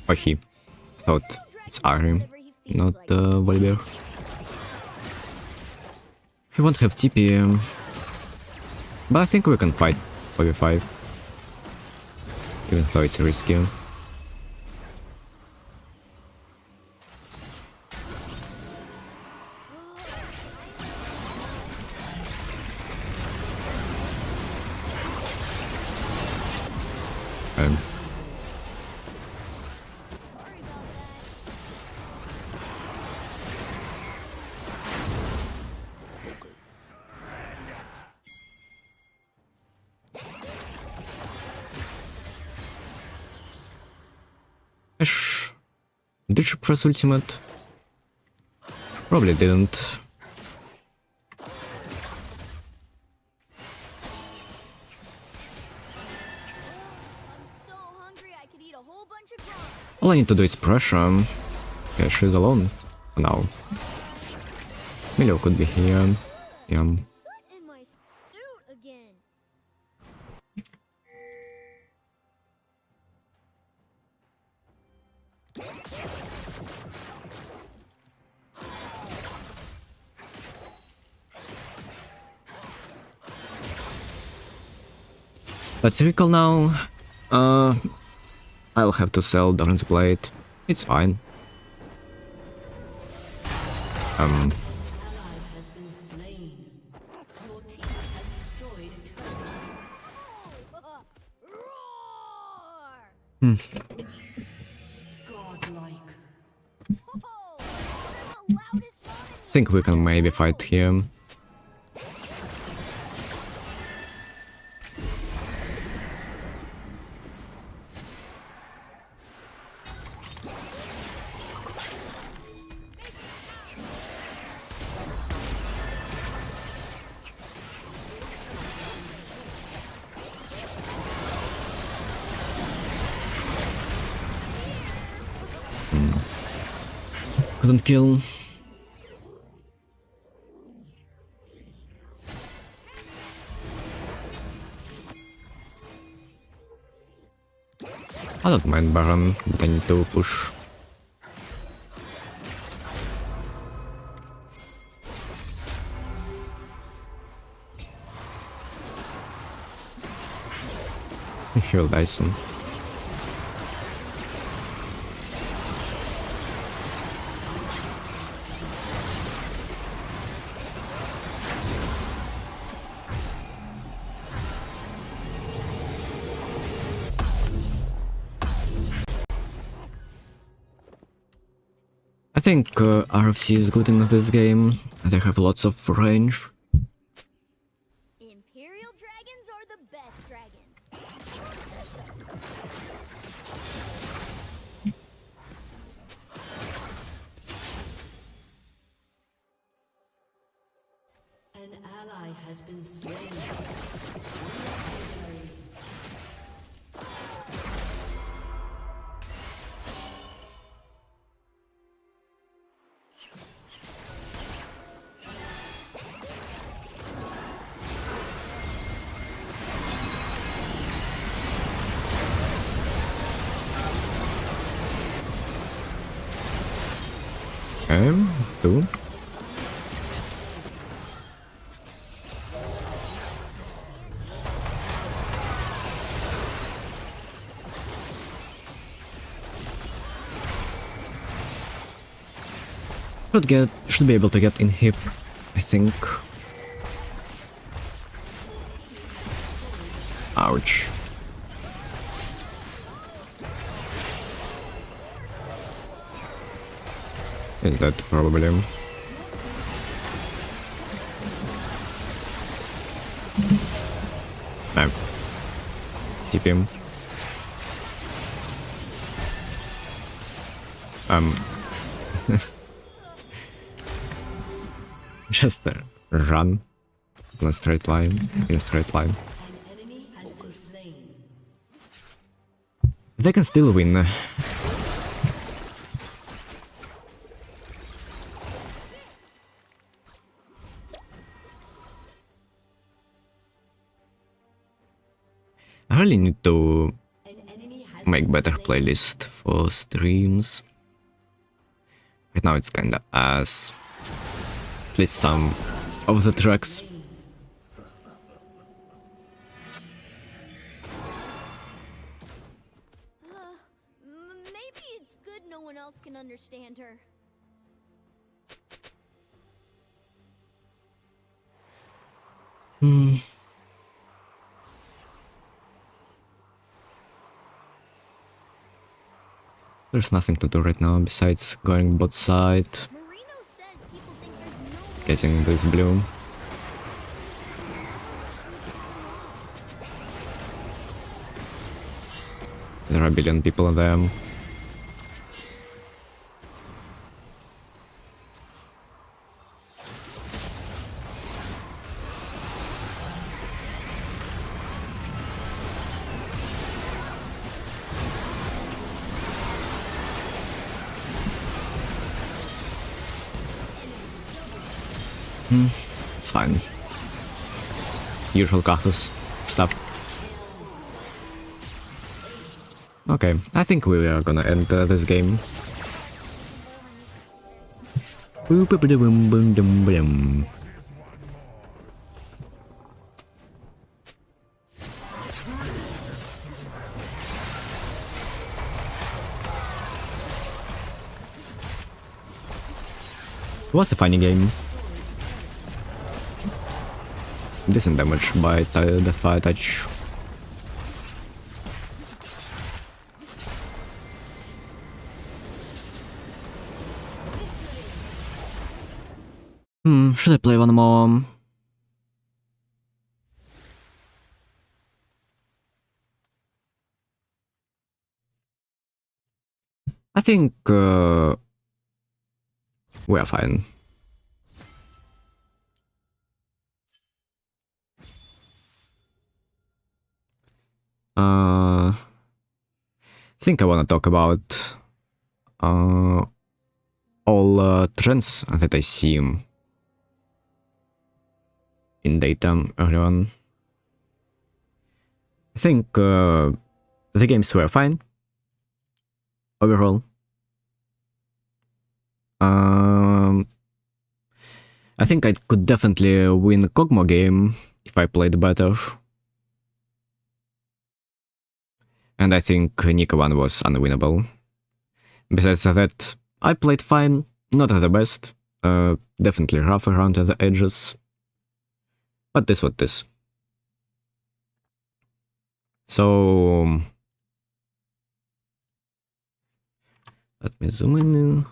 Oh, he thought it's Ari, not Volibear. He won't have TP, but I think we can fight 5v5, even though it's risky. Ash, did she press ultimate? She probably didn't. I'm so hungry I could eat a whole bunch of grub. All I need to do is pressure. Yeah, she's alone for now. Milo could be here. Yeah. What in my suit again? Let's recall now. I'll have to sell Darren's Blade. It's fine. Ally has been slain. Your team has destroyed a turret. Roar! Godlike. Oh, the loudest one in Think we can maybe fight here. Couldn't kill. I don't mind Baron, but I need to push. He'll die soon. I think RFC is good in this game. They have lots of range. Imperial dragons are the best dragons. An ally has been slain. Okay, two. Should be able to get in hip, I think. Ouch. Is that probably? No. Tip him. Just run in a straight line. An enemy has been slain. They can still win. I really need to An enemy has make been better slain. playlist for streams. Right now it's kinda ass. Play some of the tracks. Maybe it's good no one else can understand her. There's nothing to do right now besides going bot side, Marino says people think there's no getting this blue. There are a billion people there. It's fine. Usual Cactus stuff. Okay, I think we are gonna end this game. Boom, boom, boom, boom, boom, boom. It was a funny game. Decent damage by the fire touch. Should I play one more? I think we are fine. Think I want to talk about all trends that I see in data early on. I think the games were fine overall. I think I could definitely win Kog'Maw game if I played better. And I think Nika 1 was unwinnable. Besides that, I played fine, not at the best, definitely rough around the edges. But this what this. So let me zoom in.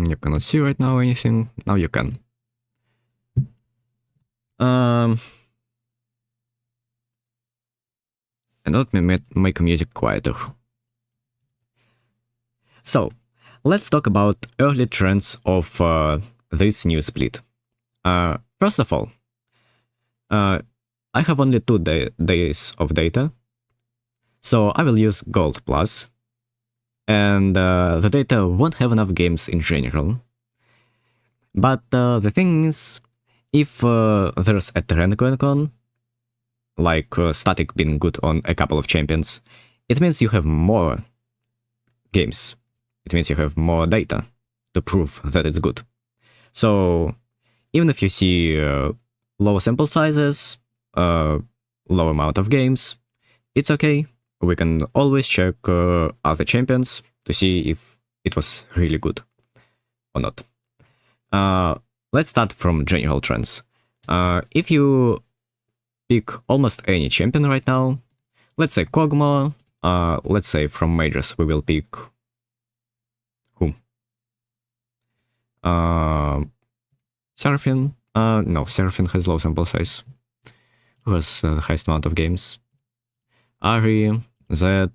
You cannot see right now anything. Now you can. And let me make music quieter. So, let's talk about early trends of this new split. First of all, I have only 2 days of data, so I will use Gold Plus, and the data won't have enough games in general. But the thing is, if there's a trend going on, like Static being good on a couple of champions, it means you have more games. It means you have more data to prove that it's good. So even if you see low sample sizes, low amount of games, it's okay. we can always check other champions to see if it was really good or not. Let's start from general trends. If you pick almost any champion right now, let's say Kog'Maw, let's say from majors we will pick who? Seraphine? No, Seraphine has low sample size. Who has the highest amount of games? Ahri, Zed,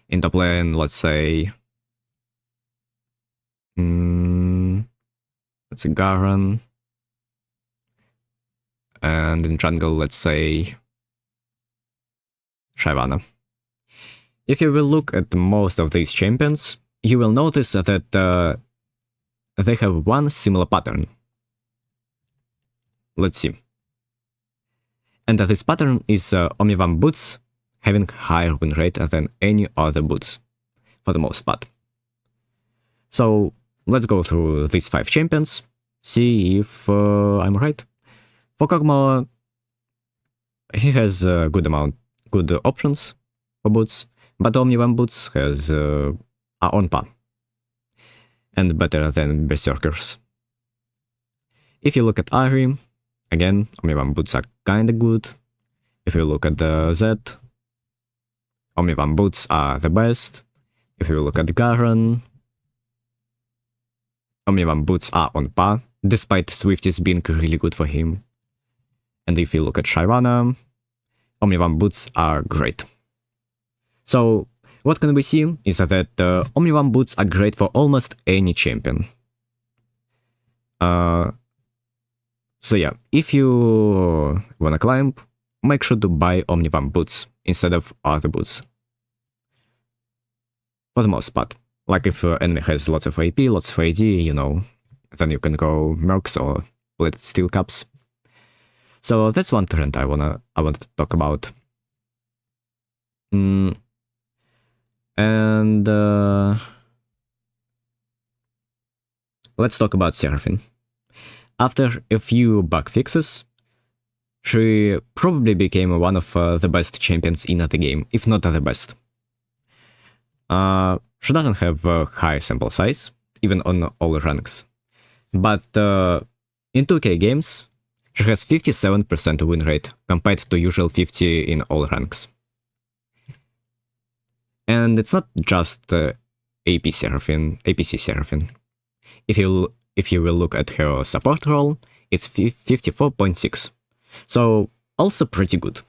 in top lane, let's say... let's say Garen. And in jungle, let's say... Shyvana. If you will look at most of these champions, you will notice that they have one similar pattern. Let's see. And this pattern is Omnivam boots having higher win rate than any other boots, for the most part. So let's go through these 5 champions, see if I'm right. For Kog'Maw, he has a good options for boots, but Omnivam boots are on par and better than Berserkers. If you look at Ahri, again, Omnivam boots are kinda good. If you look at the Zed, Omnivam boots are the best. If you look at Garen, Omnivam boots are on par, despite Swifties being really good for him. And if you look at Shyvana, Omnivam boots are great. So, what can we see is that Omnivam boots are great for almost any champion. So yeah, if you wanna climb, make sure to buy Omnivam boots instead of other boots. For the most part. Like if enemy has lots of AP, lots of AD, you know, then you can go Mercs or Plated Steel Caps. So that's one trend I want to talk about. And let's talk about Seraphine. After a few bug fixes, she probably became one of the best champions in the game, if not the best. She doesn't have a high sample size, even on all ranks. But in 2K games, she has 57% win rate, compared to usual 50 in all ranks. And it's not just APC Seraphine. If you will look at her support role, it's 54.6. So, also pretty good.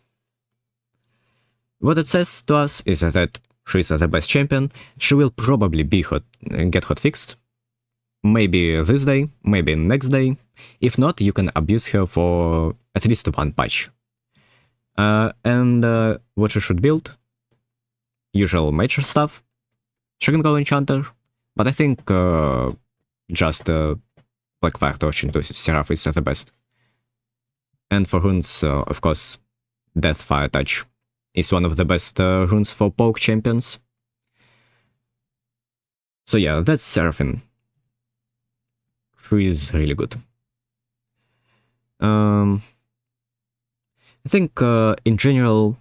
What it says to us is that she's the best champion. She will probably get hotfixed. Maybe this day, maybe next day. If not, you can abuse her for at least one patch. And what she should build? Usual major stuff. She can go Enchanter, but I think just Blackfire Torch into Seraph is the best. And for runes, of course, Deathfire Touch is one of the best runes for poke champions. So yeah, that's Seraphine. She is really good. I think in general...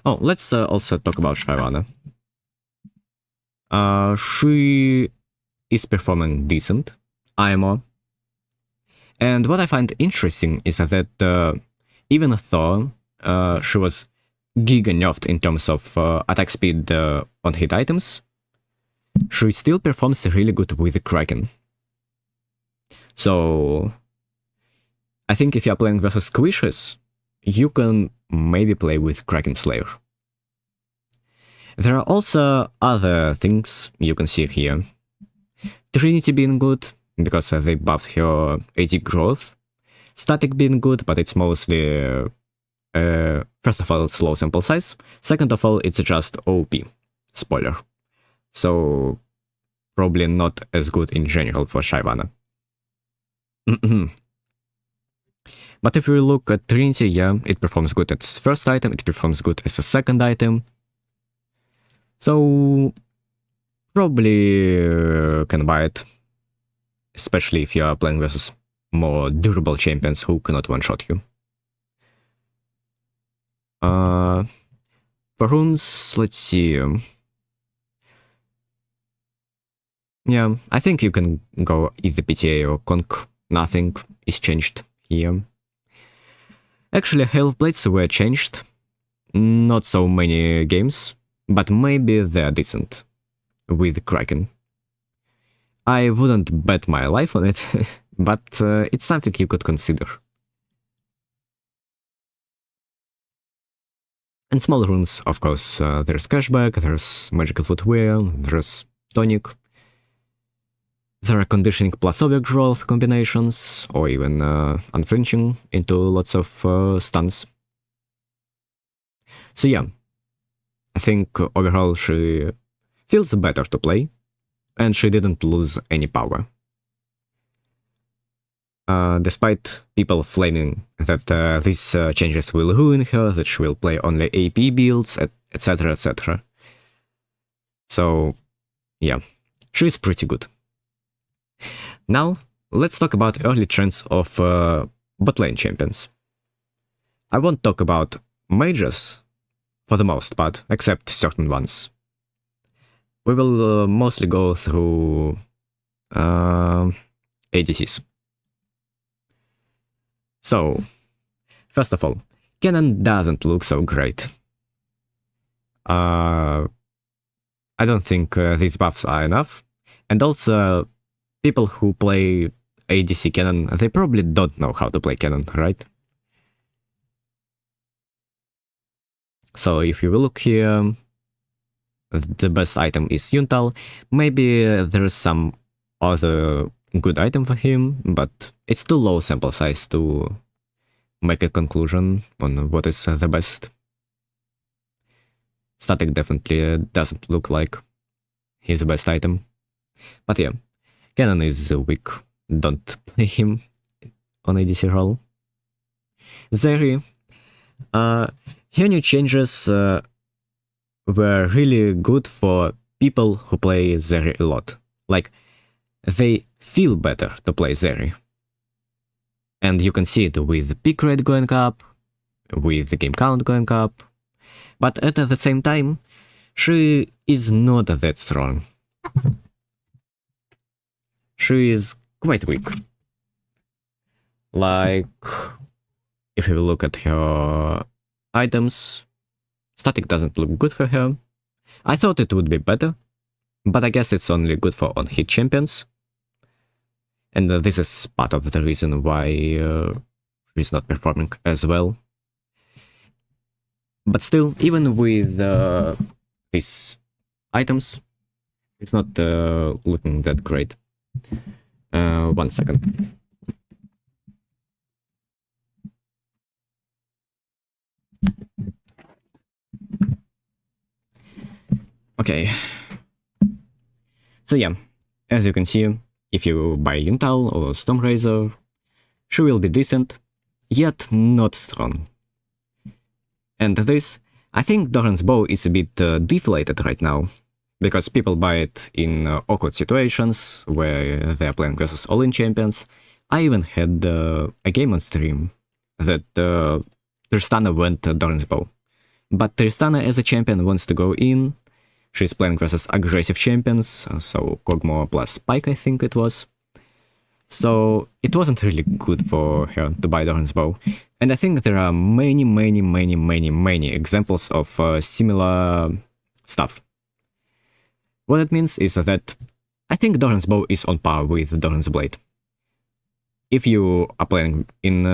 Oh, let's also talk about Shyvana. She is performing decent IMO. And what I find interesting is that even though she was giga nerfed in terms of attack speed on hit items, she still performs really good with the Kraken. So I think if you're playing versus squishes, you can maybe play with Kraken Slayer. There are also other things you can see here. Trinity being good, because they buffed her AD growth. Static being good, but it's mostly... first of all, it's low sample size. Second of all, it's just OP. Spoiler. So, probably not as good in general for Shyvana. But if we look at Trinity, yeah, it performs good as first item, it performs good as a second item. So, probably can buy it. Especially if you are playing versus more durable champions who cannot one-shot you. For For runes, let's see. Yeah, I think you can go either PTA or Conk. Nothing is changed here. Actually, health blades were changed. Not so many games, but maybe they're decent with Kraken. I wouldn't bet my life on it, but it's something you could consider. And small runes, of course, there's Cashback, there's Magical Footwear, there's Tonic. There are conditioning plus overgrowth combinations, or even unflinching into lots of stuns. So yeah, I think overall she feels better to play, and she didn't lose any power. Despite people flaming that these changes will ruin her, that she will play only AP builds, etc, etc. So yeah, she's pretty good. Now, let's talk about early trends of bot lane champions. I won't talk about mages for the most part, except certain ones. We will mostly go through ADCs. So, first of all, Kennen doesn't look so great. I don't think these buffs are enough, and also people who play ADC Kennen, they probably don't know how to play Kennen, right? So if you look here, the best item is Yuntal. Maybe there's some other good item for him, but it's too low sample size to make a conclusion on what is the best. Static definitely doesn't look like he's the best item. But yeah, Kennen is weak. Don't play him on ADC role. Zeri. Her new changes were really good for people who play Zeri a lot. Like, they feel better to play Zeri. And you can see it with the pick rate going up, with the game count going up. But at the same time, she is not that strong. She is quite weak. Like, if you look at her items, static doesn't look good for her. I thought it would be better, but I guess it's only good for on-hit champions. And this is part of the reason why she's not performing as well. But still, even with these items, it's not looking that great. 1 second. Okay. So yeah, as you can see, if you buy Yuntal or Stormrazor, she will be decent, yet not strong. And this, I think Doran's bow is a bit deflated right now, because people buy it in awkward situations where they are playing versus all-in champions. I even had a game on stream that Tristana went Doran's bow. But Tristana as a champion wants to go in. She's playing versus aggressive champions, so Kog'Maw plus Spike I think it was. So it wasn't really good for her to buy Doran's bow. And I think there are many examples of similar stuff. What it means is that I think Doran's bow is on par with Doran's blade. If you are playing in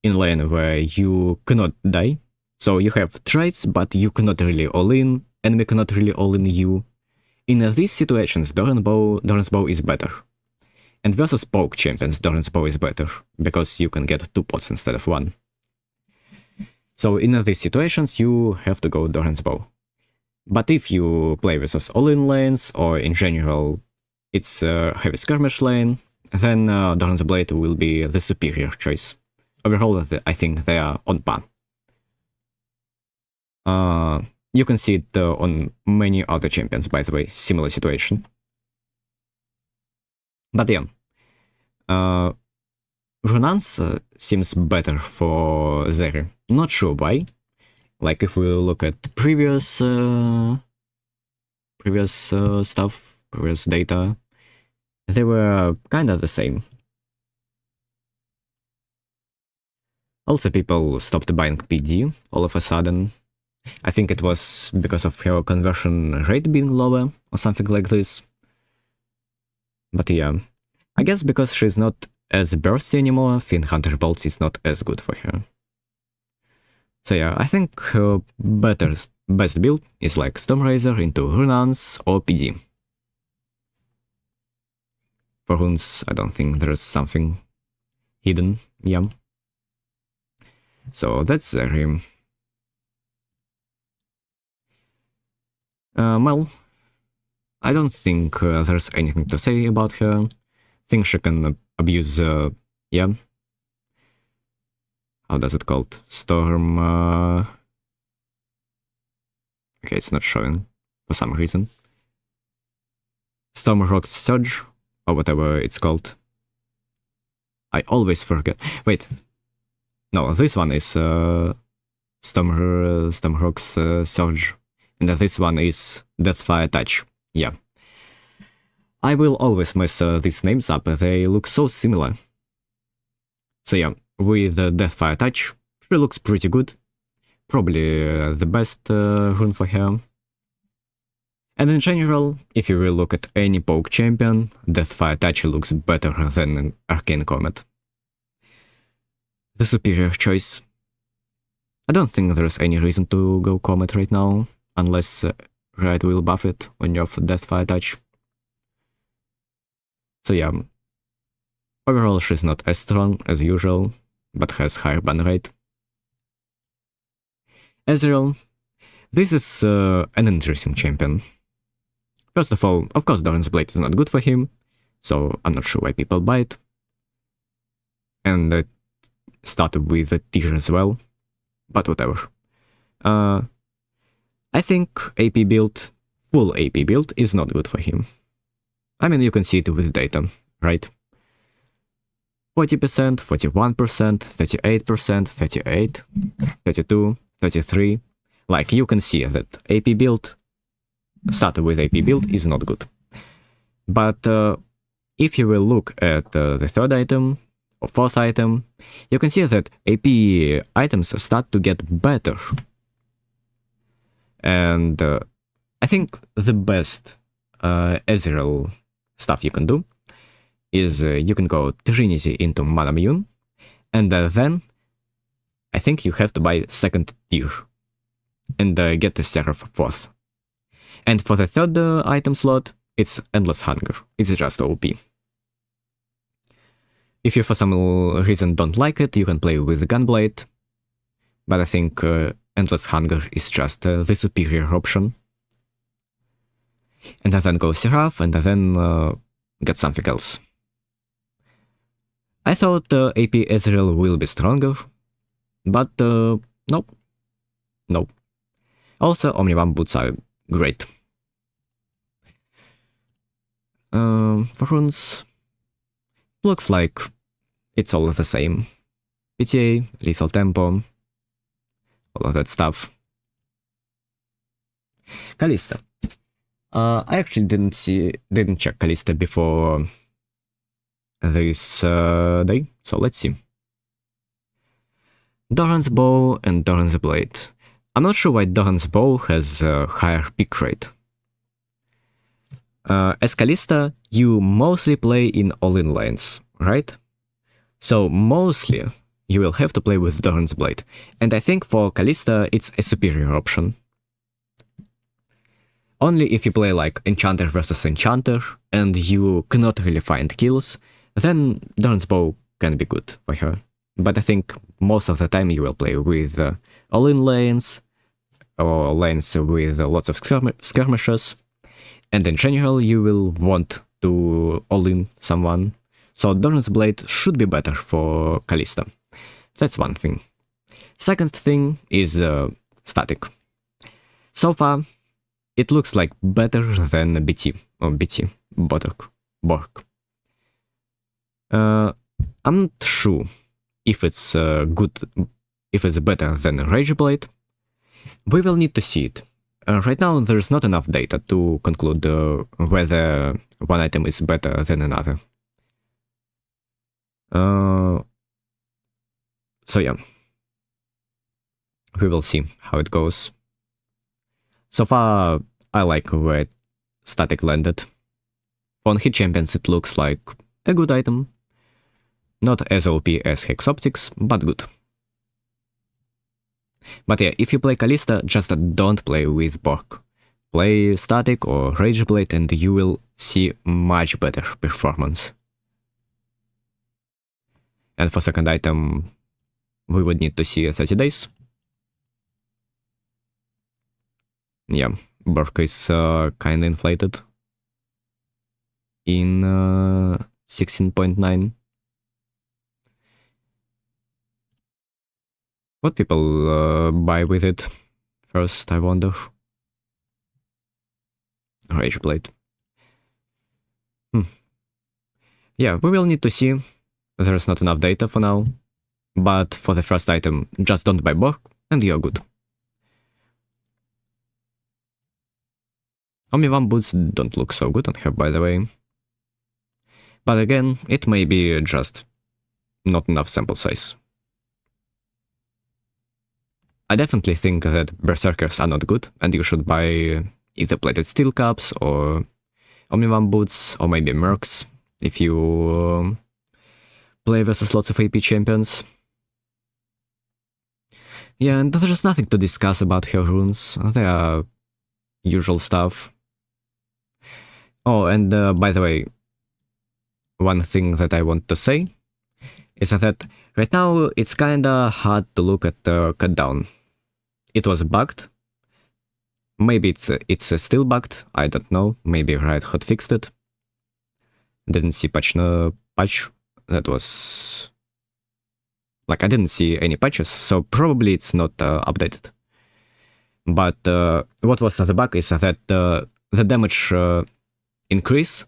lane where you cannot die, so you have traits but you cannot really all-in, enemy cannot really all-in you, in these situations Doran's bow is better. And versus poke champions, Doran's bow is better, because you can get 2 pots instead of 1. So in these situations you have to go Doran's bow. But if you play versus all-in lanes, or in general it's a heavy skirmish lane, then Doran's blade will be the superior choice. Overall, I think they are on par. You can see it on many other champions, by the way, similar situation. But yeah, Runance seems better for Zeri. Not sure why. Like if we look at previous stuff, previous data, they were kinda the same. Also, people stopped buying PD all of a sudden. I think it was because of her conversion rate being lower or something like this. But yeah, I guess because she's not as bursty anymore, Fin Hunter Bolts is not as good for her. So yeah, I think her best build is like Stormraiser into Runans or PD. For runes, I don't think there's something hidden, yeah. So that's Zeri. Well, I don't think there's anything to say about her. Think she can abuse, yeah. How does it called? Storm, okay, it's not showing for some reason. Storm Rock's Surge, or whatever it's called. I always forget. Wait. No, this one is Storm Rock's Surge. And this one is Deathfire Touch. Yeah. I will always mess these names up, they look so similar. So yeah, with Deathfire Touch, she looks pretty good. Probably the best rune for her. And in general, if you will look at any poke champion, Deathfire Touch looks better than Arcane Comet. The superior choice. I don't think there's any reason to go Comet right now, unless Riot will buff it when you have Deathfire Touch. So yeah, overall she's not as strong as usual, but has higher ban rate. Ezreal, this is an interesting champion. First of all, of course Doran's Blade is not good for him, so I'm not sure why people buy it. And it started with a tier as well, but whatever. I think AP build, full AP build, is not good for him. I mean, you can see it with data, right? 40%, 41%, 38%, 38, 32, 33. Like, you can see that AP build, started with AP build, is not good. But if you will look at the third item, or fourth item, you can see that AP items start to get better. And I think the best Ezreal stuff you can do is you can go Trinity into Manamune, and then I think you have to buy second tier and get the Seraph fourth. And for the third item slot, it's Endless Hunger. It's just OP. If you for some reason don't like it, you can play with Gunblade, but I think Endless Hunger is just the superior option. And then go Seraph, and then get something else. I thought AP Ezreal will be stronger, but nope. Nope. Also, Omnibam boots are great. For runes, looks like it's all the same. PTA, Lethal Tempo, all of that stuff. Kalista. I actually didn't check Kalista before this day, so let's see. Doran's Bow and Doran's Blade. I'm not sure why Doran's Bow has a higher pick rate. As Kalista, you mostly play in all-in lanes, right? So mostly you will have to play with Doran's Blade, and I think for Kalista it's a superior option. Only if you play like Enchanter versus Enchanter and you cannot really find kills, then Doran's Bow can be good for her. But I think most of the time you will play with all-in lanes, or lanes with lots of skirmishes, and in general you will want to all-in someone, so Doran's Blade should be better for Kalista. That's one thing. Second thing is static. So far, it looks like better than BT, or BT, Borg. I'm not sure if it's good, if it's better than Rageblade, We will need to see it. Right now, there's not enough data to conclude whether one item is better than another. So yeah, we will see how it goes. So far, I like where Static landed. On Hit Champions, it looks like a good item. Not as OP as Hex Optics, but good. But yeah, if you play Kalista, just don't play with Bork. Play Static or Rageblade and you will see much better performance. And for second item, we would need to see 30 days. Yeah, Bork is kinda inflated. In 16.9. What people buy with it first, I wonder. Rageblade. Yeah, we will need to see. There's not enough data for now. But for the first item, just don't buy Bork and you're good. Omni-One boots don't look so good on her, by the way. But again, it may be just not enough sample size. I definitely think that Berserkers are not good, and you should buy either plated steel caps or Omni-One boots, or maybe Mercs, if you play versus lots of AP champions. Yeah, and there's nothing to discuss about her runes, they are usual stuff. Oh, and by the way, one thing that I want to say is that right now it's kinda hard to look at the cut down. It was bugged. Maybe it's still bugged, I don't know. Maybe Riot had fixed it. Didn't see patch that was... Like, I didn't see any patches, so probably it's not updated. But what was the bug is that the damage increase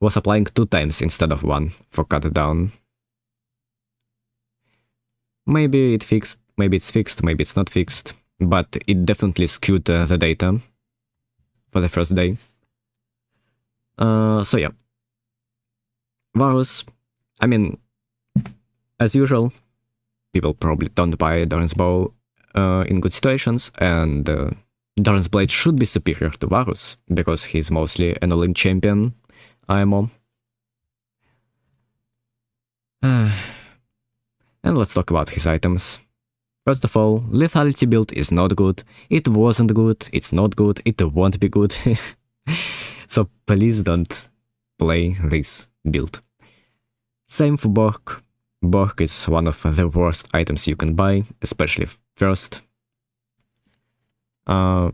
was applying 2 times instead of 1 for cut down. Maybe it's fixed, maybe it's not fixed, but it definitely skewed the data for the first day. So yeah. Varus, I mean, as usual, people probably don't buy Doran's Bow in good situations, and Doran's Blade should be superior to Varus, because he's mostly an all-in champion IMO. And let's talk about his items. First of all, lethality build is not good, it wasn't good, it's not good, it won't be good. So please don't play this build. Same for Bork. Bork is one of the worst items you can buy, especially first. You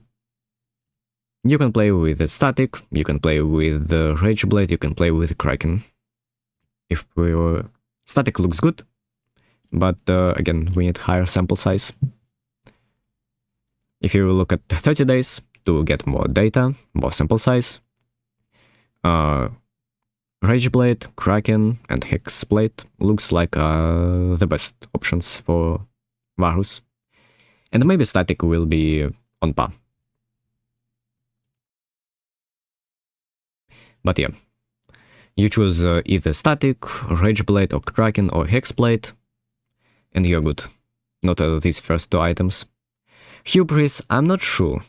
can play with the Static, you can play with the Rageblade, you can play with Kraken. If Static looks good, but again, we need higher sample size. If you look at 30 days to get more data, more sample size, Rageblade, Kraken, and Hexblade looks like the best options for Varus. And maybe Static will be on par. But yeah, you choose either Static, Rageblade, or Kraken, or Hexblade, and you're good. Not these first 2 items. Hubris, I'm not sure.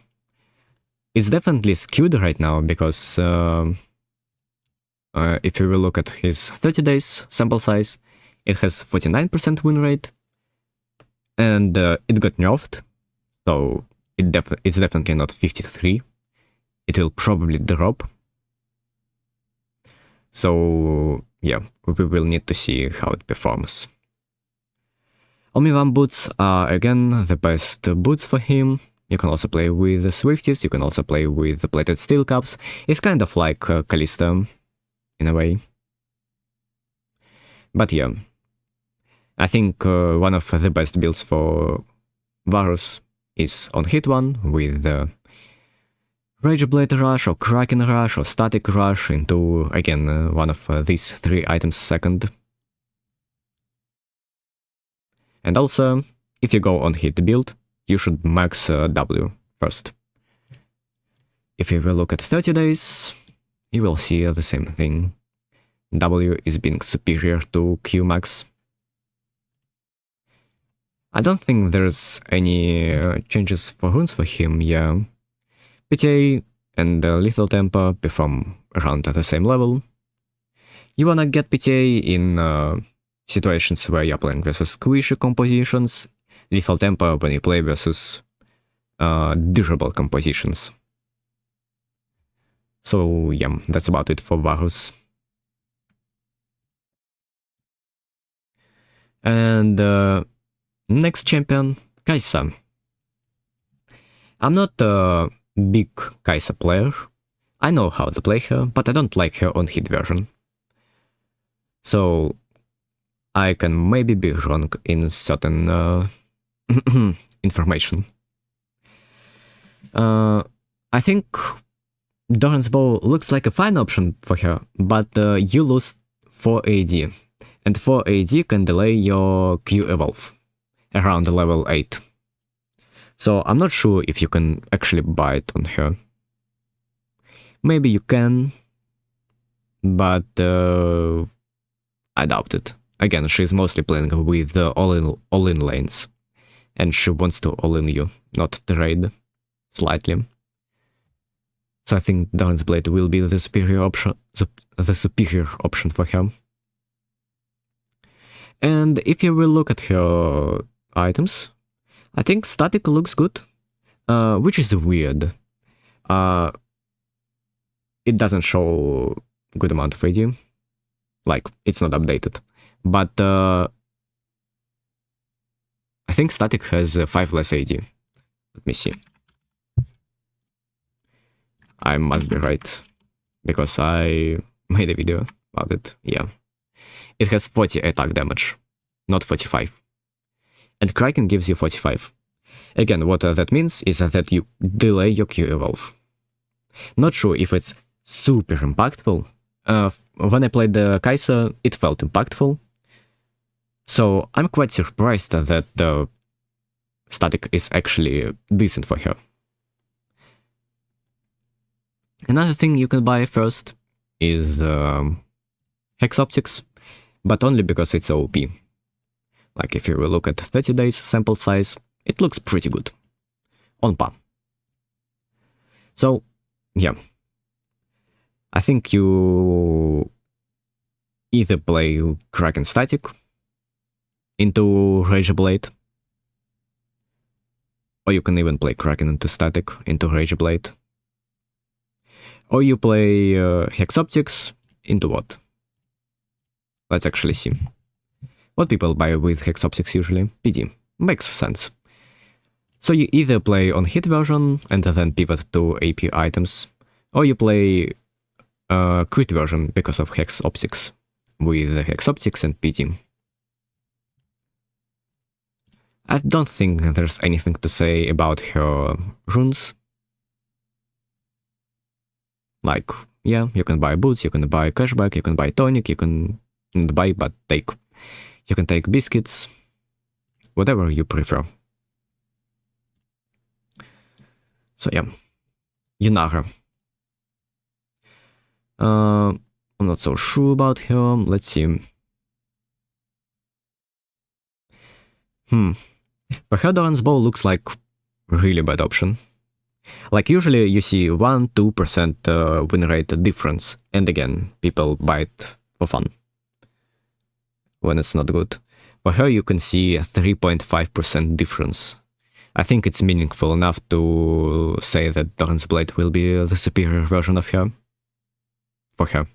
It's definitely skewed right now, because if you will look at his 30 days sample size, it has 49% win rate, and it got nerfed, so it's definitely not 53. It will probably drop. So yeah, we will need to see how it performs. Omni-One boots are again the best boots for him. You can also play with the Swifties, you can also play with the plated steel caps. It's kind of like Kalista, in a way. But yeah, I think one of the best builds for Varus is on hit 1 with Rageblade Rush or Kraken Rush or Static Rush into, again, one of these 3 items second. And also, if you go on hit build, you should max W first. If you will look at 30 days, you will see the same thing. W is being superior to Q max. I don't think there's any changes for runes for him, yeah. PTA and Lethal Temper perform around at the same level. You wanna get PTA in situations where you're playing versus squishy compositions, Lethal Temper when you play versus durable compositions. So yeah, that's about it for Varus. And next champion, Kai'Sa. I'm not a big Kai'Sa player. I know how to play her, but I don't like her on hit version. So I can maybe be wrong in certain information. I think Doran's Bow looks like a fine option for her, but you lose 4 AD, and 4 AD can delay your Q evolve around level 8. So I'm not sure if you can actually buy it on her. Maybe you can, but I doubt it. Again, she's mostly playing with all-in lanes, and she wants to all-in you, not trade slightly. So I think Doran's Blade will be the superior option, for her. And if you will look at her items, I think static looks good, which is weird. It doesn't show good amount of AD, like it's not updated. But I think static has 5 less AD. Let me see. I must be right, because I made a video about it, yeah. It has 40 attack damage, not 45. And Kraken gives you 45. Again, what that means is that you delay your Q evolve. Not sure if it's super impactful. When I played the Kai'Sa, it felt impactful. So I'm quite surprised that the static is actually decent for her. Another thing you can buy first is Hex Optics, but only because it's OP. Like if you will look at 30 days sample size, it looks pretty good. On par. So, yeah. I think you either play Kraken Static into Rage Blade, or you can even play Kraken into Static into Rage Blade. Or you play Hex Optics into what? Let's actually see. What people buy with Hex Optics usually? PD. Makes sense. So you either play on hit version and then pivot to AP items, or you play crit version because of Hex Optics, with Hex Optics and PD. I don't think there's anything to say about her runes. Like, yeah, you can buy boots, you can buy cashback, you can buy tonic, you can not buy but take. You can take biscuits, whatever you prefer. So yeah, Yunara. I'm not so sure about her. Let's see. For her, Doran's Bow looks like really bad option. Like usually you see 1-2% win rate difference, and again, people buy it for fun when it's not good. For her, you can see a 3.5% difference. I think it's meaningful enough to say that Doran's Blade will be the superior version of her. For her.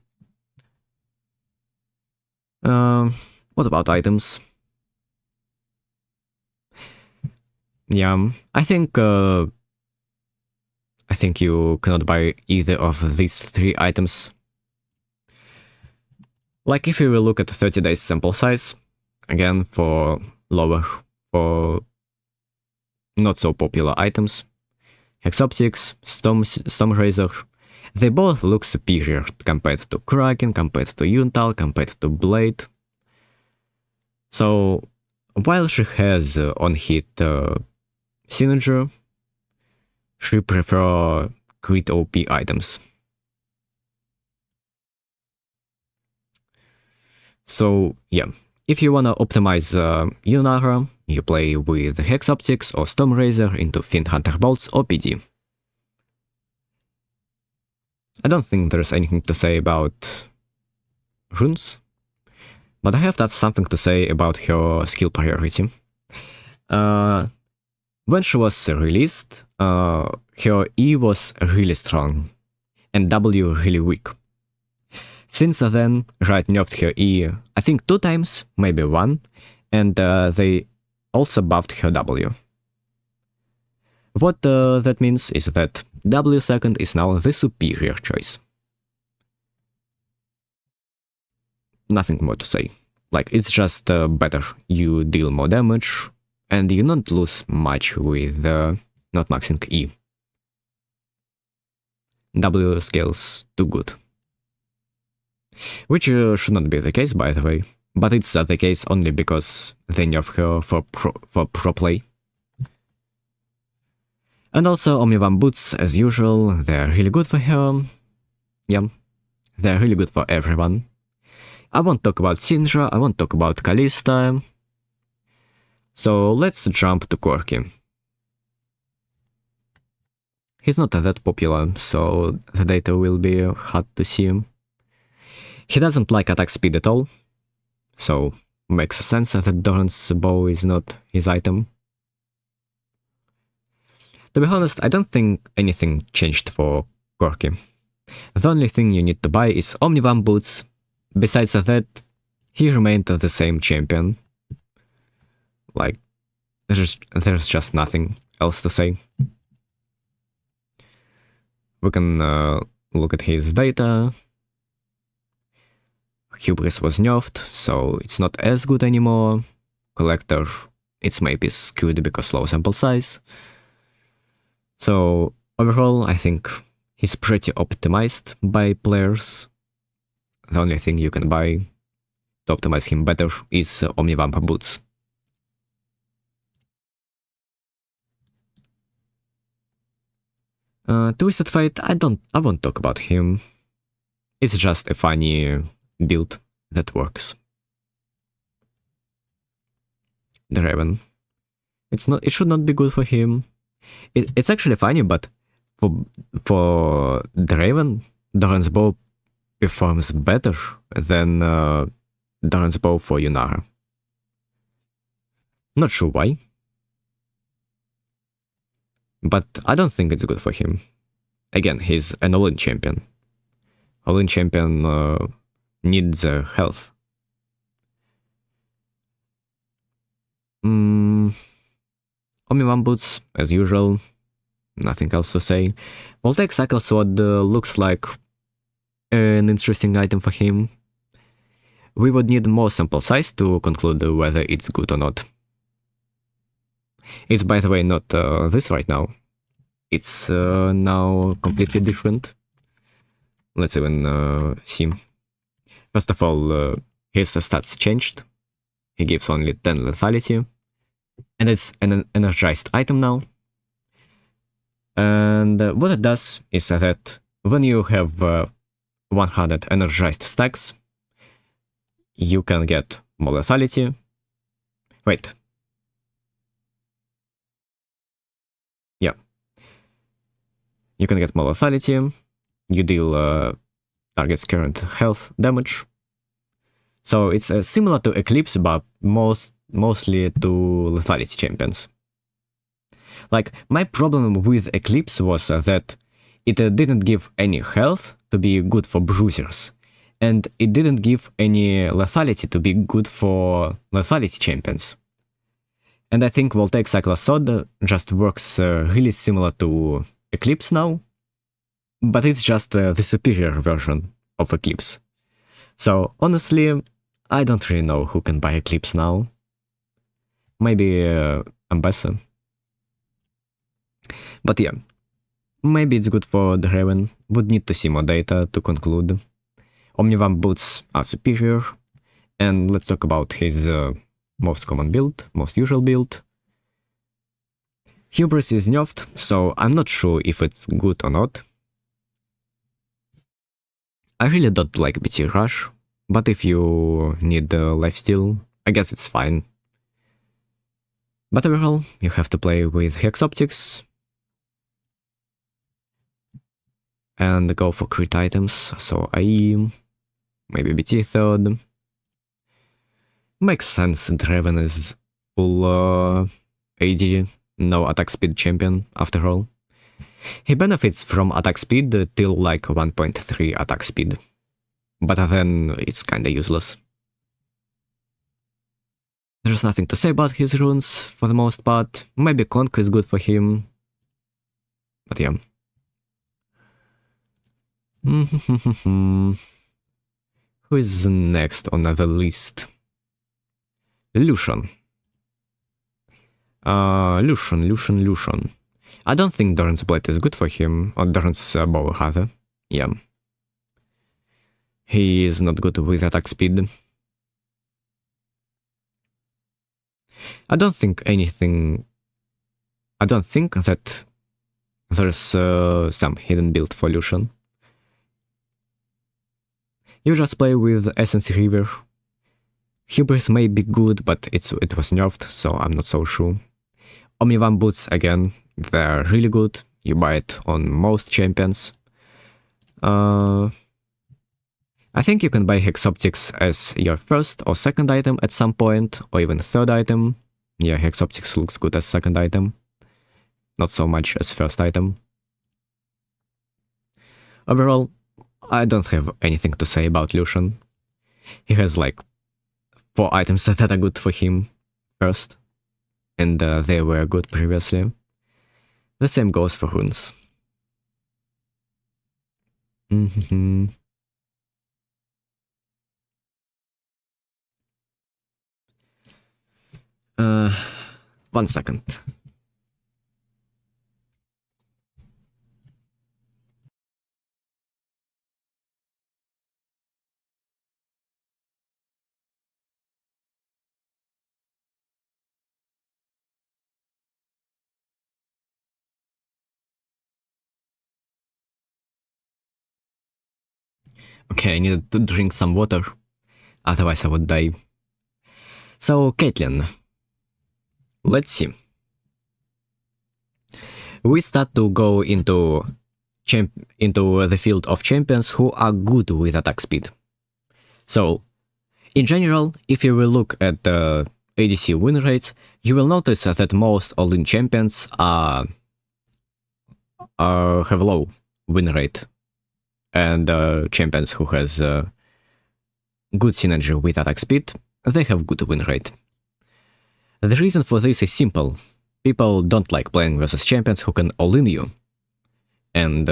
What about items? Yeah, I think you cannot buy either of these 3 items. Like if you will look at 30 days sample size, again for lower, for not so popular items, Hex Optics, Storm Razor, they both look superior compared to Kraken, compared to Yuntal, compared to Blade. So while she has on hit Synergy, she prefer crit OP items. So yeah, if you wanna optimize Yunara, you play with Hex Optics or Storm Razor into Fiend Hunter Bolts or PD. I don't think there's anything to say about runes, but I have something to say about her skill priority. When she was released, her E was really strong and W really weak. Since then, Riot nerfed her E, I think 2 times, maybe 1, and they also buffed her W. What that means is that W second is now the superior choice. Nothing more to say. Like, it's just better. You deal more damage, and you don't lose much with not maxing E. W scales too good. Which should not be the case, by the way, but it's the case only because they nerf her for pro play. And also Omnivan boots, as usual, they're really good for her. Yeah, they're really good for everyone. I won't talk about Syndra, I won't talk about Kalista. So let's jump to Corki. He's not that popular, so the data will be hard to see. He doesn't like attack speed at all, so makes sense that Doran's bow is not his item. To be honest, I don't think anything changed for Corki. The only thing you need to buy is Omnivan boots. Besides that, he remained the same champion. Like, there's just nothing else to say. We can look at his data. Hubris was nerfed, so it's not as good anymore. Collector, its map is skewed because low sample size. So overall, I think he's pretty optimized by players. The only thing you can buy to optimize him better is Omnivamp boots. Twisted Fate, I won't talk about him. It's just a funny build that works. The Raven. It should not be good for him. It's actually funny, but for the Raven, Doran's bow performs better than Doran's bow for Yunara. Not sure why, but I don't think it's good for him. Again, he's an all-in champion. All-in champion needs health. Omnivan boots, as usual. Nothing else to say. Voltaic Cycle Sword looks like an interesting item for him. We would need more sample size to conclude whether it's good or not. It's, by the way, not this right now. It's now completely different. Let's even see. First of all, his stats changed. He gives only 10 lethality. And it's an energized item now. And what it does is that when you have 100 energized stacks, you can get more lethality. Wait. Yeah. You can get more lethality. You deal target's current health damage. So it's similar to Eclipse, but mostly to lethality champions. Like, my problem with Eclipse was that it didn't give any health to be good for bruisers, and it didn't give any lethality to be good for lethality champions. And I think Voltaic Cycler Sword just works really similar to Eclipse now, but it's just the superior version of Eclipse. So honestly, I don't really know who can buy Eclipse now. Maybe Armasot. But yeah, maybe it's good for the Raven. Would need to see more data to conclude. Omnivan boots are superior. And let's talk about his most common build, most usual build. Hubris is nerfed, so I'm not sure if it's good or not. I really don't like BT Rush, but if you need lifesteal, I guess it's fine. But overall, you have to play with Hex Optics and go for crit items, so IE, maybe BT third. Makes sense, Draven is full AD, no attack speed champion after all. He benefits from attack speed till like 1.3 attack speed, but then it's kinda useless. There's nothing to say about his runes for the most part. Maybe Conk is good for him, but yeah. Who is next on the list? Lucian. Lucian. I don't think Doran's Blade is good for him, or Doran's bow rather. Yeah. He is not good with attack speed. I don't think that there's some hidden build for Lucian. You just play with Essence River. Hubris may be good, but it was nerfed, so I'm not so sure. Omnivan boots, again, they're really good. You buy it on most champions. I think you can buy Hex Optics as your first or second item at some point, or even third item. Yeah, Hex Optics looks good as second item. Not so much as first item. Overall, I don't have anything to say about Lucian. He has like 4 items that are good for him first, and they were good previously. The same goes for runes. One second. Okay, I needed to drink some water, otherwise I would die. So, Caitlyn. Let's see. We start to go into the field of champions who are good with attack speed. So, in general, if you will look at the ADC win rates, you will notice that most all-in champions have low win rate, and champions who has good synergy with attack speed, they have good win rate. The reason for this is simple. People don't like playing versus champions who can all-in you. And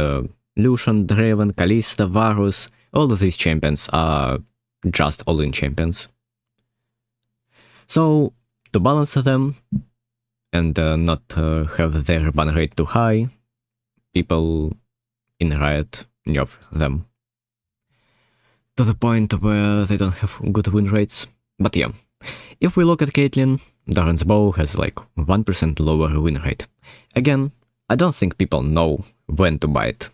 Lucian, Draven, Kalista, Varus, all of these champions are just all-in champions. So, to balance them, and not have their ban rate too high, people in Riot nerf them. To the point where they don't have good win rates. But yeah, if we look at Caitlyn, Doran's bow has like 1% lower win rate. Again, I don't think people know when to buy it.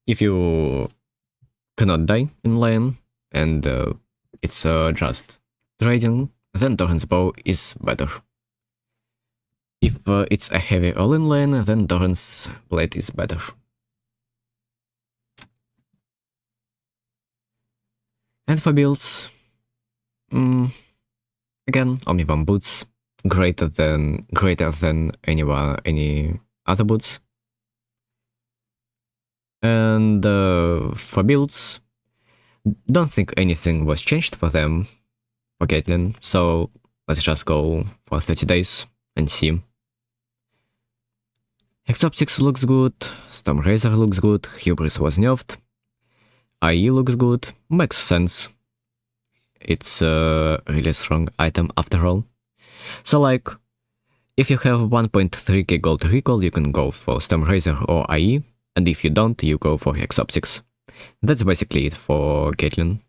If you cannot die in lane, and it's just trading, then Doran's bow is better. If it's a heavy all-in lane, then Doran's blade is better. And for builds, again, Omnivan boots, greater than any other boots. And for builds, don't think anything was changed for them, for Caitlyn, so let's just go for 30 days and see. Hex Optics looks good, Stormrazor looks good, Hubris was nerfed, IE looks good, makes sense. It's a really strong item after all. So like, if you have 1.3k gold recall, you can go for Stormrazor or IE, and if you don't, you go for Hex Optics. That's basically it for Caitlyn.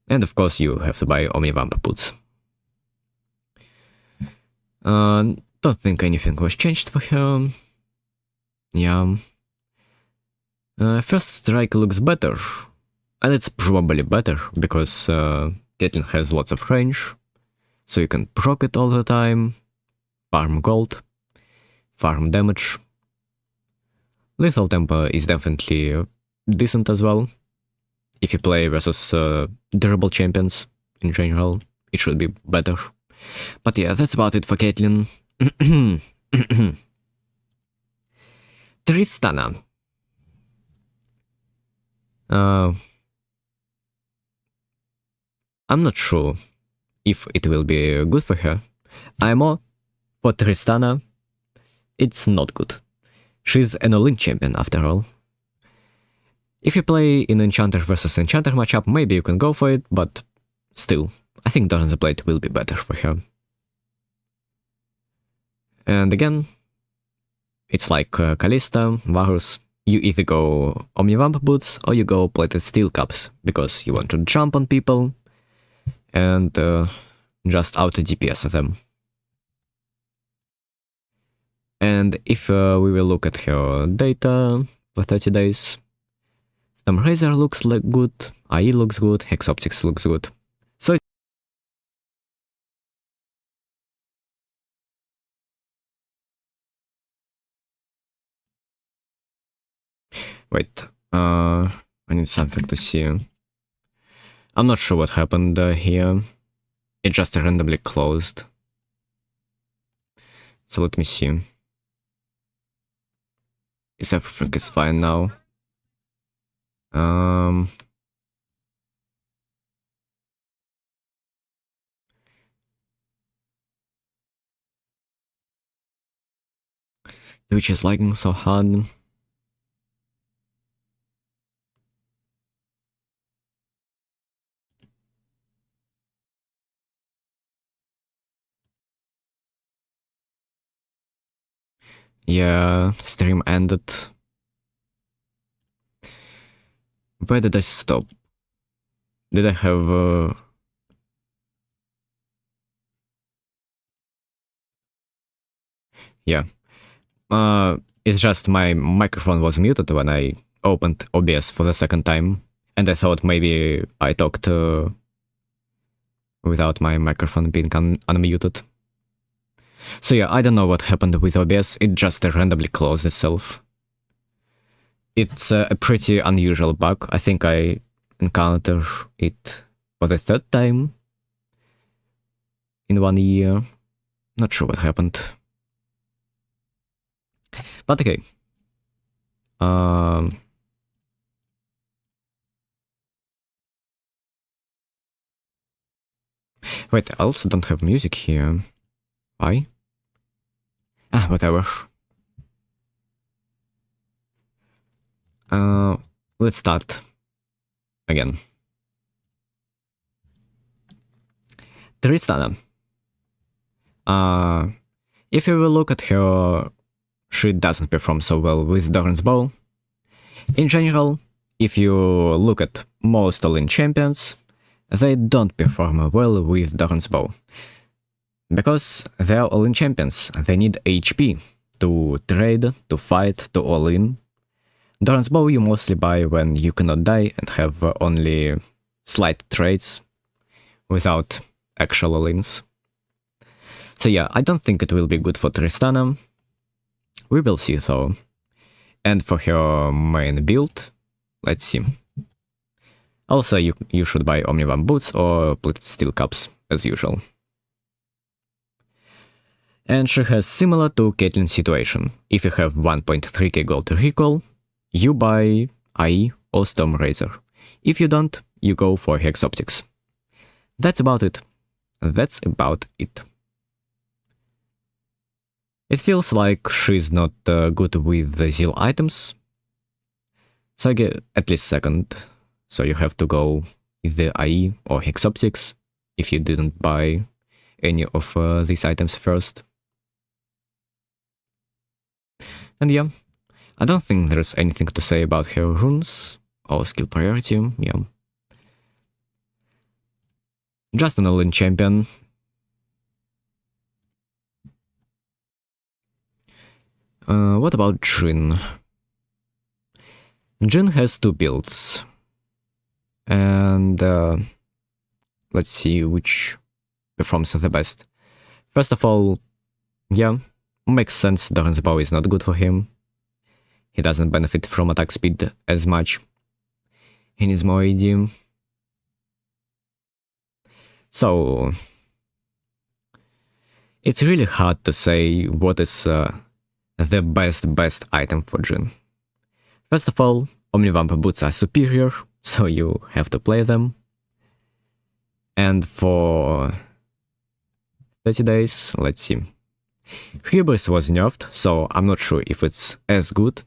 And of course you have to buy Omnivamp boots. Don't think anything was changed for her. Yeah. First strike looks better, and it's probably better because Caitlyn has lots of range, so you can proc it all the time, farm gold, farm damage. Lethal tempo is definitely decent as well. If you play versus durable champions in general, it should be better. But yeah, that's about it for Caitlyn. Tristana. I'm not sure if it will be good for her. IMO for Tristana, it's not good. She's an all-in champion after all. If you play in Enchanter versus Enchanter matchup, maybe you can go for it, but still, I think Doran's Blade will be better for her. And again, it's like Kalista, Varus. You either go Omnivamp boots or you go plated steel cups, because you want to jump on people and just auto DPS them. And if we will look at her data for 30 days, Stormrazor looks like good, IE looks good, Hexoptics looks good. So wait, I need something to see. I'm not sure what happened here. It just randomly closed. So let me see. Is everything is fine now? Twitch is lagging so hard. Yeah, stream ended. Where did I stop? Did I have yeah. It's just my microphone was muted when I opened OBS for the second time, and I thought maybe I talked without my microphone being unmuted. So yeah, I don't know what happened with OBS, it just randomly closed itself. It's a pretty unusual bug. I think I encountered it for the third time in 1 year. Not sure what happened. But okay. Wait, I also don't have music here. Why? Ah, whatever. Let's start again. Tristana. If you will look at her, she doesn't perform so well with Doran's Bow. In general, if you look at most all-in champions, they don't perform well with Doran's Bow. Because they are all-in champions, they need HP to trade, to fight, to all-in. Doran's Bow you mostly buy when you cannot die and have only slight trades without actual all-ins. So yeah, I don't think it will be good for Tristana. We will see though. And for her main build, let's see. Also, you should buy Omnivamp boots or plated steel cups, as usual. And she has similar to Caitlyn's situation. If you have 1.3k gold recall, you buy IE or Stormrazor. If you don't, you go for Hexoptics. That's about it. That's about it. It feels like she's not good with the Zeal items. So I get at least second. So you have to go either IE or Hexoptics if you didn't buy any of these items first. And yeah, I don't think there's anything to say about her runes or skill priority, yeah. Just an all-in champion. What about Jhin? Jhin has 2 builds. And let's see which performs the best. First of all, yeah, makes sense, Doran's bow is not good for him. He doesn't benefit from attack speed as much. He needs more AD. So, it's really hard to say what is the best item for Jhin. First of all, Omnivamp boots are superior, so you have to play them. And for 30 days, let's see. Hubris was nerfed, so I'm not sure if it's as good.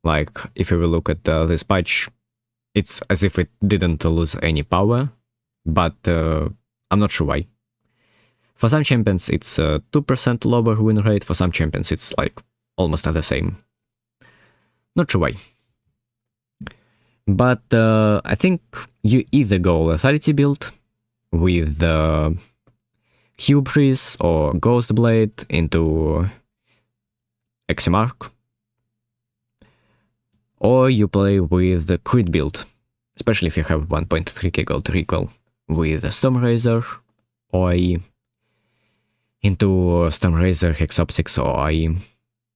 Like, if you will look at this patch, it's as if it didn't lose any power, but I'm not sure why. For some champions it's 2% lower win rate, for some champions it's like almost the same. Not sure why. But I think you either go Authority build with Hubris or Ghost Blade into Axiomark, or you play with the Crit build, especially if you have 1.3k gold recoil with Stormrazor or into Stormrazor, Hexopsix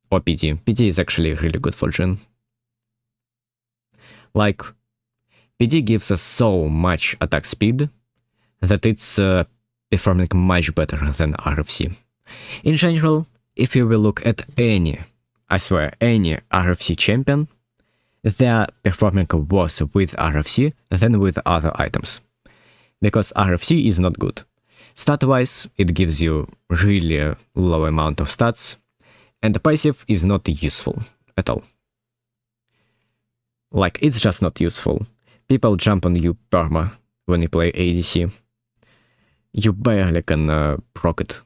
or PD. PD is actually really good for Jhin. Like, PD gives us so much attack speed that it's performing much better than RFC. In general, if you will look at any, I swear, any RFC champion, they are performing worse with RFC than with other items. Because RFC is not good. Stat-wise, it gives you really low amount of stats, and the passive is not useful at all. Like, it's just not useful. People jump on you perma when you play ADC. You barely can proc it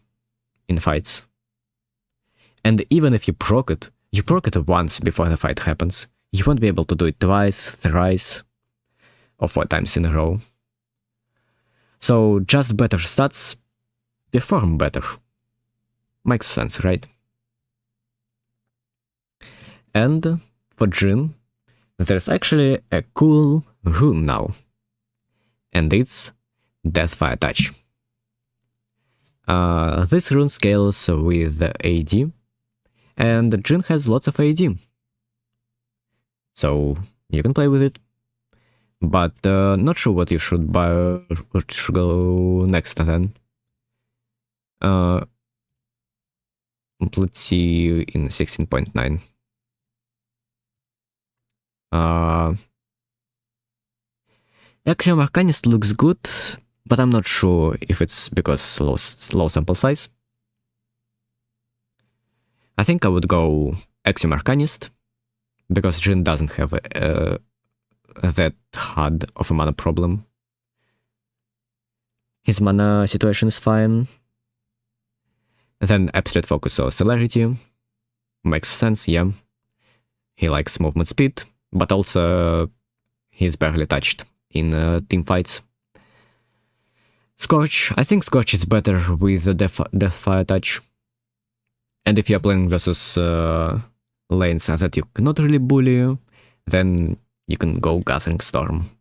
in fights. And even if you proc it once before the fight happens. You won't be able to do it twice, thrice, or 4 times in a row. So just better stats perform better. Makes sense, right? And for Jhin, there's actually a cool rune now. And it's Deathfire Touch. This rune scales with AD, and Jhin has lots of AD. So you can play with it. But not sure what you should buy, what should go next then. Let's see in 16.9. Axiom Arcanist looks good, but I'm not sure if it's because low sample size. I think I would go Axiom Arcanist, because Jhin doesn't have that hard of a mana problem. His mana situation is fine. Then Absolute Focus or Celerity. Makes sense, yeah. He likes movement speed, but also he's barely touched in team fights. Scorch, I think Scorch is better with the Deathfire Touch. And if you're playing versus lanes that you cannot really bully, then you can go Gathering Storm.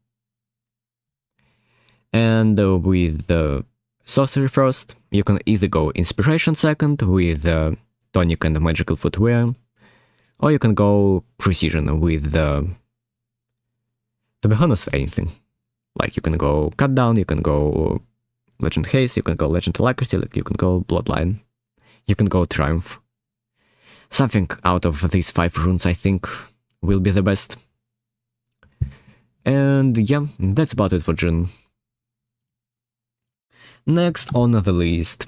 And with the Sorcery first, you can either go Inspiration second with Tonic and Magical Footwear, or you can go Precision with, to be honest, anything. Like, you can go Cut Down, you can go Legend Haste, you can go Legend Alacrity, you can go Bloodline, you can go Triumph. Something out of these 5 runes, I think, will be the best. And yeah, that's about it for Jhin. Next on the list,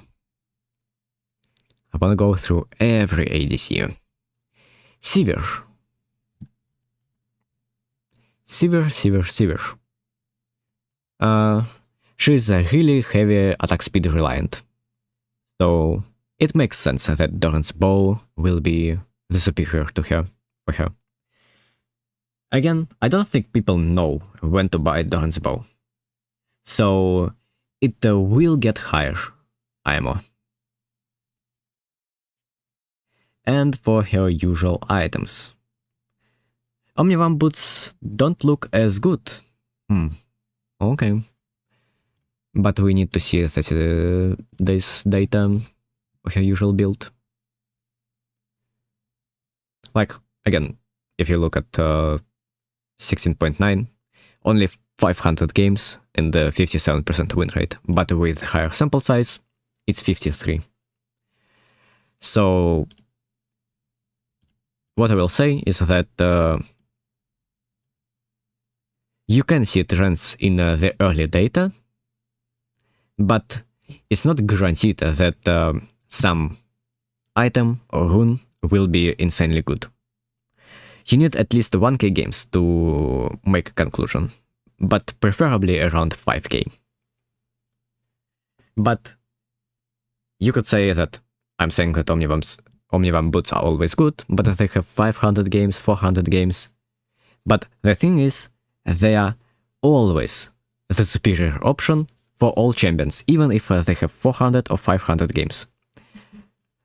I wanna go through every ADC. Sivir. She's really heavy attack speed reliant. So it makes sense that Doran's bow will be the superior to her, for her. Again, I don't think people know when to buy Doran's bow. So it will get higher IMO. And for her usual items. Omnivamp boots don't look as good. Okay. But we need to see this data for her usual build. Like, again, if you look at 16.9, only 500 games and 57% win rate, but with higher sample size, it's 53. So, what I will say is that you can see trends in the early data, but it's not guaranteed that some item or rune will be insanely good. You need at least 1k games to make a conclusion, but preferably around 5k. But you could say that I'm saying that Omnivamp boots are always good, but they have 500 games, 400 games. But the thing is, they are always the superior option for all champions, even if they have 400 or 500 games.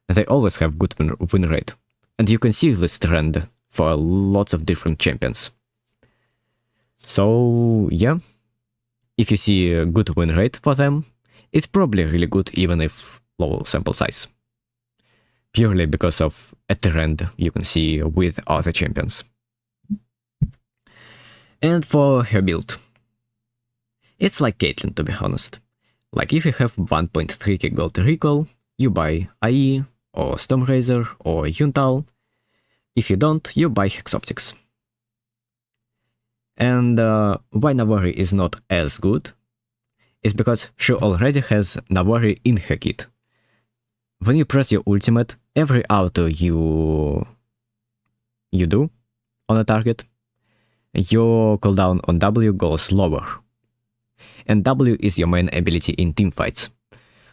They always have good win rate. And you can see this trend for lots of different champions. So, yeah, if you see a good win rate for them, it's probably really good even if low sample size. Purely because of a trend you can see with other champions. And for her build, it's like Caitlyn, to be honest. Like if you have 1.3k gold recall, you buy IE or Stormrazor or Yuntal. If you don't, you buy Hexoptics. And why Navori is not as good is because she already has Navori in her kit. When you press your ultimate, every auto you do on a target, your cooldown on W goes lower. And W is your main ability in teamfights.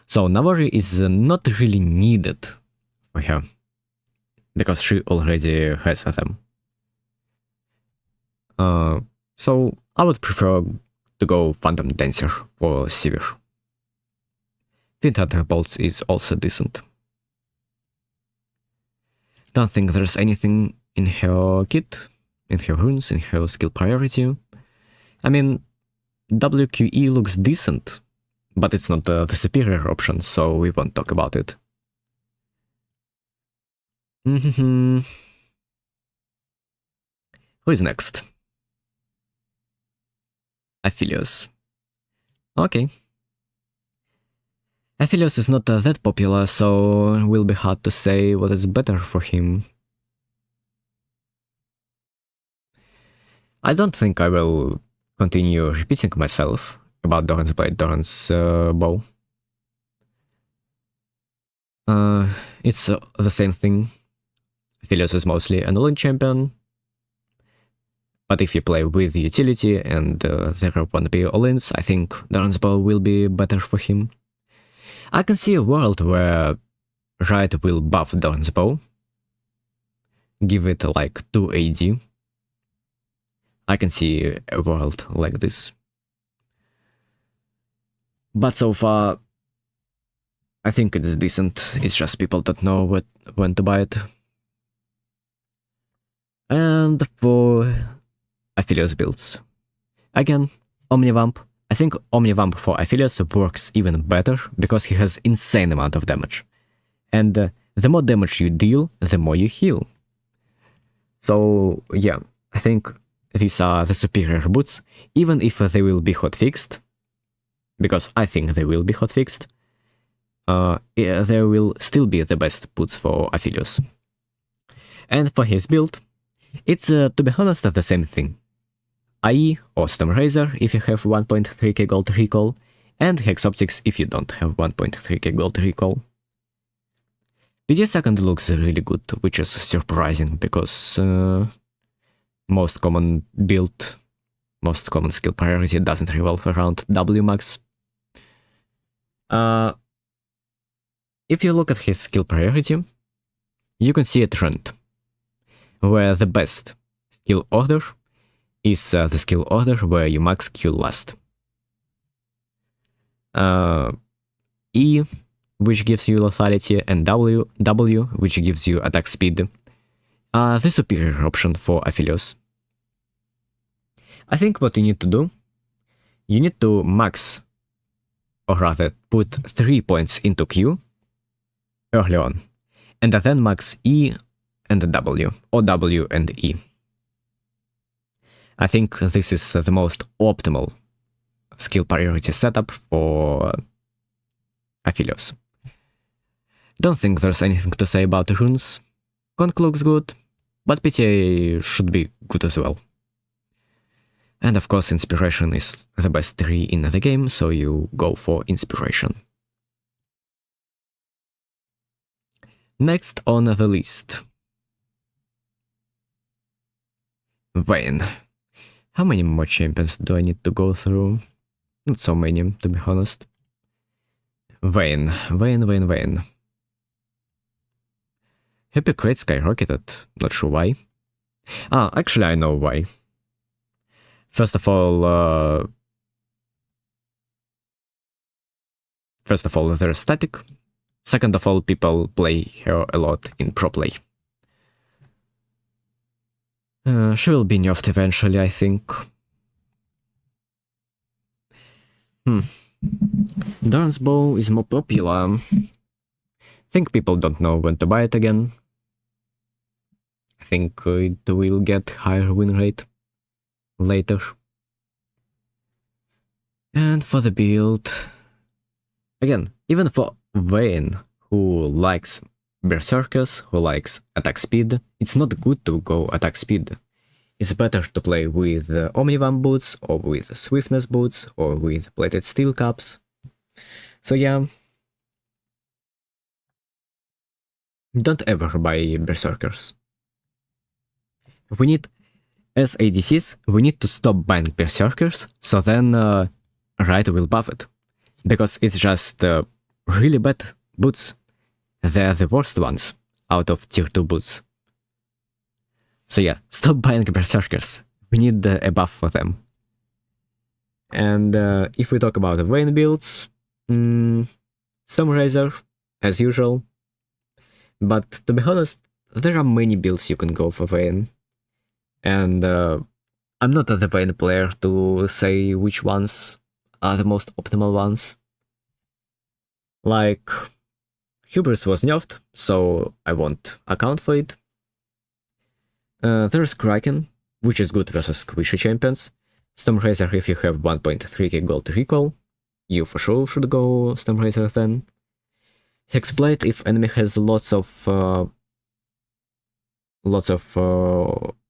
So Navori is not really needed for her, because she already has them. So I would prefer to go Phantom Dancer for Sivir. Thunderbolts is also decent. Don't think there's anything in her kit, in her runes, in her skill priority. I mean, WQE looks decent, but it's not the superior option, so we won't talk about it. Who is next? Aphelios. Okay. Aphelios is not that popular, so it will be hard to say what is better for him. I don't think I will continue repeating myself about Doran's Blade, Doran's bow. It's the same thing. Aphelios is mostly an all-in champion, but if you play with utility and there won't be all-ins, I think Doran's bow will be better for him. I can see a world where Riot will buff Doran's bow, give it like 2 AD. I can see a world like this. But so far, I think it is decent, it's just people don't know when to buy it. And for Aphelios builds. Again, Omnivamp. I think Omnivamp for Aphelios works even better because he has insane amount of damage. And the more damage you deal, the more you heal. So yeah, I think these are the superior boots, even if they will be hotfixed. Because I think they will be hotfixed. Yeah, they will still be the best boots for Aphelios. And for his build, it's to be honest the same thing. IE or Stormrazor if you have 1.3k gold recall, and Hexoptics if you don't have 1.3k gold recall. PD second looks really good, which is surprising because most common build, most common skill priority doesn't revolve around WMAX. If you look at his skill priority, you can see a trend where the best skill order is the skill order where you max Q last. E which gives you lethality, and W, which gives you attack speed, are the superior option for Aphelios. I think what you need to do, you need to max, or rather put 3 points into Q early on, and then max E and W, or W and E. I think this is the most optimal skill priority setup for Aphelios. Don't think there's anything to say about runes. Conk looks good, but PTA should be good as well. And of course, Inspiration is the best tree in the game, so you go for Inspiration. Next on the list, Vayne. How many more champions do I need to go through? Not so many, to be honest. Vayne. Happy Crate skyrocketed, not sure why. Actually I know why. First of all, they're static. Second of all, people play her a lot in pro play. She will be nerfed eventually, I think. Darn's Bow is more popular. Think people don't know when to buy it again. I think it will get higher win rate later. And for the build, again, even for Vayne, who likes Berserkers, who likes attack speed, it's not good to go attack speed. It's better to play with Omnivamp boots, or with Swiftness boots, or with Plated Steel caps. So yeah, don't ever buy Berserkers. We need, as ADCs, we need to stop buying Berserkers, so then Riot will buff it. Because it's just really bad boots. They're the worst ones out of tier 2 boots. So yeah, stop buying Berserkers. We need a buff for them. And if we talk about the Vayne builds, Stormrazor, as usual. But to be honest, there are many builds you can go for Vayne. And I'm not the Vayne player to say which ones are the most optimal ones. Like, Hubris was nerfed, so I won't account for it. There's Kraken, which is good versus squishy champions. Stormrazor, if you have 1.3k gold recall, you for sure should go Stormrazor then. Hexblade, if enemy has lots of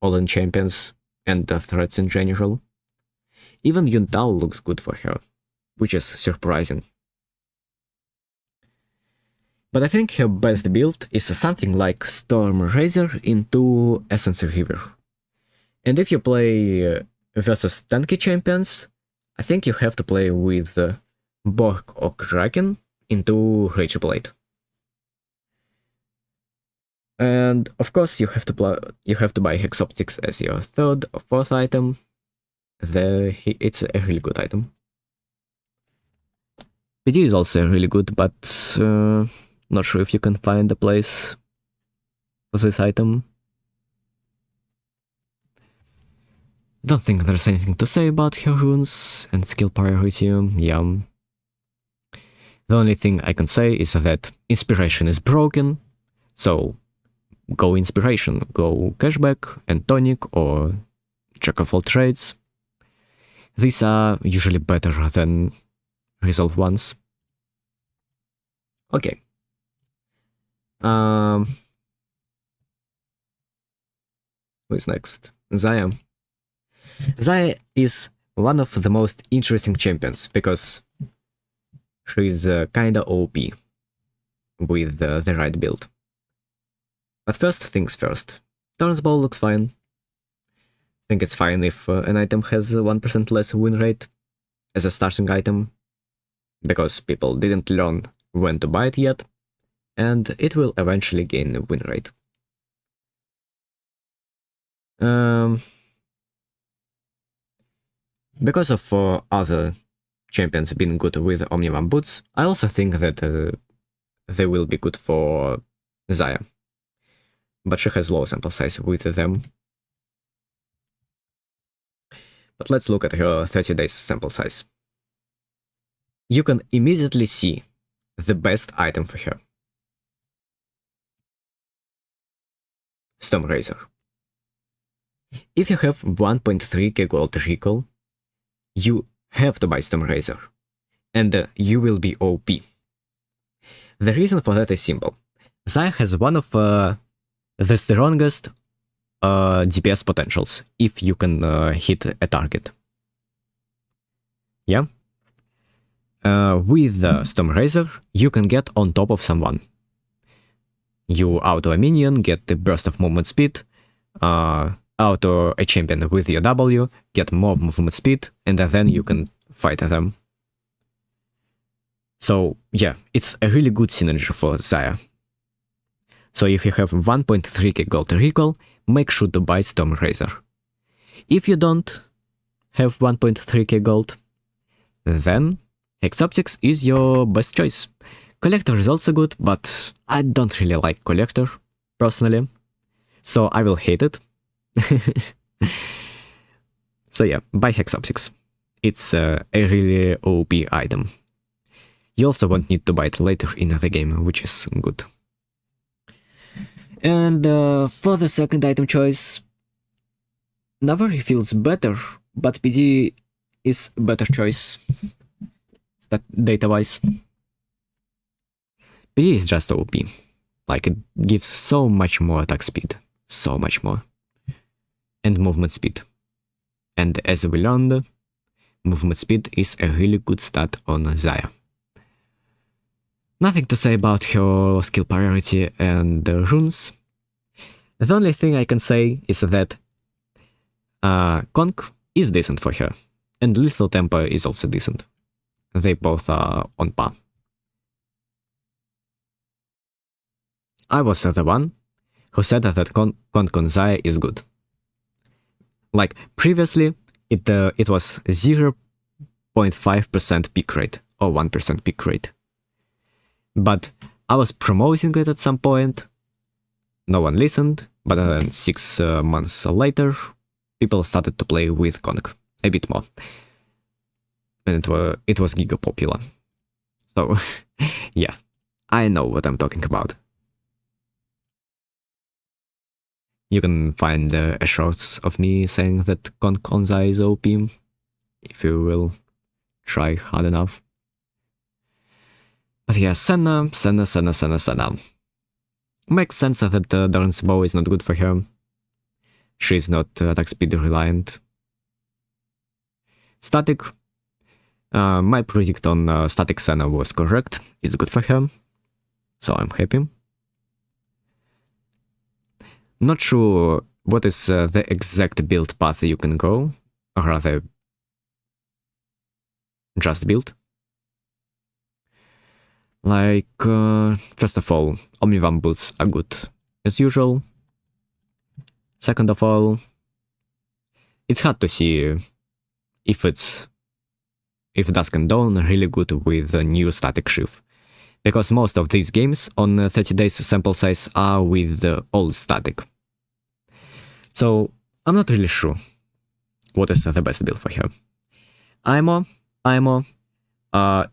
all-in champions and threats in general. Even Yuntal looks good for her, which is surprising. But I think her best build is something like Stormrazor into Essence River. And if you play versus tanky champions, I think you have to play with Borg or Kraken into Rageblade. And of course you have to buy Hexoptics as your third or fourth item. It's a really good item. PD is also really good, but not sure if you can find a place for this item. Don't think there's anything to say about her runes and skill priority, yeah. The only thing I can say is that Inspiration is broken, so go Inspiration, go Cashback and Tonic or Jack of all trades. These are usually better than Resolve ones. Okay. Who is next? Xayah. Xayah is one of the most interesting champions because she's kinda OP with the right build. But first things first, Torrent's Bow looks fine. I think it's fine if an item has 1% less win rate as a starting item, because people didn't learn when to buy it yet, and it will eventually gain a win rate. Because of other champions being good with Omnivamp boots, I also think that they will be good for Xayah. But she has low sample size with them. But let's look at her 30 days sample size. You can immediately see the best item for her. Stormrazor. If you have 1.3k gold recall, you have to buy Stormrazor, and you will be OP. The reason for that is simple. Xayah has one of the strongest DPS potentials if you can hit a target. Yeah? With Stormrazor, you can get on top of someone. You auto a minion, get the burst of movement speed, auto a champion with your W, get more movement speed, and then you can fight them. So yeah, it's a really good synergy for Xayah. So if you have 1.3k gold recall, make sure to buy Stormrazor. If you don't have 1.3k gold, then Hexoptics is your best choice. Collector is also good, but I don't really like Collector, personally, so I will hate it. So yeah, buy Hexoptics. It's a really OP item. You also won't need to buy it later in the game, which is good. And for the second item choice, Navari feels better, but PD is a better choice, data-wise. PD is just OP. Like, it gives so much more attack speed. So much more. And movement speed. And as we learned, movement speed is a really good stat on Xayah. Nothing to say about her skill priority and runes. The only thing I can say is that Conk is decent for her, and Lethal Temper is also decent. They both are on par. I was the one who said that Conk on Xayah is good. Like, previously, it was 0.5% pick rate, or 1% pick rate. But I was promoting it at some point, no one listened, but then 6 months later, people started to play with Conk a bit more. And it was giga popular. So, yeah, I know what I'm talking about. You can find shorts of me saying that Conk on Xayah is OP, if you will try hard enough. But yeah, Senna. Makes sense that Darren's bow is not good for her. She's not attack speed reliant. Static. My predict on static Senna was correct. It's good for her. So I'm happy. Not sure what is the exact build path you can go. Or rather, just build. Like, first of all, Omnivam boots are good as usual. Second of all, it's hard to see if Dusk and Dawn are really good with the new static shift, because most of these games on 30 days sample size are with the old static. So I'm not really sure what is the best build for her. Imo,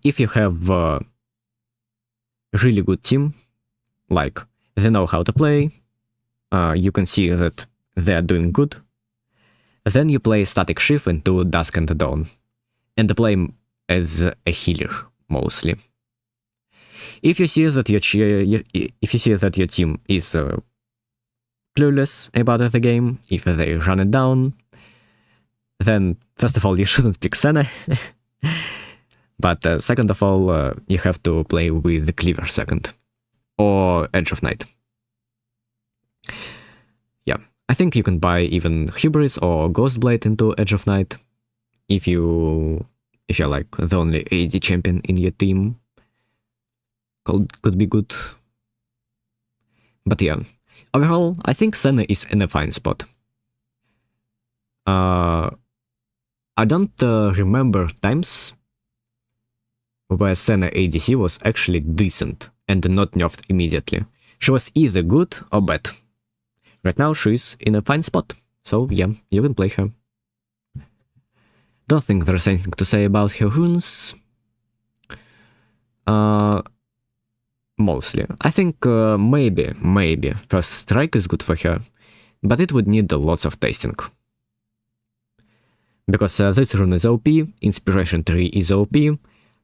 if you have really good team, like they know how to play, you can see that they are doing good, then you play Static Shift into Dusk and Dawn, and play as a healer mostly. If you see that your team is clueless about the game, if they run it down, then first of all you shouldn't pick Senna. But second of all, you have to play with the Cleaver second, or Edge of Night. Yeah, I think you can buy even Hubris or Ghostblade into Edge of Night if you're like the only AD champion in your team. Could be good. But yeah, overall, I think Senna is in a fine spot. I don't remember times where Senna ADC was actually decent and not nerfed immediately. She was either good or bad. Right now she's in a fine spot, so yeah, you can play her. Don't think there's anything to say about her runes. Mostly. I think maybe First Strike is good for her, but it would need lots of testing. Because this rune is OP, Inspiration Tree is OP,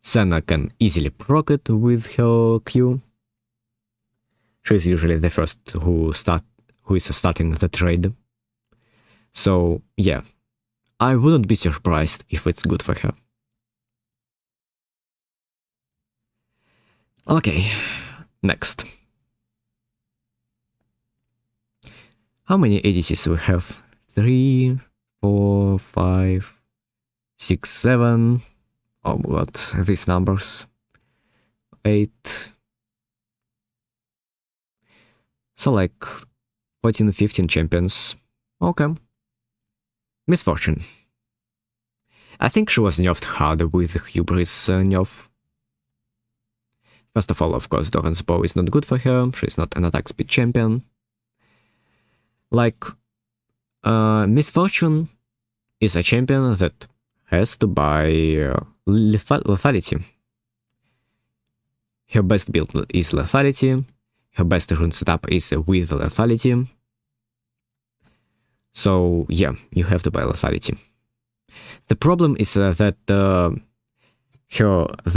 Senna can easily proc it with her Q. She's usually the first who is starting the trade. So yeah, I wouldn't be surprised if it's good for her. Okay, next. How many ADCs we have? 3, 4, 5, 6, 7. Oh god, these numbers. 8. So like 14, 15 champions. Okay. Misfortune. I think she was nerfed hard with Hubris nerf. First of all, of course, Doran's bow is not good for her. She's not an attack speed champion. Like, Misfortune is a champion that has to buy lethality. Her best build is lethality. Her best rune setup is with lethality. So yeah, you have to buy lethality. The problem is that the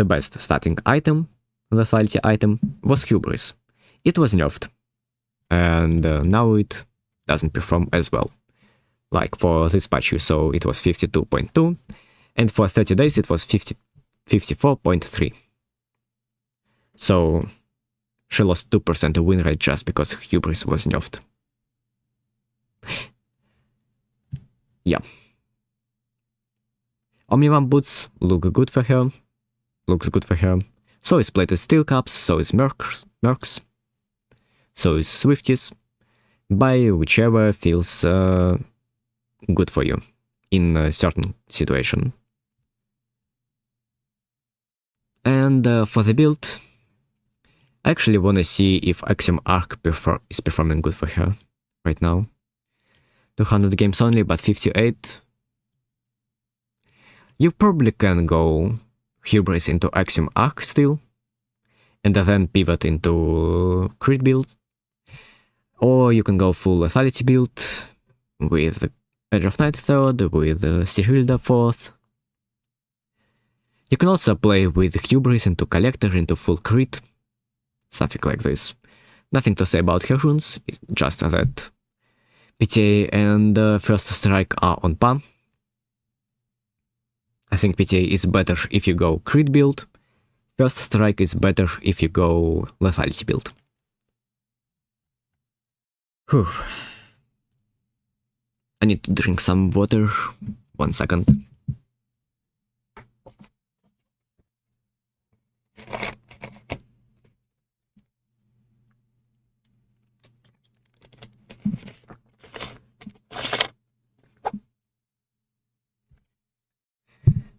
best starting item, lethality item, was Hubris. It was nerfed, and now it doesn't perform as well. Like for this patch you saw it was 52.2, and for 30 days it was 54.3. So she lost 2% win rate just because Hubris was nerfed. Yeah. Omnivan boots look good for her. Looks good for her. So is plated steel caps, so is mercs, so is swifties. Buy whichever feels good for you in a certain situation. And for the build, I actually want to see if Axiom Arc is performing good for her right now. 200 games only, but 58. You probably can go Hubris into Axiom Arc still, and then pivot into crit build. Or you can go full lethality build with Edge of Night 3rd, with Sihilda 4th. You can also play with Hubris into Collector into full crit, something like this. Nothing to say about her runes, it's just that PTA and First Strike are on par. I think PTA is better if you go crit build, First Strike is better if you go lethality build. Whew. I need to drink some water. 1 second.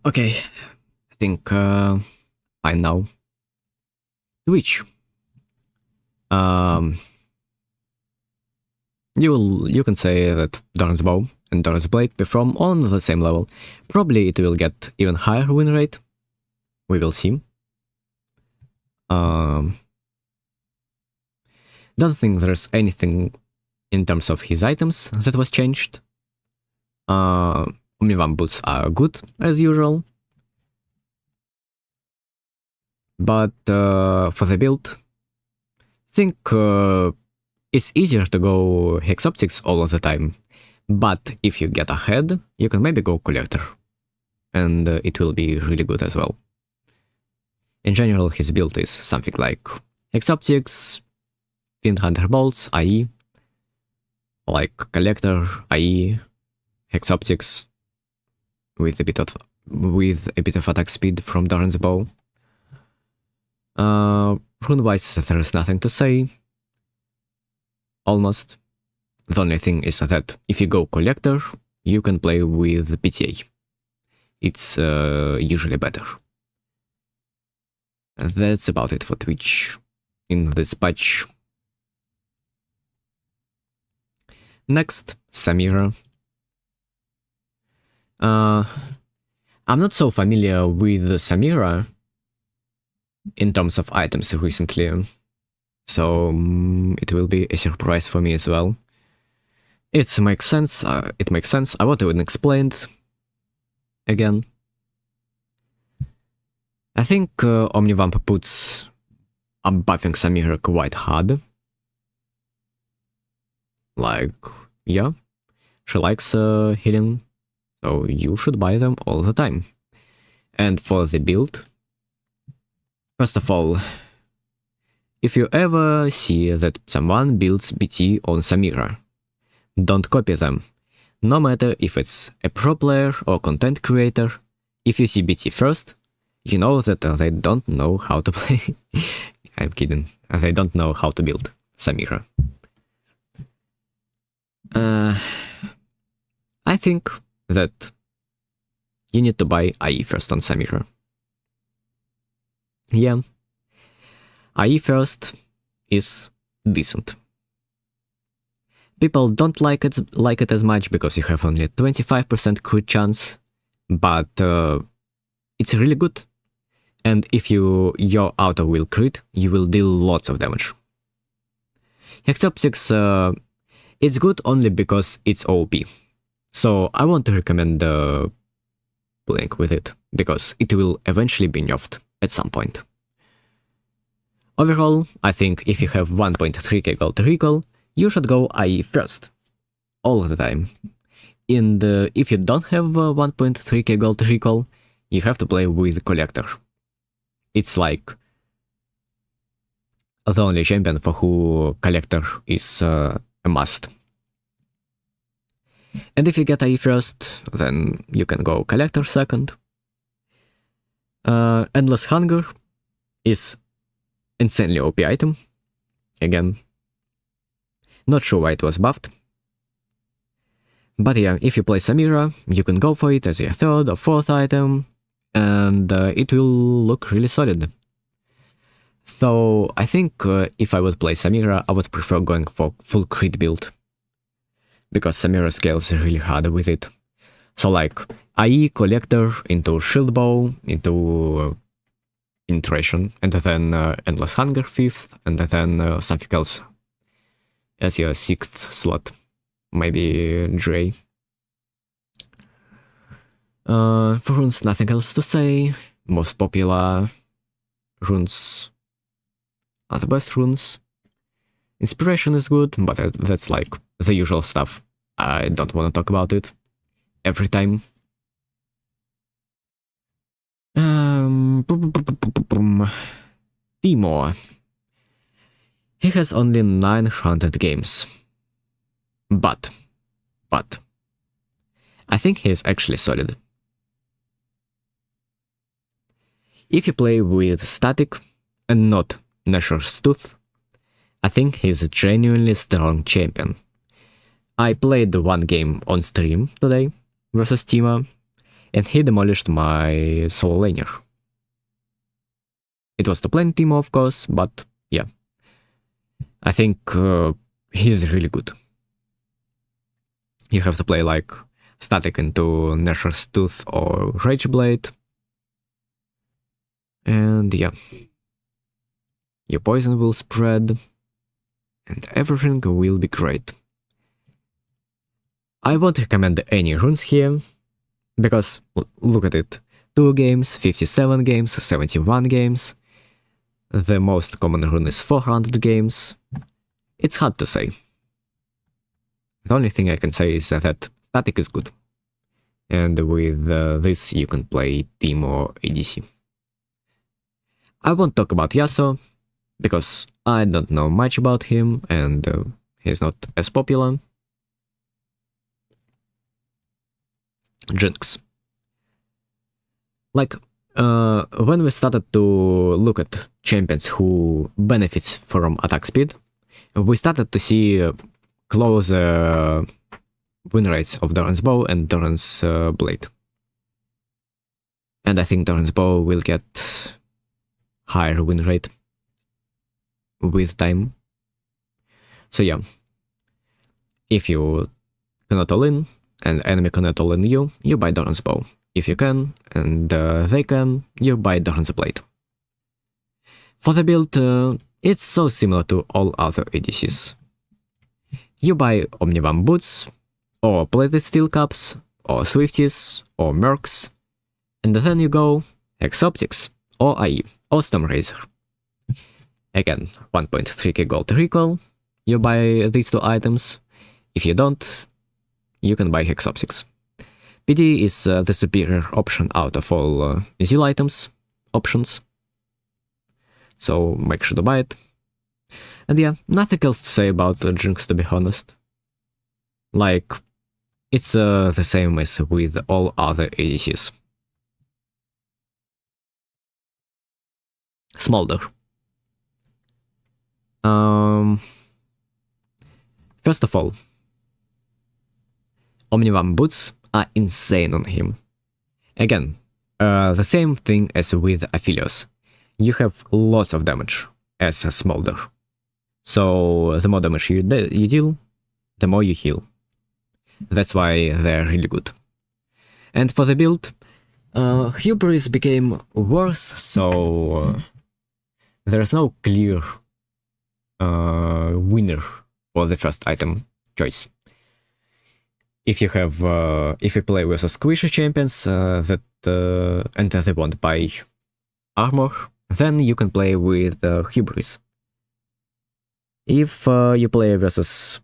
Okay, I think fine now. Twitch. You can say that Doran's bow and Doran's blade perform on the same level. Probably it will get even higher win rate. We will see. Don't think there's anything in terms of his items that was changed. Omnivan boots are good as usual. But for the build, I think it's easier to go Hex Optics all of the time. But if you get ahead, you can maybe go Collector. And it will be really good as well. In general, his build is something like Hex Optics, Fiend Hunter Bolts, IE, like Collector, IE, Hex Optics, with a bit of attack speed from Doran's bow. Rune-wise, there is nothing to say. Almost. The only thing is that if you go Collector, you can play with PTA. It's usually better. That's about it for Twitch. in this patch. Next, Samira. I'm not so familiar with Samira in terms of items recently, so it will be a surprise for me as well. It makes sense. I want to explain it again. I think Omnivamp puts buffing Samira quite hard. Like, yeah, she likes healing, so you should buy them all the time. And for the build, first of all, if you ever see that someone builds BT on Samira, don't copy them. No matter if it's a pro player or content creator, if you see BT first, you know that they don't know how to play. I'm kidding. They don't know how to build Samira. I think that you need to buy IE first on Samira. Yeah, IE first is decent. People don't like it as much because you have only 25% crit chance, but it's really good. And if your auto will crit, you will deal lots of damage. Hextop 6 it's good only because it's OP. So I want to recommend playing with it, because it will eventually be nerfed at some point. Overall, I think if you have 1.3k gold recall, you should go IE first. All the time. And if you don't have 1.3k gold recall, you have to play with Collector. It's like the only champion for who Collector is a must. And if you get IE first, then you can go Collector second. Endless Hunger is insanely OP item. Again, not sure why it was buffed. But yeah, if you play Samira, you can go for it as your third or fourth item, and it will look really solid. So I think if I would play Samira, I would prefer going for full crit build, because Samira scales really hard with it. So like IE Collector into Shield Bow, into Penetration, and then Endless Hunger 5th, and then something else as your 6th slot. Maybe Dre. For runes, nothing else to say. Most popular runes are the best runes. Inspiration is good, but that's like the usual stuff. I don't want to talk about it every time. Timo. He has only 900 games. But I think he is actually solid. If you play with static and not Nashor's Tooth, I think he's a genuinely strong champion. I played one game on stream today versus Timo, and he demolished my solo laner. It was to play Timo, of course, but yeah. I think he's really good. You have to play like static into Nashor's Tooth or Rageblade. And yeah. Your poison will spread, and everything will be great. I won't recommend any runes here, because look at it. 2 games, 57 games, 71 games. The most common rune is 400 games. It's hard to say. The only thing I can say is that static is good. And with this you can play team or ADC. I won't talk about Yasuo, because I don't know much about him and he's not as popular. Jinx. Like, when we started to look at champions who benefits from attack speed, we started to see closer win rates of Doran's Bow and Doran's Blade. And I think Doran's Bow will get higher win rate with time. So yeah, if you cannot all in, and enemy cannot all in you, you buy Doran's Bow. If you can, and they can, you buy Doran's Blade. For the build, it's so similar to all other ADCs. You buy Omnivamp boots, or plated steel caps, or Swifties, or Mercs, and then you go Hex Optics, or IE, or Storm Razor. Again, 1.3k gold recall, you buy these two items. If you don't, you can buy Hex Optics. PD is the superior option out of all Zeal items options, so make sure to buy it. And yeah, nothing else to say about Jinx, to be honest. Like, it's the same as with all other ADCs. Smolder. First of all, Omnivamp boots are insane on him. Again, the same thing as with Aphelios. You have lots of damage as a Smolder. So the more damage you deal, the more you heal. That's why they're really good. And for the build, Hubris became worse, so there's no clear winner for the first item choice. If you have, if you play with a squishy champions and they won't buy armor, then you can play with Hubris. If you play versus,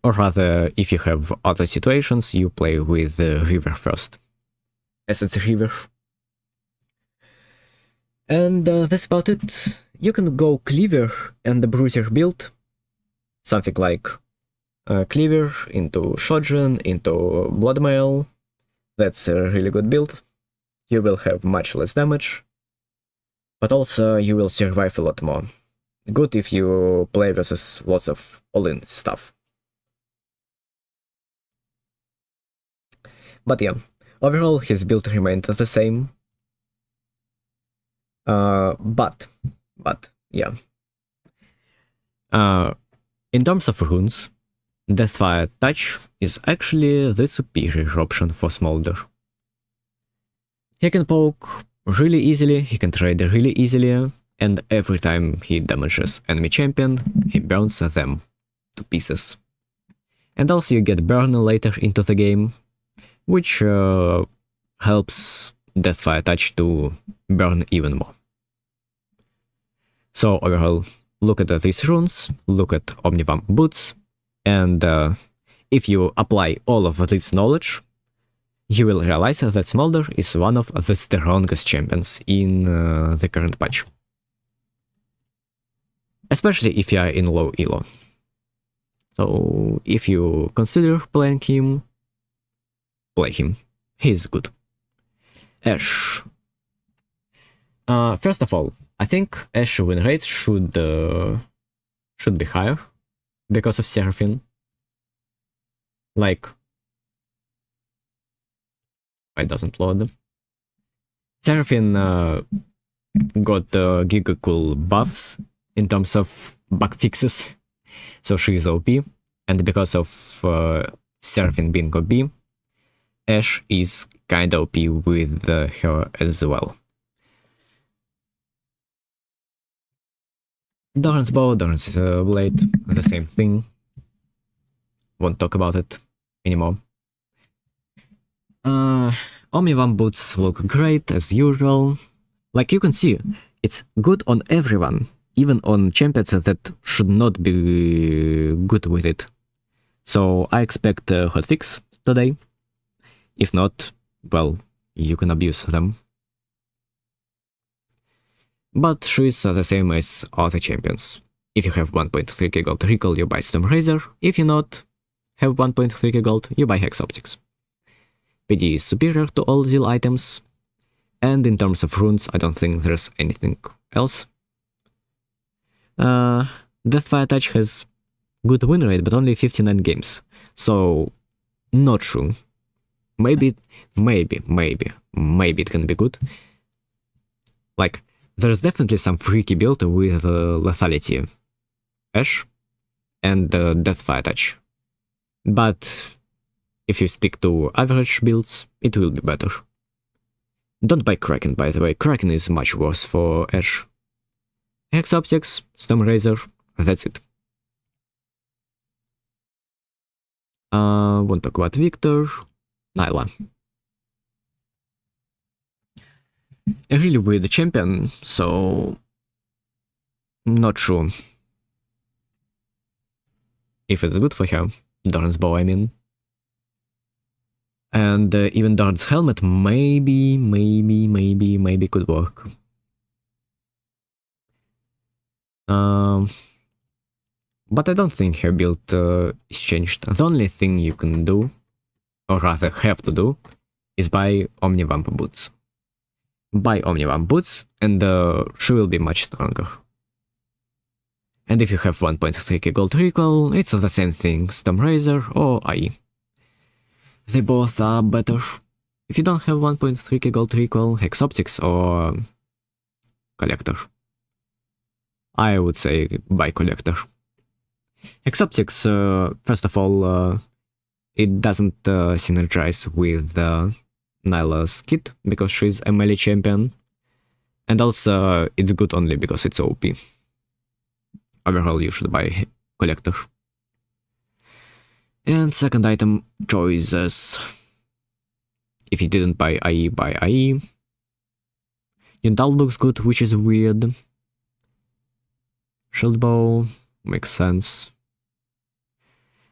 or rather, if you have other situations, you play with River first, as it's a River. And that's about it. You can go Cleaver and the Bruiser build, something like Cleaver into Shotgun, into Bloodmail. That's a really good build. You will have much less damage, but also you will survive a lot more. Good if you play versus lots of all-in stuff. But yeah, overall his build remained the same. But yeah. In terms of runes, Deathfire Touch is actually the superior option for Smolder. He can poke really easily, he can trade really easily, and every time he damages enemy champion, he burns them to pieces. And also you get burn later into the game, which helps Deathfire Touch to burn even more. So overall, look at these runes, look at Omnivamp boots, and if you apply all of this knowledge, you will realize that Smolder is one of the strongest champions in the current patch. Especially if you are in low elo. So if you consider playing him, play him. He's good. Ashe. First of all, I think Ashe win rate should be higher because of Seraphine. Like, it doesn't load. Seraphine got giga cool buffs in terms of bug fixes, so she's OP, and because of Seraphine being OP, Ashe is kinda OP with her as well. Doran's Bow, Doran's Blade, the same thing. Won't talk about it anymore. Omnivamp boots look great as usual. Like you can see, it's good on everyone, even on champions that should not be good with it. So I expect a hotfix today. If not, well, you can abuse them. But she's the same as other champions. If you have 1.3k gold recall, you buy Storm Razor. If you not have 1.3k gold, you buy Hex Optics. PD is superior to all Zeal items, and in terms of runes, I don't think there's anything else. Deathfire Touch has good win rate, but only 59 games, so not true. Maybe it can be good. Like, there's definitely some freaky build with lethality, Ash, and Deathfire Touch. But if you stick to average builds, it will be better. Don't buy Kraken, by the way. Kraken is much worse for Ash. Hex Optics, Storm Razor, that's it. Won't talk about Victor. Nyla. A really weird champion, so not sure if it's good for her. Doran's bow, I mean. And even Doran's helmet maybe could work. But I don't think her build is changed. The only thing you can do, or rather have to do, is buy Omnivamp boots. Buy Omnivamp boots, and she will be much stronger. And if you have 1.3k gold recall, it's the same thing, Storm Razor or IE. They both are better. If you don't have 1.3k gold recall, Hex Optics or Collector. I would say buy Collector. Hex Optics, first of all, it doesn't synergize with Nyla's kit because she's a melee champion, and also it's good only because it's OP. Overall, you should buy Collector. And second item, choices. If you didn't buy IE, buy IE. Yundal looks good, which is weird. Shield Bow makes sense.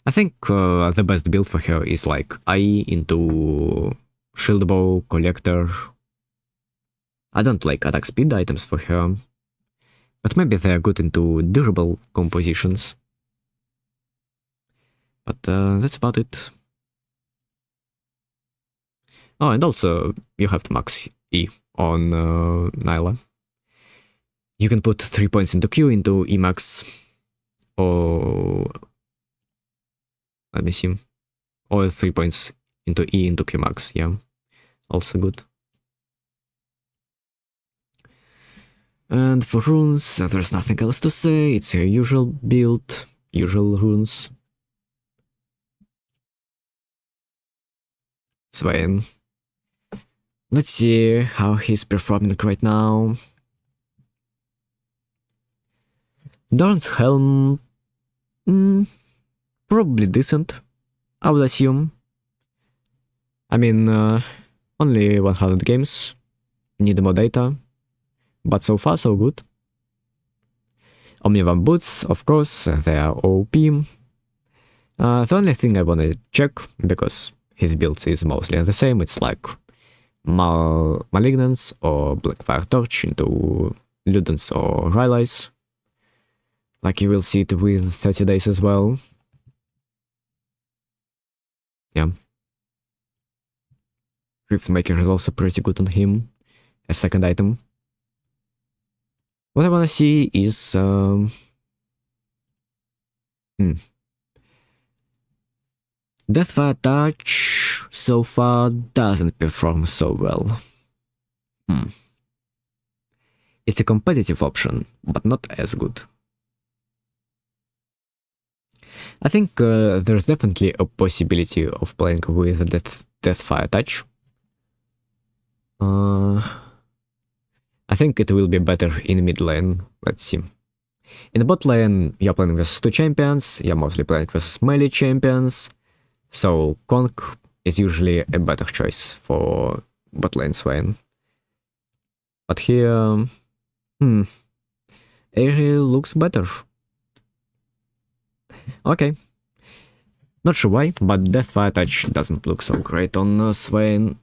I think the best build for her is like IE into Shield Bow, Collector. I don't like attack speed items for her, but maybe they are good into durable compositions. But that's about it. Oh, and also you have to max E on Nyla. You can put 3 points into Q into Emax, or let me see, or 3 points into E into Qmax, yeah, also good. And for runes, there's nothing else to say, it's your usual build, usual runes. Swain. Let's see how he's performing right now. Doran's helm, probably decent, I would assume. I mean, only 100 games, need more data, but so far so good. Omnivamp boots, of course, they are OP. The only thing I wanna check, because his builds is mostly the same, it's like Malignance or Blackfire Torch into Ludens or Rylai's. Like you will see it with 30 days as well. Yeah. Rift Maker is also pretty good on him as second item. What I wanna see is Deathfire Touch so far doesn't perform so well. It's a competitive option, but not as good. I think there's definitely a possibility of playing with Deathfire Touch. I think it will be better in mid lane, let's see. In bot lane, you're playing versus two champions, you're mostly playing versus melee champions, so Conk is usually a better choice for bot lane Swain. But here, Aerie looks better. Okay. Not sure why, but Deathfire Touch doesn't look so great on Swain.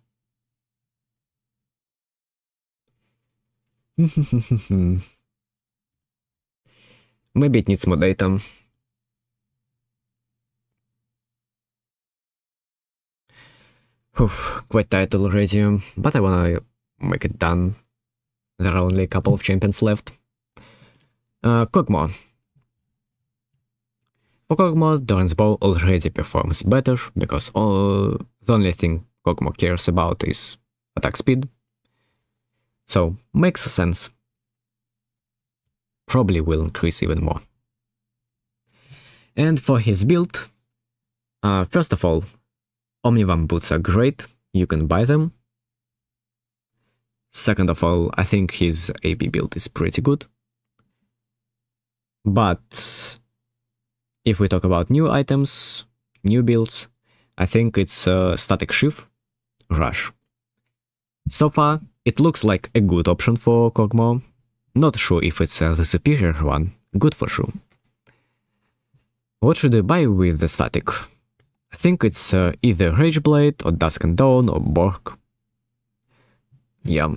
Maybe it needs more data. Quite tired already, but I wanna make it done. There are only a couple of champions left. Kog'Maw. For Kog'Maw, Doran's bow already performs better, because the only thing Kog'Maw cares about is attack speed. So, makes sense. probably will increase even more. And for his build, first of all, Omnivam boots are great, you can buy them. Second of all, I think his AP build is pretty good. But if we talk about new items, new builds, I think it's Static Shiv, Rush. So far, it looks like a good option for Kog'Maw. Not sure if it's the superior one, good for sure. What should I buy with the Static? I think it's either Rageblade or Dusk and Dawn or Bork. Yeah.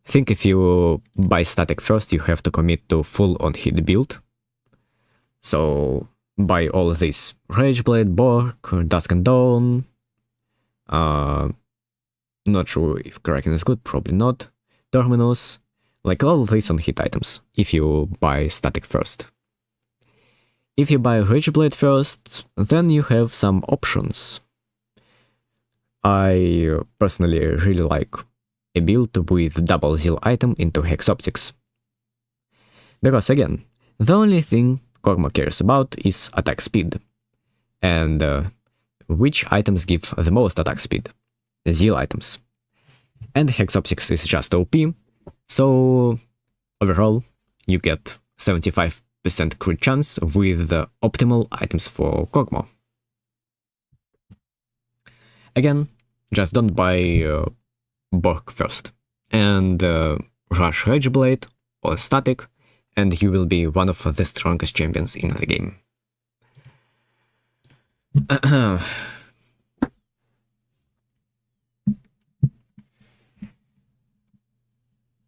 I think if you buy Static first, you have to commit to full on hit build. So buy all of these: Rageblade, Bork, Dusk and Dawn. Not sure if Kraken is good, probably not. Terminus, like all of these on hit items, if you buy Static first. If you buy Rageblade first, then you have some options. I personally really like a build with double Zeal item into Hex Optics. Because again, the only thing Kog'Maw cares about is attack speed. And which items give the most attack speed? Zeal items. And Hex Optics is just OP, so overall you get 75% crit chance with the optimal items for Kog'Maw. Again, just don't buy Bork first, and rush Rageblade or Static, and you will be one of the strongest champions in the game.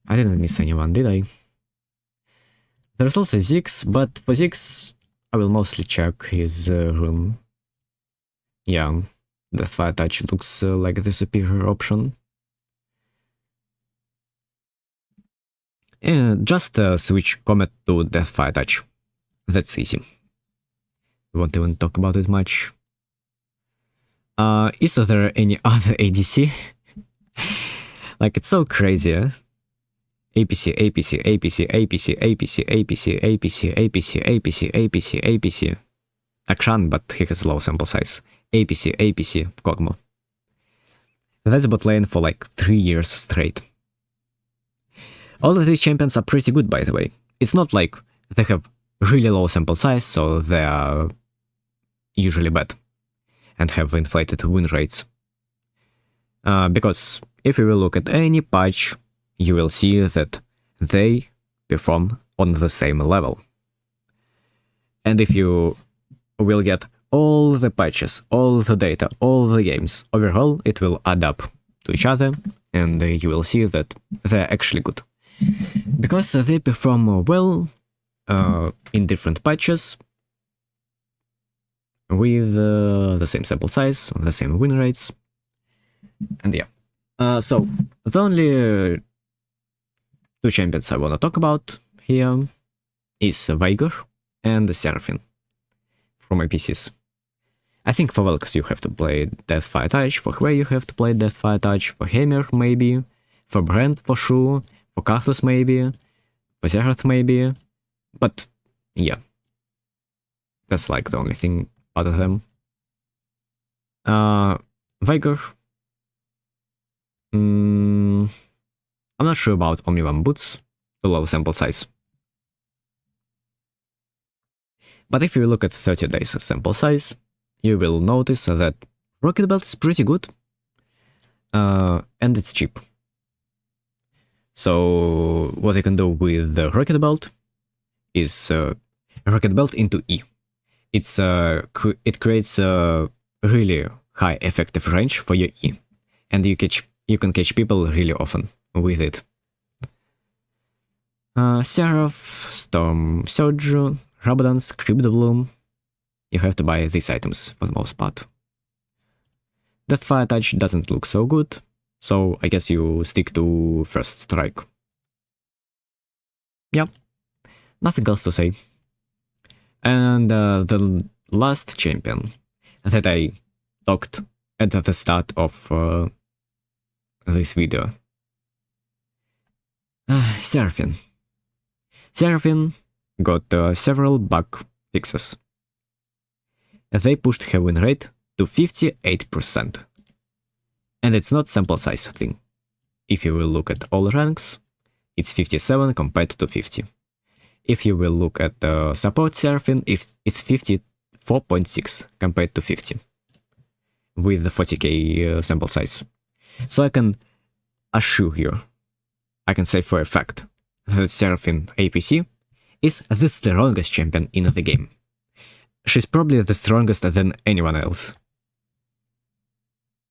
I didn't miss anyone, did I? There's also Ziggs, but for Ziggs, I will mostly check his rune. Yeah, the Fire Touch looks like the superior option. Just switch Comet to Death Fire Touch. That's easy. Won't even talk about it much. Is there any other ADC? Like, it's so crazy, eh? APC, APC, APC, APC, APC, APC, APC, APC, APC, APC, APC. Akshan, but he has low sample size. APC, APC, Kog'Maw. That's bot lane for like 3 years straight. All of these champions are pretty good, by the way. It's not like they have really low sample size, so they are usually bad and have inflated win rates. Because if you will look at any patch, you will see that they perform on the same level. And if you will get all the patches, all the data, all the games, overall it will add up to each other, and you will see that they're actually good. Because they perform well in different patches, with the same sample size, the same win rates, and yeah. So, the only two champions I want to talk about here is Veigar and Seraphine from APCs. I think for Vel'Koz you have to play Death Fire Touch, for Hwei you have to play Death Fire Touch, for Heimer maybe, for Brand for sure, for Karthus maybe, for Xerath maybe, but yeah. That's like the only thing out of them. Veigar. I'm not sure about Omnivam boots, too low sample size. But if you look at 30 days sample size, you will notice that Rocket Belt is pretty good, and it's cheap. So what you can do with the Rocket Belt is Rocket Belt into E. It creates a really high effective range for your E, and you can catch people really often with it. Seraph, Storm Surge, Rabadance, Crypt Bloom. You have to buy these items for the most part. Death Fire Touch doesn't look so good, so I guess you stick to First Strike. Yep, nothing else to say. And the last champion that I talked at the start of this video. Seraphine. Seraphine got several bug fixes. They pushed her win rate to 58%. And it's not sample size thing. If you will look at all ranks, it's 57 compared to 50. If you will look at support Seraphine, it's 54.6 compared to 50. With the 40k sample size. So I can assure you, I can say for a fact, that Seraphine APC is the strongest champion in the game. She's probably the strongest than anyone else.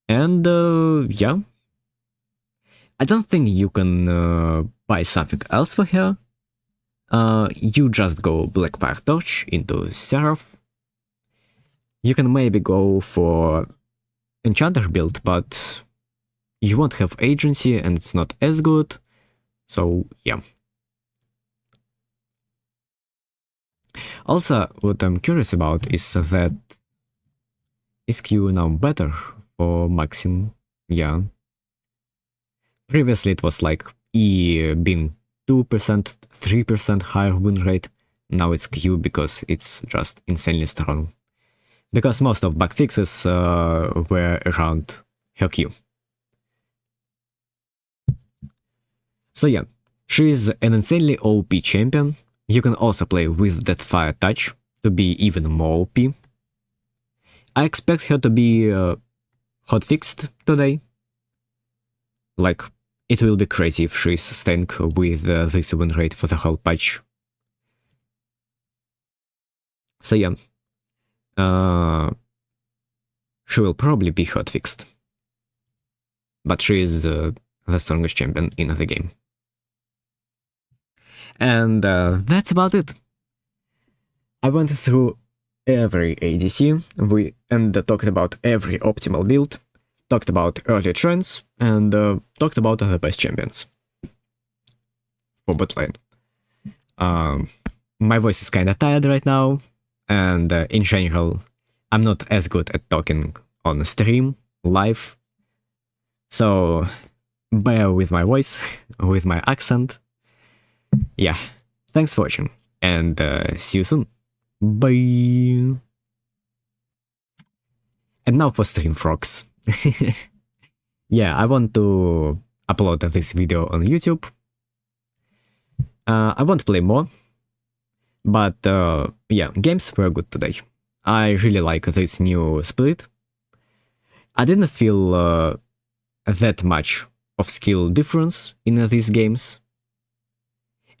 And yeah, I don't think you can buy something else for her. You just go Blackfire Torch into Seraph. You can maybe go for Enchanter build, but you won't have agency and it's not as good. So yeah. Also, what I'm curious about is that is Q now better for Maxim? Yeah. Previously it was like E being 2%, 3% higher win rate. Now it's Q because it's just insanely strong. Because most of bug fixes were around her Q. So yeah, she is an insanely OP champion. You can also play with that Fire Touch to be even more OP. I expect her to be hotfixed today. Like, it will be crazy if she's staying with this win rate for the whole patch. So yeah, she will probably be hotfixed. But she is the strongest champion in the game. And that's about it. I went through every ADC and talked about every optimal build, talked about early trends, and talked about the best champions for bot lane. My voice is kinda tired right now, and in general, I'm not as good at talking on stream, live, so bear with my voice, with my accent. Yeah, thanks for watching, and see you soon. Bye! And now for stream frogs. Yeah, I want to upload this video on YouTube. I want to play more, but yeah, games were good today. I really like this new split. I didn't feel that much of skill difference in these games.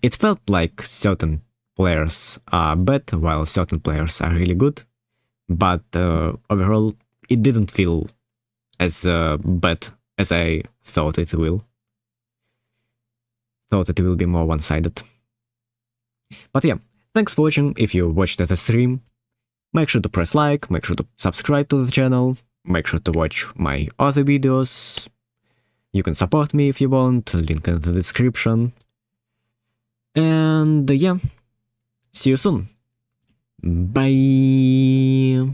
It felt like certain players are bad, while certain players are really good, but overall it didn't feel as bad as I thought it will. Thought it will be more one-sided. But yeah, thanks for watching. If you watched the stream, make sure to press like, make sure to subscribe to the channel, make sure to watch my other videos. You can support me if you want, link in the description. And yeah, see you soon. Bye.